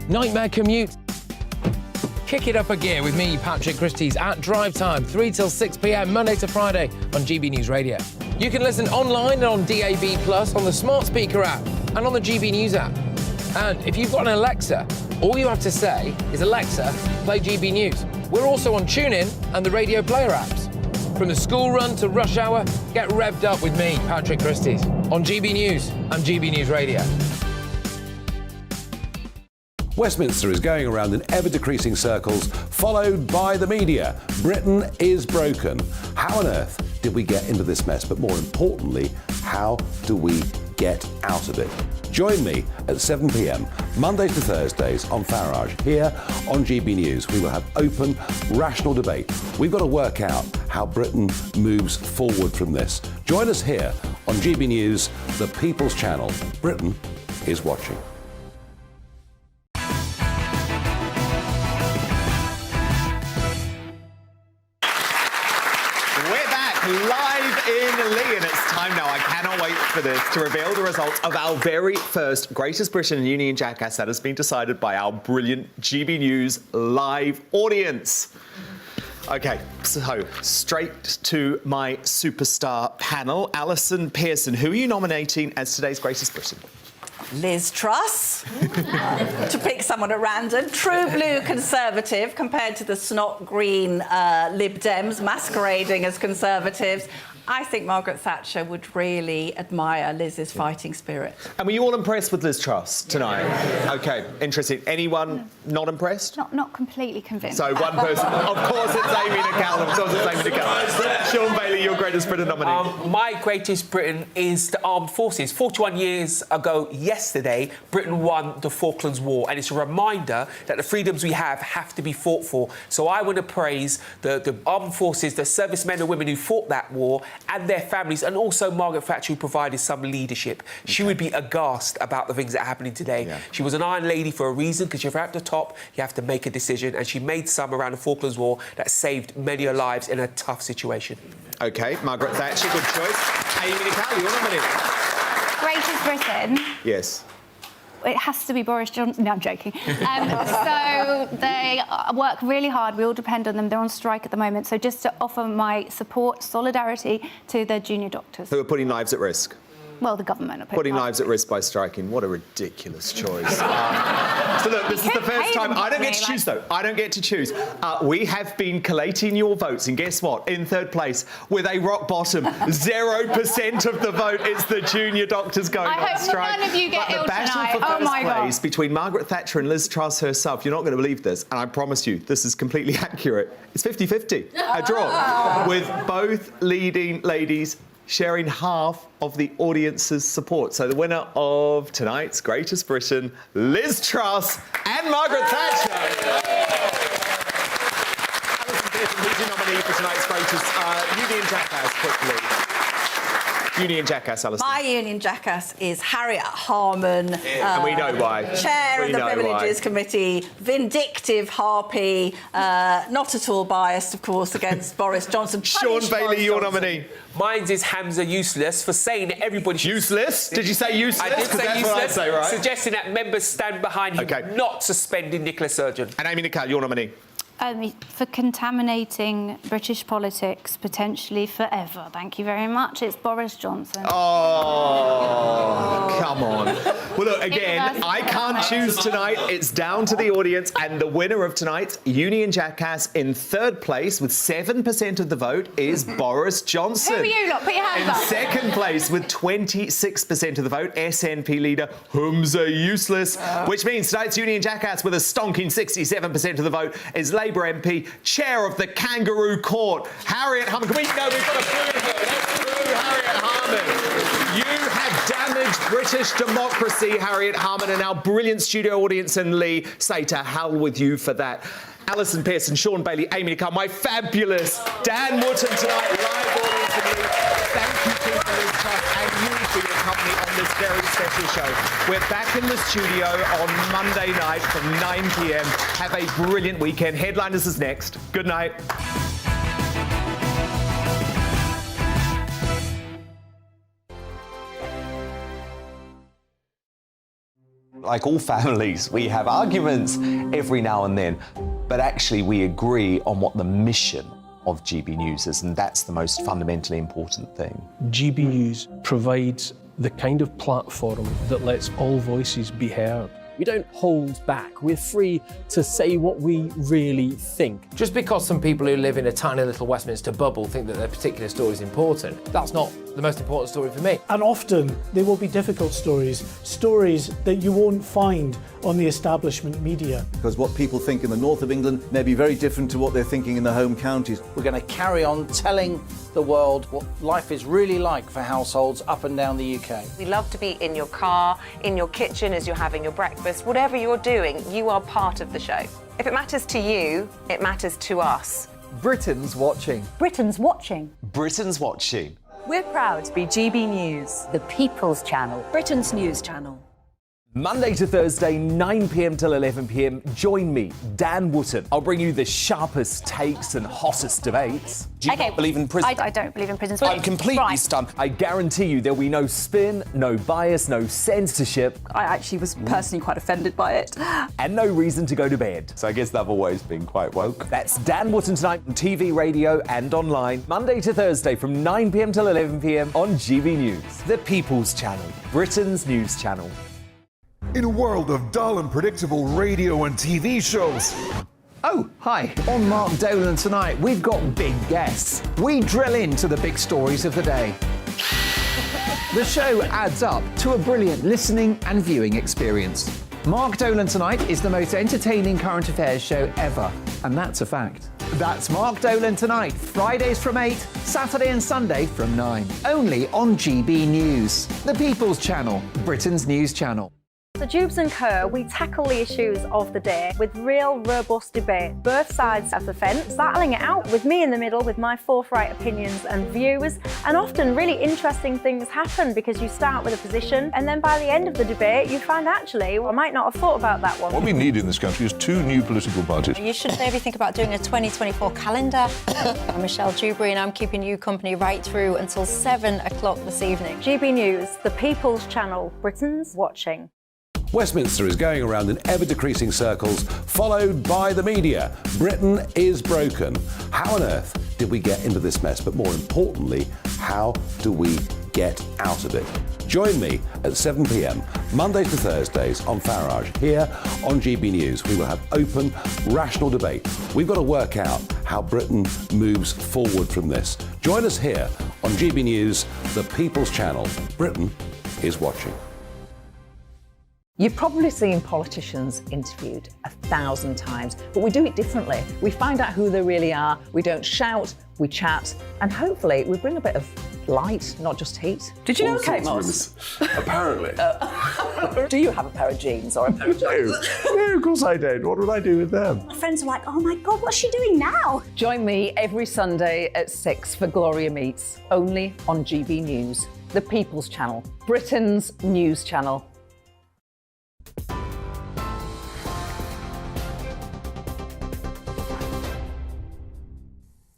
Nightmare commute. Kick it up a gear with me, Patrick Christie's, at drive time, 3 till 6 p.m, Monday to Friday on GB News Radio. You can listen online and on DAB+, on the smart speaker app, and on the GB News app. And if you've got an Alexa, all you have to say is, Alexa, play GB News. We're also on TuneIn and the Radio Player apps. From the school run to rush hour, get revved up with me, Patrick Christie's, on GB News and GB News Radio. Westminster is going around in ever-decreasing circles, followed by the media. Britain is broken. How on earth did we get into this mess? But more importantly, how do we get out of it? Join me at 7 p.m, Mondays to Thursdays on Farage, here on GB News. We will have open, rational debate. We've got to work out how Britain moves forward from this. Join us here on GB News, the People's Channel. Britain is watching. Live in Lee, and it's time now. I cannot wait for this to reveal the results of our very first Greatest Britain and Union Jackass that has been decided by our brilliant GB News live audience. OK, so straight to my superstar panel. Alison Pearson, who are you nominating as today's Greatest Britain? Liz Truss, to pick someone at random. True blue Conservative compared to the snot green Lib Dems masquerading as Conservatives. I think Margaret Thatcher would really admire Liz's fighting spirit. And were you all impressed with Liz Truss tonight? OK, interesting. Anyone not impressed? Not completely convinced. So one person. Of course it's Amy Nicole. Of course it's Amy Nicole. Sean Bailey, your Greatest Britain nominee. My Greatest Britain is the armed forces. 41 years ago yesterday, Britain won the Falklands War, and it's a reminder that the freedoms we have to be fought for. So I want to praise the armed forces, the servicemen and women who fought that war, and their families, and also Margaret Thatcher, who provided some leadership. She would be aghast about the things that are happening today. Yeah. She was an Iron Lady for a reason, because if you're at the top, you have to make a decision, and she made some around the Falklands War that saved many lives in a tough situation. OK, Margaret Thatcher, good choice. Amy Nicole, your nominee. Greatest Britain. Yes. It has to be Boris Johnson. No, I'm joking. So they work really hard. We all depend on them. They're on strike at the moment. So just to offer my support, solidarity to the junior doctors. Who are putting lives at risk. Well, the government are Putting lives at risk by striking. What a ridiculous choice. So look, this is the first time. I don't get to choose, though. I don't get to choose. We have been collating your votes, and guess what? In third place, with a rock bottom, 0% of the vote, it's the junior doctors going on strike. None of you get ill the battle tonight. for Oh first my place God. between Margaret Thatcher and Liz Truss herself, you're not going to believe this, and I promise you, this is completely accurate. It's 50-50, a draw, with both leading ladies sharing half of the audience's support. So the winner of tonight's Greatest Britain, Liz Truss and Margaret Thatcher. Alison Pearson, who's your nominee for tonight's Greatest? Union Jackass, quickly. Union Jackass, Alison. My Union Jackass is Harriet Harman. And we know why. Chair of the Privileges Committee, vindictive harpy, not at all biased, of course, against Boris Johnson. Sean Bailey, your nominee. Mine is Hamza Useless for saying that everybody should... Useless? Did you say useless? I did say that's useless, what I'd say, right? suggesting that members stand behind him, not suspending Nicola Sturgeon. And Amy Nicole, your nominee. For contaminating British politics, potentially forever. Thank you very much. It's Boris Johnson. Oh, come on. Well, look, again, I can't choose tonight. It's down to the audience. And the winner of tonight's Union Jackass in third place with 7% of the vote is Boris Johnson. Who are you lot? Put your hands up. In second place with 26% of the vote, SNP leader Hamza Useless, which means tonight's Union Jackass with a stonking 67% of the vote is Labour MP, chair of the Kangaroo Court, Harriet Harman. Can we go? We've got a boo here. Let's boo Harriet Harman. You have damaged British democracy, Harriet Harman, and our brilliant studio audience and Lee say to hell with you for that. Alison Pearson, Sean Bailey, Amy Nicole, my fabulous Dan Wootton tonight, live audience and Lee. Thank you, people, Liz Truss, and you for your company on this very special show. We're back in the studio on Monday night from 9 p.m. Have a brilliant weekend. Headliners is next. Good night. Like all families, we have arguments every now and then, but actually we agree on what the mission of GB News is, and that's the most fundamentally important thing. GB News provides the kind of platform that lets all voices be heard. We don't hold back. We're free to say what we really think. Just because some people who live in a tiny little Westminster bubble think that their particular story is important, that's not the most important story for me. And often they will be difficult stories, stories that you won't find on the establishment media. Because what people think in the north of England may be very different to what they're thinking in the home counties. We're going to carry on telling the world what life is really like for households up and down the UK. We love to be in your car, in your kitchen as you're having your breakfast. Whatever you're doing, you are part of the show. If it matters to you, it matters to us. Britain's watching. Britain's watching. Britain's watching. We're proud to be GB News, The People's Channel. Britain's news channel. Monday to Thursday, 9 p.m. till 11 p.m. Join me, Dan Wootton. I'll bring you the sharpest takes and hottest debates. Do you not believe in prison? I don't believe in prison. I'm completely stunned. I guarantee you there'll be no spin, no bias, no censorship. I actually was personally quite offended by it. And no reason to go to bed. So I guess they've always been quite woke. That's Dan Wootton tonight on TV, radio and online. Monday to Thursday from 9 p.m. till 11 p.m. on GB News. The People's Channel, Britain's news channel. In a world of dull and predictable radio and TV shows. Oh, hi. On Mark Dolan tonight, we've got big guests. We drill into the big stories of the day. The show adds up to a brilliant listening and viewing experience. Mark Dolan Tonight is the most entertaining current affairs show ever, and that's a fact. That's Mark Dolan Tonight, Fridays from 8, Saturday and Sunday from 9. Only on GB News, the People's Channel, Britain's news channel. So Jubes and Kerr, we tackle the issues of the day with real robust debate, both sides of the fence, battling it out with me in the middle with my forthright opinions and views. And often really interesting things happen because you start with a position and then by the end of the debate you find actually, well, I might not have thought about that one. What we need in this country is two new political parties. You should maybe think about doing a 2024 calendar. I'm Michelle Dewberry and I'm keeping you company right through until 7 o'clock this evening. GB News, the People's Channel, Britain's watching. Westminster is going around in ever-decreasing circles, followed by the media. Britain is broken. How on earth did we get into this mess? But more importantly, how do we get out of it. Join me at 7 p.m, Mondays to Thursdays on Farage, here on GB News. We will have open, rational debate. We've got to work out how Britain moves forward from this. Join us here on GB News, the People's Channel. Britain is watching. You've probably seen politicians interviewed 1,000 times, but we do it differently. We find out who they really are, we don't shout, we chat, and hopefully we bring a bit of light, not just heat. Did you know Kate Moss? Apparently. Do you have a pair of jeans or a pair of jeans? No, of course I don't. What would I do with them? My friends are like, oh my God, what's she doing now? Join me every Sunday at 6 for Gloria Meets, only on GB News, the People's Channel, Britain's news channel.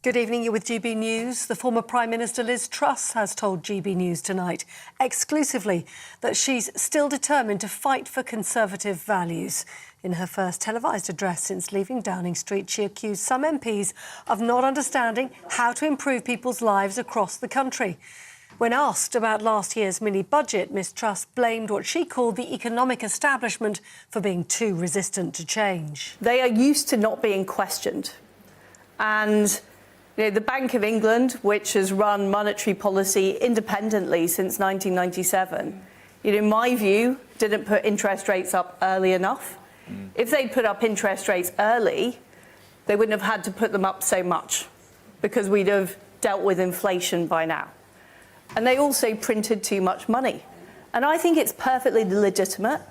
Good evening, you're with GB News. The former Prime Minister Liz Truss has told GB News tonight, exclusively, that she's still determined to fight for Conservative values. In her first televised address since leaving Downing Street, she accused some MPs of not understanding how to improve people's lives across the country. When asked about last year's mini-budget, Ms Truss blamed what she called the economic establishment for being too resistant to change. They are used to not being questioned. And the Bank of England, which has run monetary policy independently since 1997, in my view, didn't put interest rates up early enough. If they'd put up interest rates early, they wouldn't have had to put them up so much because we'd have dealt with inflation by now. And they also printed too much money. And I think it's perfectly legitimate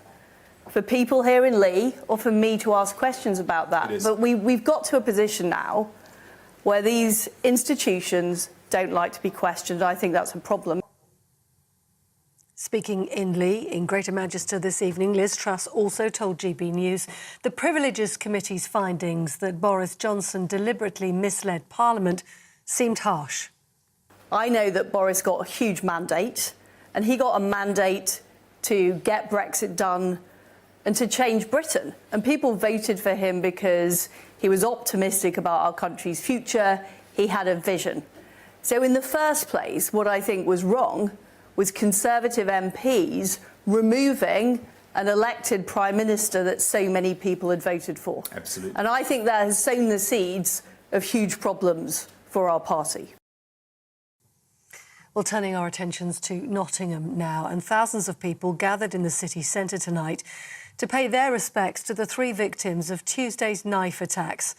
for people here in Lee or for me to ask questions about that. But we've got to a position now where these institutions don't like to be questioned. I think that's a problem. Speaking in Lee, in Greater Manchester this evening, Liz Truss also told GB News the Privileges Committee's findings that Boris Johnson deliberately misled Parliament seemed harsh. I know that Boris got a huge mandate, and he got a mandate to get Brexit done and to change Britain. And people voted for him because he was optimistic about our country's future. He had a vision. So in the first place, what I think was wrong was Conservative MPs removing an elected Prime Minister that so many people had voted for. Absolutely. And I think that has sown the seeds of huge problems for our party. Well, turning our attentions to Nottingham now, and thousands of people gathered in the city centre tonight to pay their respects to the 3 victims of Tuesday's knife attacks.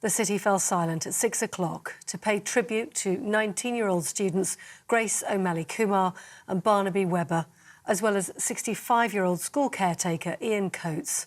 The city fell silent at 6 o'clock to pay tribute to 19-year-old students Grace O'Malley-Kumar and Barnaby Webber, as well as 65-year-old school caretaker Ian Coates.